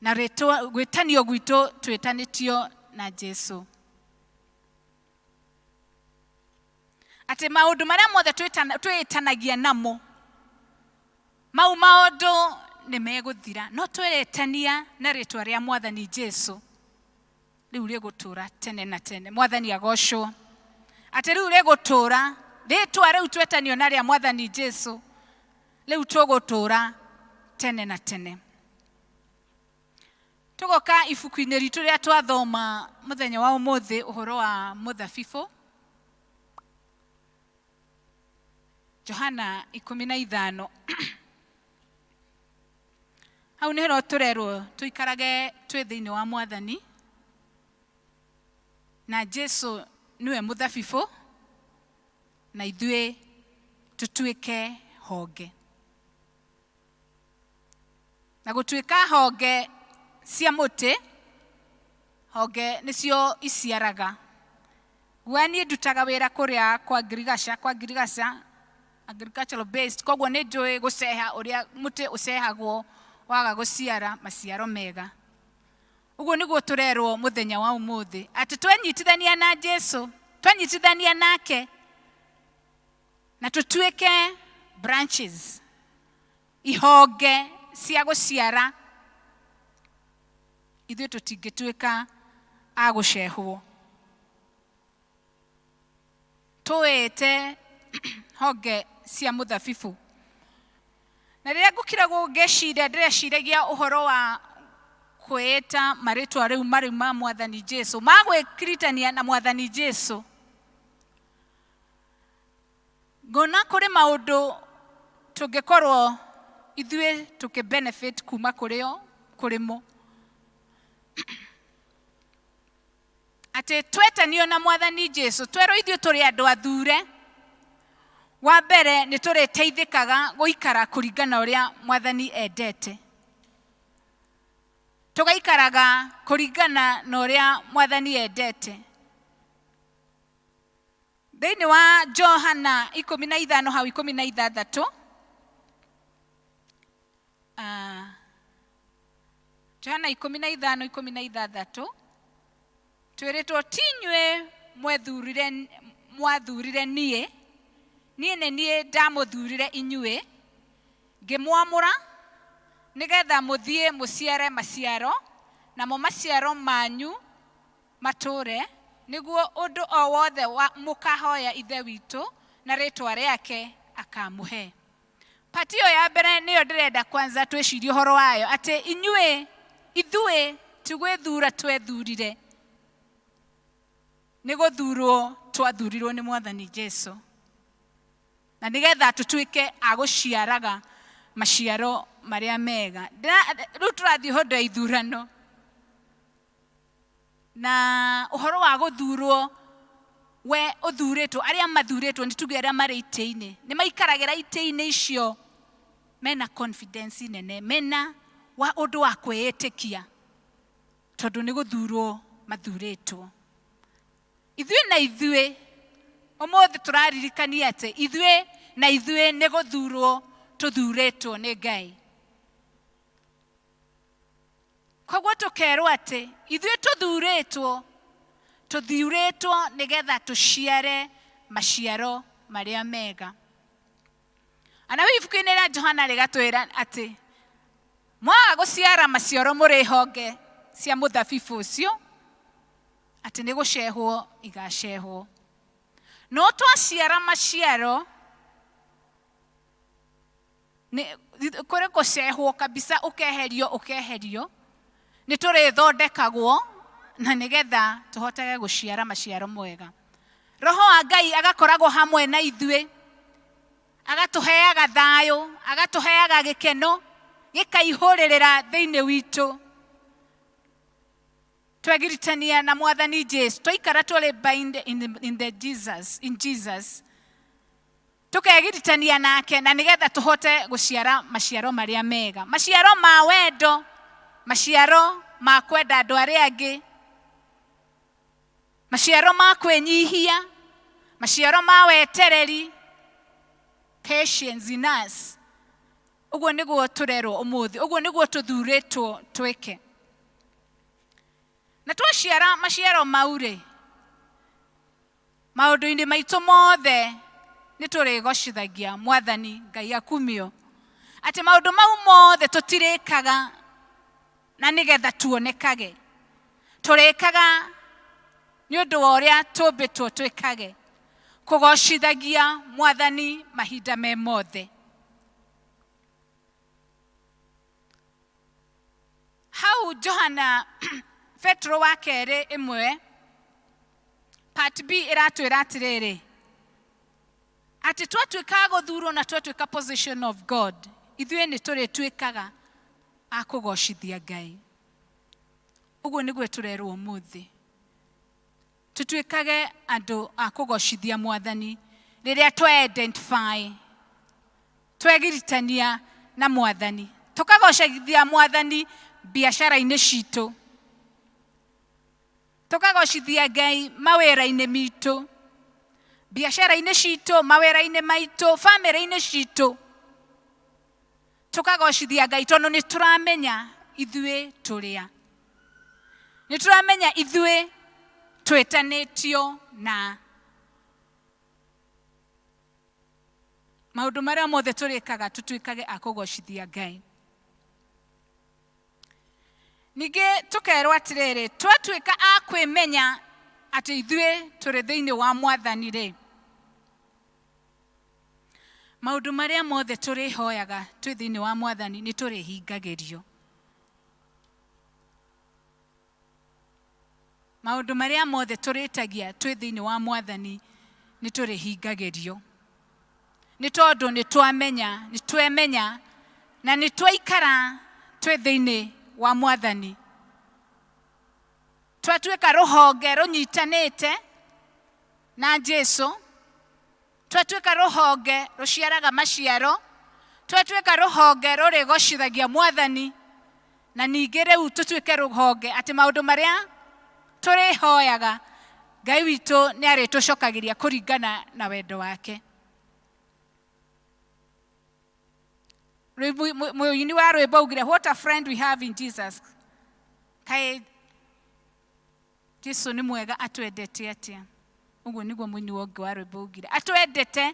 na gwĩtanio gwitũ twĩtanĩtio na Jesũ. Atĩ maũndũ marĩa mothe twĩtanagia namo, mau maũndũ nĩ megũthira, no twĩtania na rĩtwa rĩa Mwathani Jesũ rĩu rĩgũtũra tene na tene. Mwathani agocwo. Atĩ rĩu rĩgũtũra, rĩtwa rĩu twetanio na rĩa Mwathani Jesũ rĩu tũgũtũra tene na tene. Tugoka ibuku-inĩ ritũ rĩa twathoma mũthenya wa ũmũthĩ ũhoro wa mũthabibũ, Johana 15. Hau nĩho tũrerwo tũikarage twĩ thĩinĩ wa Mwathani, na Jesũ niwe mũthabibũ na ithuĩ tũtuĩke honge. Na gũtuĩka honge cia mũtĩ, honge nĩcio iciaraga. Gwani ndutaga wĩra kũrĩa kwa ngirigaca agricultural based, koguo nĩ njũĩ gũceha ũrĩa mũtĩ ũcehagwo waga gũciara maciaro mega. Ũguo nĩguo tũrerwo mũthenya wa ũmũthĩ atĩ twenyitithania na Jesũ, twenyitithania nake na tũtuĩke branches, ihonge cia gũciara, ithuĩ tũtingĩtuĩka a gũcehwo. Tũĩte honge cia mũthabibũ. Na rĩrĩa ngũkiragwo ngeciria, ndĩreciragia ũhoro wa kwĩĩta marĩtwa rĩu marĩ ma Mwathani Jesũ, magwĩkiritania na Mwathani Jesũ. Ngona kũrĩ maũndũ tũngĩkorwo ithuĩ tũkĩ-benefit kuma kũrĩ mo. Atĩ twetanio na Mwathani Jesũ, twerwo ithuĩ tũrĩ andũ athure, wa mbere nĩ tũrĩteithĩkaga gũikara kũringana ũrĩa Mwathani endete. Tũgaikaraga kũringana na ũrĩa Mwathani endete. Thĩinĩ wa Johana 15 hau 16, Johana 15:16, twĩrĩtwo ti inyuĩ mwathurire niĩ nĩ niĩ ndamũthurire inyuĩ, ngĩmwamũra nĩgetha mũthiĩ mũciare maciaro, namo maciaro manyu matũre, nĩguo ũndũ o wothe mũkahoya Ithe witũ na rĩtwa rĩake akamũhe. Pati ĩyo ya mbere nĩyo ndĩrenda kwanza twĩcirie ũhoro wayo, atĩ ithuĩ tigwĩthura twethurire, nĩ gũthurwo twathurirwo nĩ Mwathani Jesũ, na nĩgetha tũtuĩke a gũciaraga maciaro marĩa mega. Rĩu tũrathiĩ ũhoro wa ithurano, na ũhoro wa gũthurwo, we ũthurĩtwo, arĩa mathurĩtwo nĩ tuge arĩa marĩ itĩ-inĩ, nĩ maikaragĩra itĩ-inĩ icio mena confidence nene, mena ũndũ wa kwĩĩtĩkia, tondũ nĩ gũthurwo mathurĩtwo. Ithuĩ Ũmũthĩ tũraririkania atĩ ithuĩ nĩ gũthurwo tũthurĩtwo nĩ Ngai. Koguo tũkerwo atĩ ithuĩ tũthurĩtwo nĩgetha tũciare maciaro marĩa mega. Anawe ibuku-inĩ rĩa Johana rĩgatwĩra atĩ mwaga gũciara maciaro mũrĩ honge cia mũthabibũ ũcio, atĩ nĩ gũcehwo igacehwo. No twaciara maciaro kũrĩ gũcehwo kabisa, ũkeherio nĩ tũrĩthondekagwo na nĩgetha tũhotage gũciara maciaro mwega. Roho wa Ngai agakoragwo hamwe na ithuĩ, agatũheaga thayũ, agatũheaga gĩkeno, gĩkaihũrĩrĩra thĩinĩ witũ. Twegiritania na Mwathani Jesu, twaikara tũrĩ bind in Jesus. Tukegiritania nake na nĩgetha tũhote gũciara maciaro marĩa mega. Maciaro ma wendo, maciaro ma kwenda andũ arĩa angĩ, maciaro ma kwĩnyihia, maciaro ma wetereri, patience in us. Ũguo nĩguo tũrerwo ũmũthĩ, ũguo nĩguo tũthurĩtwo twĩke. Na twaciara maciaro mau-rĩ, maũndũ-inĩ maitũ mothe nĩ tũrĩgocithagia Mwathani Ngai akumio. Atĩ maũndũ mau mothe tũtirĩkaga na nĩgetha tuonekage. Tũrĩkaga nĩ ũndũ wa ũrĩa tũmbĩtwo twĩkage, kũgocithagia Mwathani mahinda me mothe. Hau Johana Petro wa kerĩ 1 part B ĩratwĩra atĩrĩrĩ, atĩ twatuĩka gũthurwo na twatuĩka position of God, ithuĩ nĩ tũrĩtuĩkaga a kũgocithia Ngai. Ũguo nĩguo tũrerwo ũmũthĩ, tũtuĩkage andũ a kũgocithia Mwathani rĩrĩa twe-identify, twegiritania na Mwathani. Tũkagocithia Mwathani biacara-inĩ citũ, tũkagocithia Ngai mawĩra-inĩ mitũ, biacara-inĩ citũ, mawĩra-inĩ maitũ, famĩlĩ-inĩ citũ. Tũkagocithia Ngai tondũ nĩ tũramenya ithuĩ tũrĩa. Nĩ tũramenya ithuĩ twĩtanĩtio na maũndũ marĩa mothe tũrĩkaga tũtuĩkage a kũgocithia Ngai. Ningĩ tũkerwo atĩrĩrĩ, twatuĩka a kwĩmenya atĩ ithuĩ tũrĩ thĩinĩ wa Mwathani-rĩ, maũndũ marĩa mothe tũrĩhoyaga twĩ thĩinĩ wa Mwathani nĩ tũrĩhingagĩrio. Maũndũ marĩa mothe tũrĩtagia twĩ thĩinĩ wa Mwathani nĩ tũrĩhingagĩrio. Nĩ tondũ nĩ twemenya na nĩ twaikara twĩ thĩinĩ wa Mwathani. Twatuĩka rũhonge rũnyitanĩte na Jesu, twatuĩka rũhonge rũciaraga maciaro, twatuĩka rũhonge rũrĩgocithagia Mwathani, na ningĩ rĩu tũtuĩke rũhonge atĩ maũndũ marĩa tũrĩhoyaga Ngai witũ nĩ arĩtũcokagĩria kũringana na wendo wake. Mũini wa rwĩmbo augire, what a friend we have in Jesus. Kaĩ Jesu nĩ mwega, atwendete atĩa? Ũguo nĩguo mũini ũngĩ wa rwĩmbo augire, atwendete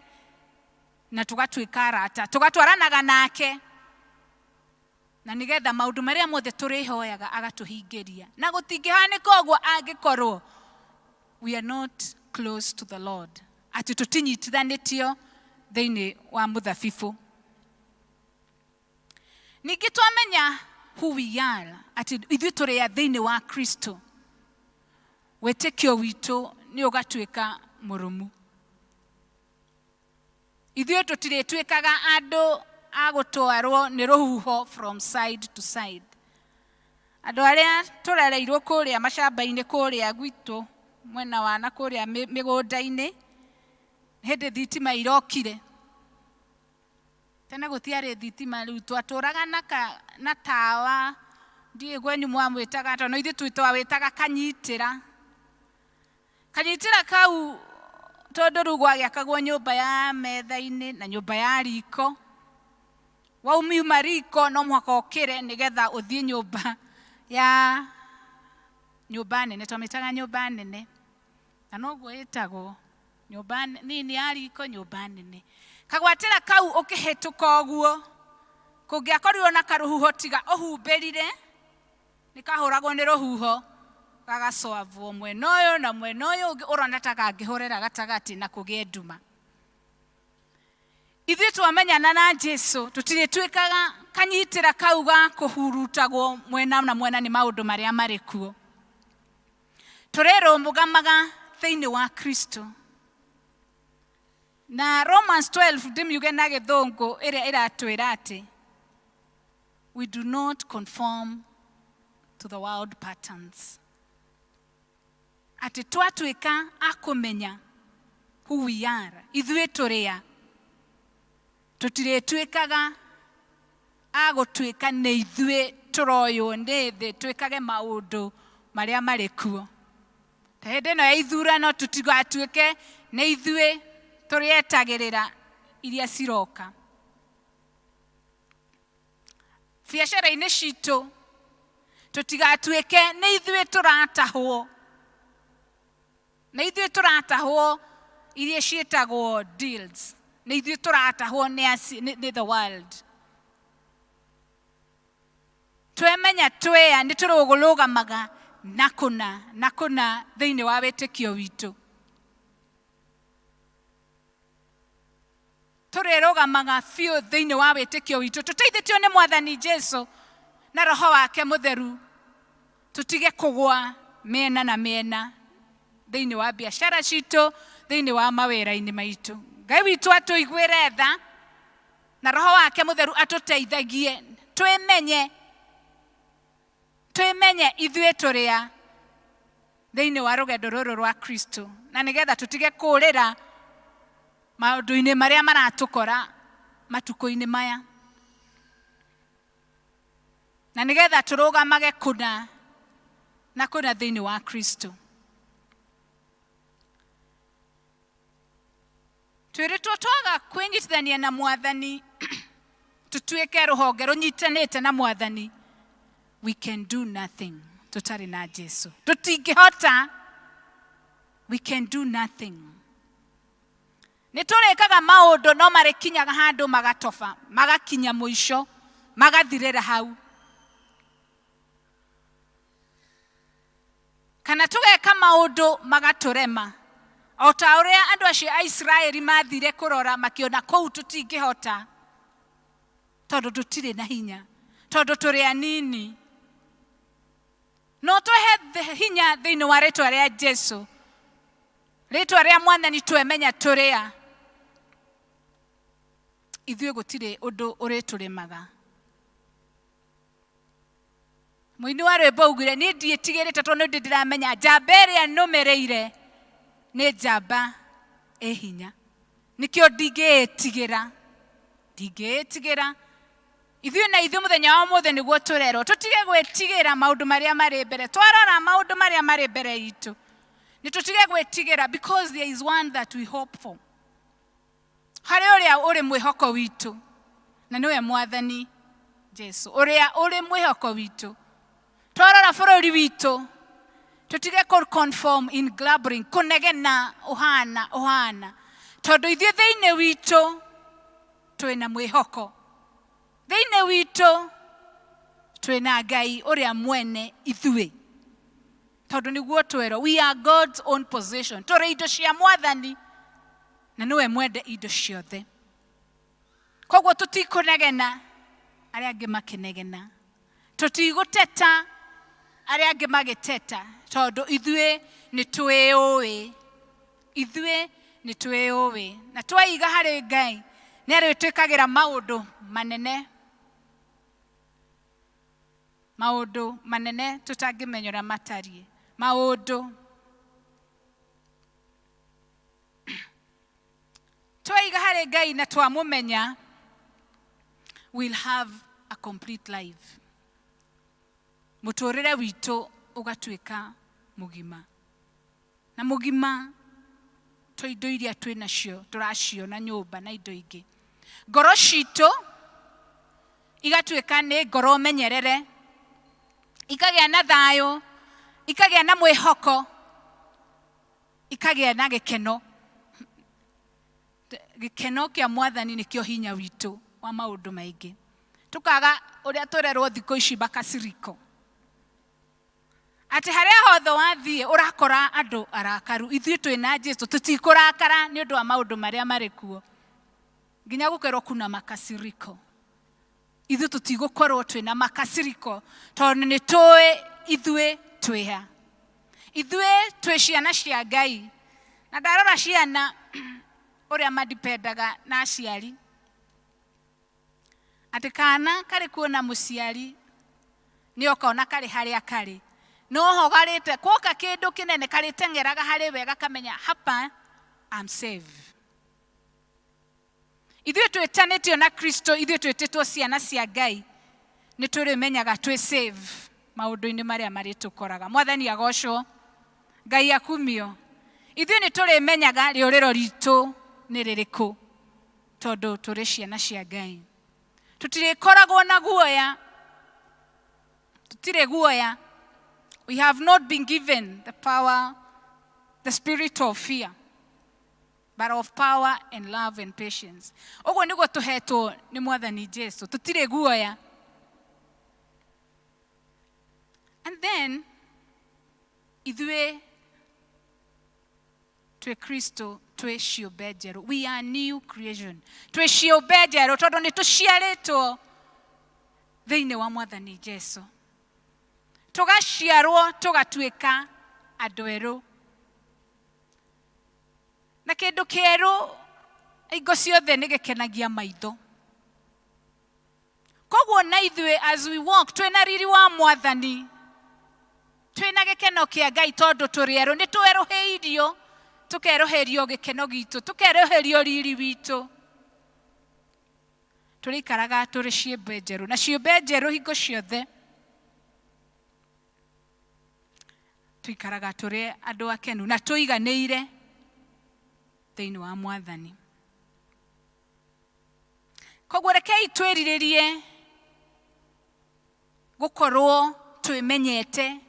na tũgatuĩka arata, tũgatwaranaga nake, na nĩgetha maũndũ marĩa mothe tũrĩhoyaga agatũhingĩria. Na gũtingĩhanĩka ũguo angĩkorwo we are not close to the Lord, atĩ tũtinyitithanĩtio thĩinĩ wa mũthabibũ. Ningĩ twamenya who we are, atĩ ithuĩ tũrĩ thĩinĩ wa Kristo, wĩtĩkio witũ nĩ ũgatuĩka mũrũmu. Ithuĩ tũtirĩtuĩkaga andũ a gũtwarwo nĩ rũhuho from side to side. Andũ arĩa tũrereirwo kũrĩa mashamba-inĩ kũrĩa gwitũ, mwena wa na kũrĩa mĩgũnda-inĩ, hĩndĩ thitima irokire. Tene gũtiarĩ thitima, rĩu twatũraga na tawa, ndiĩ gwenyu mwamwĩtaga, tondũ ithuĩ twawĩtaga kanyitĩra. Kanyitĩra kau tondu riu gwagiakagwo nyumba ya metha-ini na nyumba ya riko, waumiuma riko no muhaka ukire nigetha uthie nyumba ya nyumba nene, twamitaga nyumba nene, na noguo itagwo nyumba nini ya riko, nyumba nene. Kagwatira kau ukihituka uguo kungiakorirwo na karuhuho tiga uhumbirire nikahuragwo ni ruhuho gagacoavwo mwena uyu na mwena uyu ungi urona ta kangihurira gatagati na kugie nduma. Ithuĩ twamenyana na Jesu tutirĩtuĩkaga kanyitĩra kau ga kũhurutagwo mwena na mwena nĩ maũndũ marĩa marĩ kuo. Tũrĩrũmũgamaga thĩinĩ wa Kristo. Na Romans 12 ndĩmiuge na gĩthũngũ ĩrĩa ĩratwĩra atĩ we do not conform to the world patterns. Atĩ twatuĩka a kũmenya who we are, ithuĩ tũrĩa, tutirĩtuĩkaga a gũtuĩka nĩ ithuĩ tũroywo nĩ thĩ twĩkage maũndũ marĩa marĩ kuo. Ta hĩndĩ ĩno ya ithurano tũtigatuĩke nĩ ithuĩ tũrĩetagĩrĩra iria ciroka. Biacara-inĩ citũ tũtigatuĩke nĩ ithuĩ tũratahwo, nĩ ithuĩ tũratahwo iria ciĩtagwo deals, nĩ ithuĩ tũratahwo nĩ the world. Twemenya twea nĩ tũrũgamaga na kũna thĩinĩ wa wĩtĩkio witũ. Tũrĩrũgamaga biũ thĩinĩ wa wĩtĩkio witũ, tũteithĩtio nĩ Mwathani Jesu na Roho wake Mũtheru, tũtige kũgwa mĩena na mĩena thĩinĩ wa biacara citũ, thĩinĩ wa mawĩra-inĩ maitũ. Ngai witũ atũiguĩre tha na Roho wake Mũtheru atũteithagie twĩmenye ithuĩ tũrĩa thĩinĩ wa rũgendo rũrũ rwa Kristo, na nĩgetha tũtige kũũrĩra maũndũ-inĩ marĩa maratũkora matukũ-inĩ maya, na nĩgetha tũrũgamage kũna thĩinĩ wa Kristo. Twĩrĩtwo twaga kwĩnyitithania na Mwathani, tũtuĩke rũhonge rũnyitanĩte na Mwathani, we can do nothing tũtarĩ na Jesu. Tũtingĩhota, we can do nothing. Nĩ tũrĩkaga maũndũ no marĩkinyaga handũ magatoba, magakinya mũico, magathirĩra hau. Kana tũgeka maũndũ magatũrema, o ta ũrĩa andũ acio a Isiraeli mathire kũrora makĩona kũu tũtingĩhota, tondũ tũtirĩ na hinya, tondũ tũrĩ anini. No tũhe hinya thĩinĩ wa rĩtwa rĩa Jesu, rĩtwa rĩa Mwathani twemenya tũrĩa, ithuĩ gũtirĩ ũndũ ũrĩtũremaga. Mũini wa rwĩmbo augire niĩ ndiĩtigĩrĩte tondũ nĩ ndĩramenya njamba ĩrĩa nũmĩrĩire nĩ njamba ĩ hinya, nĩkĩo ndingĩĩtigĩra. Ithuĩ na ithuĩ mũthenya wa ũmũthĩ nĩguo tũrerwo tũtige gwĩtigĩra maũndũ marĩa marĩ mbere. Twarora maũndũ marĩa marĩ mbere itũ nĩ tũtige gwĩtigĩra, because there is one that we hope for. Harĩ ũrĩa ũrĩ mwĩhoko witũ, na nĩwe Mwathani Jesu, ũrĩa ũrĩ mwĩhoko witũ. Twarora bũrũri witũ tũtige conform in glabbering, kũnegena ũhana, tondũ ithuĩ thĩinĩ witũ twĩna mwĩhoko. Thĩinĩ witũ twĩna Ngai ũrĩa mwene ithuĩ, tondũ nĩguo twerwo we are God's own possession. Tũrĩ indo cia Mwathani na nĩwe mwende indo ciothe. Koguo tũtikũnegena arĩa angĩ makĩnegena, tũtigũteta arĩa angĩ magĩteta, tondũ ithuĩ nĩ twĩũĩ, na twaiga harĩ Ngai nĩ arĩtwĩkagĩra maũndũ manene tũtangĩmenyera matariĩ. Maũndũ twaiga harĩ Ngai na twamũmenya, we'll have a complete life. Mũtũrĩre witũ ũgatuĩka mũgima, na mũgima twa indo iria twĩ nacio tũracio na nyũmba na indo ingĩ. Ngoro citũ igatuĩka nĩ ngoro menyerere, ikagĩa na thayũ, ikagĩa na mwĩhoko, ikagĩa na gĩkeno. Gĩkeno kĩa Mwathani nĩkĩo hinya witũ wa maũndũ maingĩ. Tukaga ũrĩa tũrerwo thikũ ici makasiriko. Atĩ harĩa hothe wathiĩ ũrakora andũ arakaru. Ithuĩ twĩna Jesũ tũtikũrakara nĩ ũndũ wa maũndũ marĩa marĩ kuo. Nginya gũkerwo kuna makasiriko. Ithuĩ tũtigũkorwo twĩna makasiriko tondũ nĩ tũĩ ithuĩ twĩha. Ithuĩ twĩ ciana cia Ngai. Na ndarora ciana ũrĩa madipendaga na aciari. Atĩ kana karĩ kuona mũciari nĩ ũkona karĩ harĩa karĩ. No ho garĩte kwoka kĩndũ kĩnene karĩteng'eraga harĩ wega kamenya hapa I'm safe. Ithuĩ twĩtanĩtio na Kristo, ithuĩ twĩtĩtwo ciana cia Ngai, nĩ tũrĩmenyaga twĩ safe maũndũ-inĩ marĩa marĩtũkoraga. Mwathani agocwo, Ngai akumio. Ithuĩ nĩ tũrĩmenyaga rĩũrĩro ritũ nĩ rĩrĩkũ tondũ tũrĩ ciana cia Ngai. Tũtirĩkoragwo na guoya. Tũtirĩ guoya. We have not been given the power, the spirit of fear, but of power and love and patience. Ũguo nĩguo tũhetwo nĩ Mwathani Jesũ. Tũtirĩ guoya. And then, ithuĩ twĩ Kristo twĩ ciũmbe njerũ. We are new creation. Twĩ ciũmbe njerũ tondũ nĩ tũciarĩtwo thĩinĩ wa Mwathani Jesũ. Tũgaciarwo tũgatuĩka andũ erũ. Na kĩndũ kĩerũ hingo ciothe nĩ gĩkenagia maitho. Koguo na ithuĩ as we walk twĩna riri wa Mwathani, twĩna gĩkeno kĩa Ngai tondũ tũrĩ erũ, nĩ twerũhĩirio, tũkerũhĩrio gĩkeno gitũ, tũkerũhĩrio riri witũ. Tũrĩikaraga tũrĩ ciũmbe njerũ, na ciũmbe njerũ hingo ciothe tuikaraga tũrĩ andũ akenu na tũiganĩire thĩinĩ wa Mwathani. Koguo rekei twĩrirĩrie gũkorwo twĩmenyete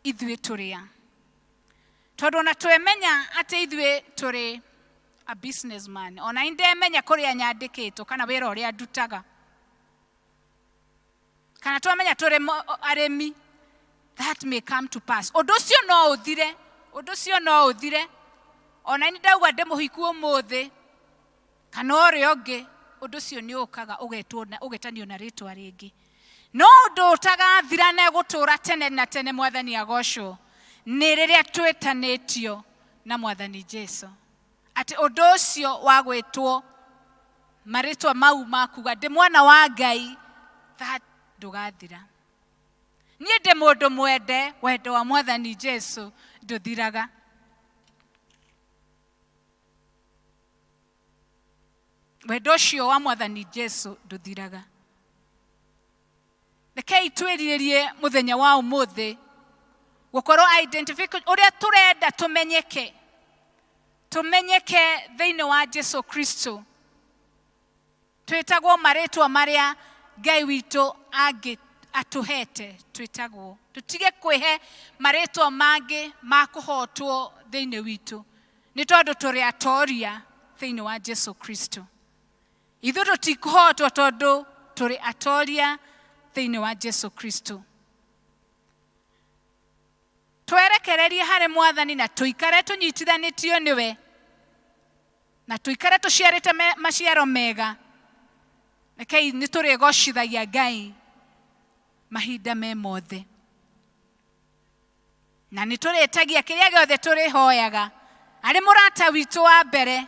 ithuĩ tũrĩa. Tondũ na twemenya atĩ ithuĩ tũrĩ a businessman. Ona indemenya kũrĩa nyandĩkĩtwo kana wĩra ũrĩa ndutaga. Kana twamenya tũrĩ arĩmi. That may come to pass. Ũndũ ũcio no ũthire. Ũndũ ũcio no ũthire. Ona ni ndauga ndĩmũhiku ũmũthĩ. Kana ũrĩa ũngĩ. Ũndũ ũcio nĩ ũkaga ũgetanio na rĩtwa rĩngĩ. No ũndũ ũtagathira na gũtũra tene na tene Mwathani agocwo. Nĩ rĩrĩa twĩtanĩtio na Mwathani Jesũ. Atĩ ũndũ ũcio wa gwĩtwo marĩtwa mau makuga ndĩ mwana wa Ngai, that ndũgathira. Niĩ ndĩ mũndũ mwende, wendo wa Mwathani Jesũ ndũthiraga. Wendo ũcio wa Mwathani Jesũ ndũthiraga. Rekei twĩrirĩrie mũthenya wa ũmũthĩ gũkorwo identify ũrĩa tũrenda tũmenyeke. Tũmenyeke thĩinĩ wa Jesũ Kristo. Twĩtagwo marĩtwa marĩa Ngai witũ atũhete twĩtagwo. Tũtige kwĩhe marĩtwa mangĩ ma kũhotwo thĩinĩ witũ. Nĩ tondũ tũrĩ atoria thĩinĩ wa Jesũ Kristo. Ithuĩ tũtikũhotwo tondũ tũrĩ atoria thĩinĩ wa Jesũ Kristo. Twerekererie harĩ Mwathani na tũikare tũnyitithanĩtio nĩwe. Na tũikare tũciarĩte maciaro mega. Rekei nĩ tũrĩgocithagia Ngai mahinda me mothe. Na nĩ tũrĩtagia kĩrĩa gĩothe tũrĩhoyaga. Arĩ mũrata witũ wa mbere.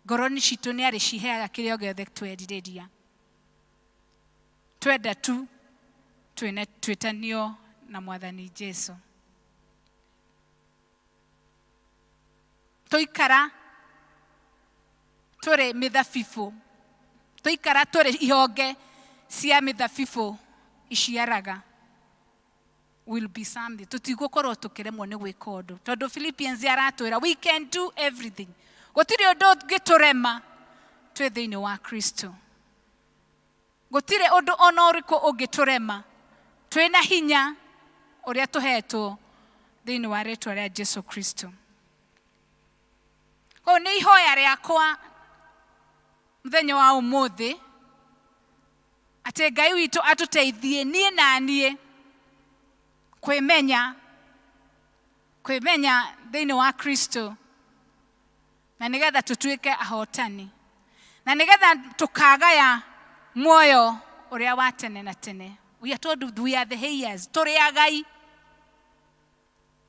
Ngoro-inĩ citũ nĩ arĩciheaga kĩrĩa gĩothe twerirĩria. Twenda tu twĩtanio na Mwathani Jesũ. Tũikara tũrĩ mĩthabibũ. Tũikara tũrĩ ihonge cia mĩthabibũ iciaraga. will be something. Tutigũkorwo tũkĩremwo nĩ gwĩka ũndũ. Tondũ Philippians aratwĩra we can do everything. Gũtirĩ ũndũ ũngĩtũrema twĩ thĩinĩ wa Kristo. Gũtirĩ ũndũ ona ũrĩkũ ũngĩtũrema twĩna hinya ũrĩa tũhetwo thĩinĩ wa rĩĩtwa rĩa Jesu Kristo. Koguo nĩ ihoya rĩakwa mũthenya wa ũmũthĩ atĩ Ngai witũ atũteithie niĩ na niĩ kwĩmenya thĩinĩ wa Kristo, na nĩgetha tũtuĩke ahotani, na nĩgetha tũkagaya muoyo ũrĩa wa tene na tene. We are told we are the heirs, tũrĩ agai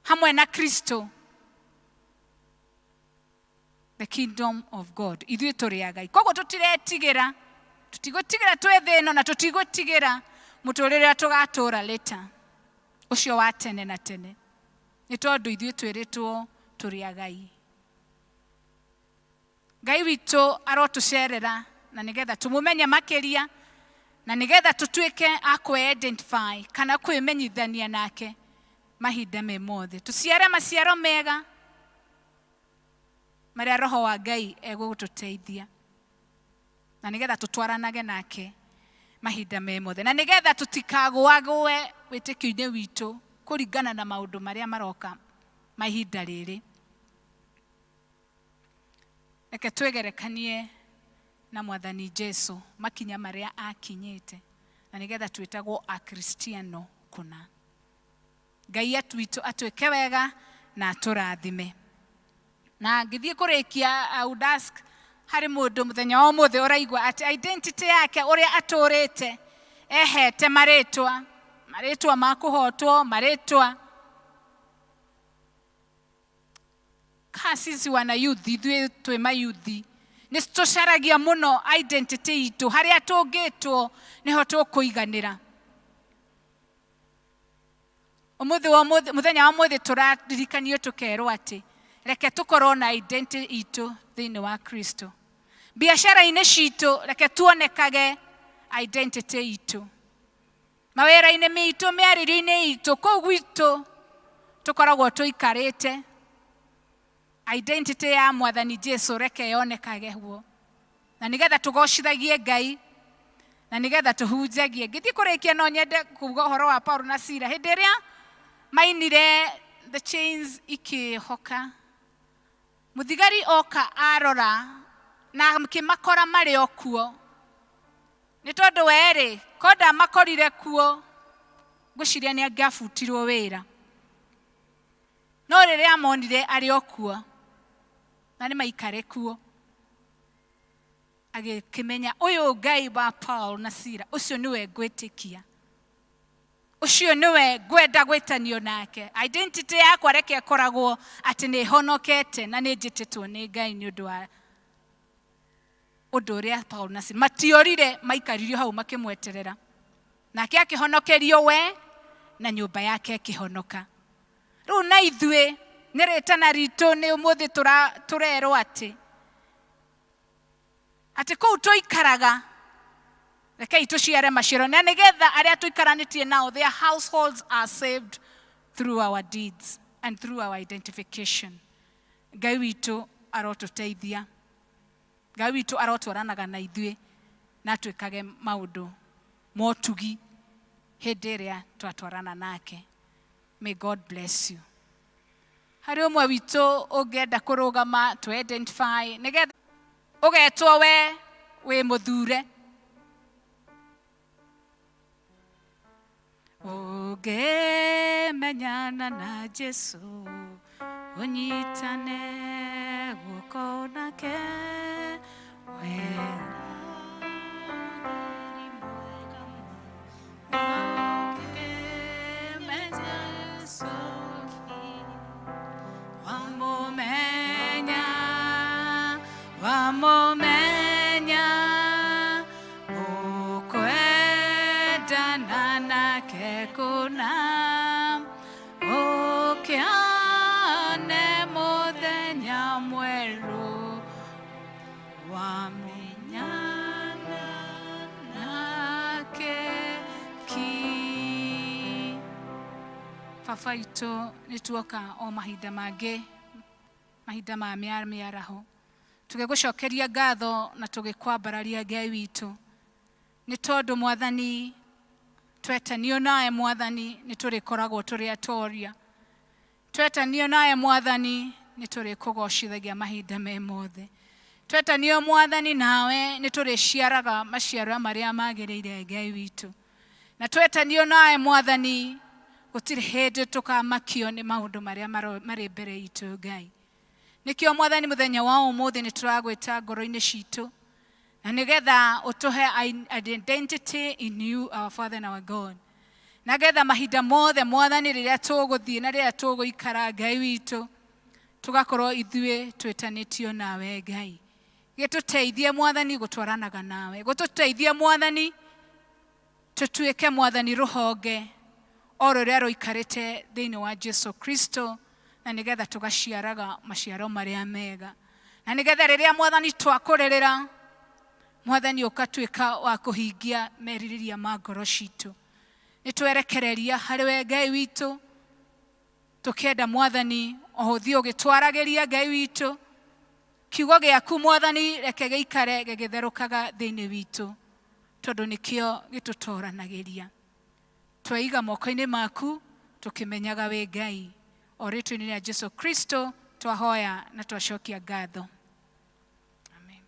hamwe na Kristo, the kingdom of God. Ithuĩ tũrĩ agai. Koguo tũtigũtigĩra twĩ thĩ ĩno, na tũtigũtigĩra mũtũrĩre tũgatũũra later, ũcio wa tene na tene, nĩ tondũ ithuĩ twĩrĩtwo tũrĩ agai. Ngai witũ arotũcerera na nĩgetha tũmũmenye makĩria, na nĩgetha tũtuĩke a kwĩ-identify kana kwĩmenyithania nake mahinda me mothe. Tũciare maciaro mega marĩa Roho wa Ngai egũtũteithia, na nĩgetha tũtwaranage nake mahinda me mothe, na nĩgetha tũtikagũagũe wĩtĩkio-inĩ witũ kũringana na maũndũ marĩa maroka mahinda rĩrĩ. Reke twĩgerekanie na Mwathani Jesu makinya marĩa akinyĩte, na nĩgetha twĩtagwo akristiano kũna. Ngai witũ atwĩke wega na atũrathime. Na ngĩthiĩ kũrĩkia, I would ask harĩ mũndũ mũthenya wa ũmũthĩ ũraigua atĩ identity yake ũrĩa atũrĩte ehete marĩtwa ma kũhotwo, marĩtwa sisi wana youth, ithuĩ twĩ mayuthi nĩ tũcaragia mũno identity itũ, harĩa tũngĩtwo nĩho tũkũiganĩra. Mũthenya wa ũmũthĩ tũrarikanio tũkerwo atĩ reke tũkorwo na identity itũ thĩinĩ wa Kristo. Biacara-inĩ citũ reke tuonekage identity itũ. Mawĩra-inĩ mitũ, mĩarĩrio-inĩ itũ, kũu gwitũ tũkoragwo tũikarĩte, identity ya Mwathani Jesu reke yonekage huo, na nĩgetha tũgocithagie Ngai, na nĩgetha tũhunjagie. Ngĩthiĩ kũrĩkia no nyende kuuga ũhoro wa Paulo na Sila hĩndĩ ĩrĩa mainire the chains ikĩhoka. Mũthigari oka arora na akĩmakora marĩ o kuo, nĩ tondũ we ko ndamakorire kuo ngwĩciria nĩ angĩabutirwo wĩra, no rĩrĩa amonire arĩ o kuo na nĩ maikare kuo, agĩkĩmenya ũyũ Ngai wa Paulo na Sila, ũcio nĩwe ngwĩtĩkia, ũcio nĩwe ngwenda gwĩtanio nake. Identity yakwa reke ĩkoragwo atĩ nĩ honokete na nĩ njĩtĩtwo nĩ Ngai nĩ ũndũ wa ũndũ ũrĩa Paulo na Sila matiorire, maikaririo hau makĩmweterera, nake akĩhonokerio we na nyũmba yake ĩkĩhonoka. Rĩu na ithuĩ nĩ rĩtana ritũ nĩ ũmũthĩ tũrerwo atĩ kũu tũikaraga rekei tũciare maciaro, na nĩgetha arĩa tũikaranĩtie nao, their households are saved through our deeds and through our identification. Ngai witũ arotũteithia, Ngai witũ arotwaranaga na ithuĩ na twĩkage maũndũ motugi hĩndĩ ĩrĩa twatwarana nake. May God bless you. Harĩ ũmwe witũ ũngĩenda kũrũgama to identify, nĩgetha ũgetwo we wĩ mũthure, ũngĩmenyana na Jesu ũnyitane guoko nake we wamomenya ukwendana nake kuna ukione muthenya mweru wamenyana nake ki baba itu nĩ tuoka o mahinda mangĩ, mahinda ma mĩaraho, tũgĩgũcokeria ngatho na tũgĩkwambararia Ngai witũ nĩ tondũ Mwathani, twetanio nawe Mwathani nĩ tũrĩkoragwo tũrĩ atoria, twetanio nawe Mwathani nĩ tũrĩkũgocithagia mahinda me mothe, twetanio Mwathani nawe nĩ tũrĩciaraga maciaro marĩa magĩrĩire Ngai witũ, na twetanio nawe Mwathani gũtirĩ hĩndĩ tũkamakio nĩ maũndũ marĩa marĩ mbere itũ Ngai. Nĩkĩo Mwathani mũthenya wa ũmũthĩ nĩ tũragwĩta ngoro-inĩ citũ na nĩgetha ũtũhe identity in you, our Father and our God. Na getha mahinda mothe Mwathani rĩrĩa tũgũthiĩ na rĩrĩa tũgũikara Ngai witũ, tũgakorwo ithuĩ twĩtanĩtio nawe Ngai. Gĩtũteithie Mwathani gũtwaranaga nawe, gũtũteithie Mwathani tũtuĩke Mwathani rũhonge o rũrĩa rũikarĩte thĩinĩ wa Jesu Kristo, na nĩgetha tũgaciaraga maciaro marĩa mega, na nĩgetha rĩrĩa Mwathani twakũrĩrĩra Mwathani ũkatuĩka wa kũhingia merirĩria ma ngoro citũ. Nĩ twerekereria harĩ we Ngai witũ, tũkĩenda Mwathani o ũthiĩ ũgĩtwaragĩria Ngai witũ, kiugo gĩaku Mwathani reke gĩikare gĩgĩtherũkaga thĩinĩ witũ, tondũ nĩkĩo gĩtũtoranagĩria. Twaiga moko-inĩ maku tũkĩmenyaga we Ngai, o rĩtwa-inĩ rĩa Jesu Kristo twahoya na twacokia ngatho. Amen.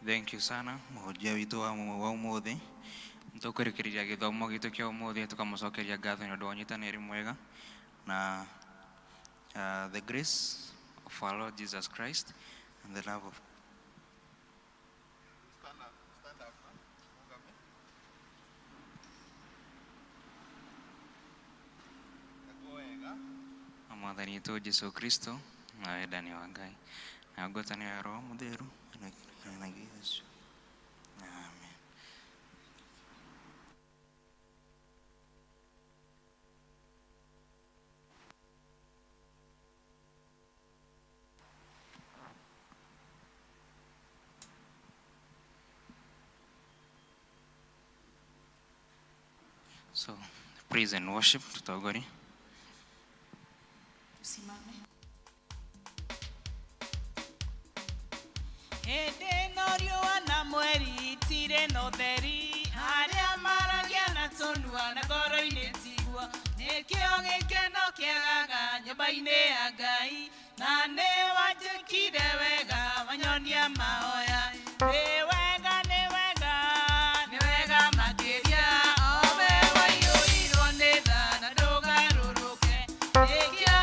Thank you sana mũhunjia witũ wa ũmũthĩ. Nĩtũkũrĩkĩrĩria gĩthomo gitũ kĩa ũmũthĩ, tũkamũcokeria ngatho nĩ ũndũ wa ũnyitanĩri mwega na the grace of our Lord Jesus Christ and the love of Mwathani witũ Jesu Kristo na wendani wa Ngai na ngwatanĩro ya Roho Mũtheru na Yesu. Amen. So, praise and worship tutagori. Simame. Hĩndĩ no riũa na mweri itirĩ na ũtheri, arĩa maragia na tũnua na ngoro-inĩ tiguo, nĩkĩo gĩkeno kĩagaga nyũmba-inĩ ya Ngai, na nĩ wanjĩkire wega wanyonia mahoya. Nĩ wega, nĩ wega, nĩ wega makĩria, o we waiyũirwo nĩ tha na ndũgarũrũke, nĩkĩo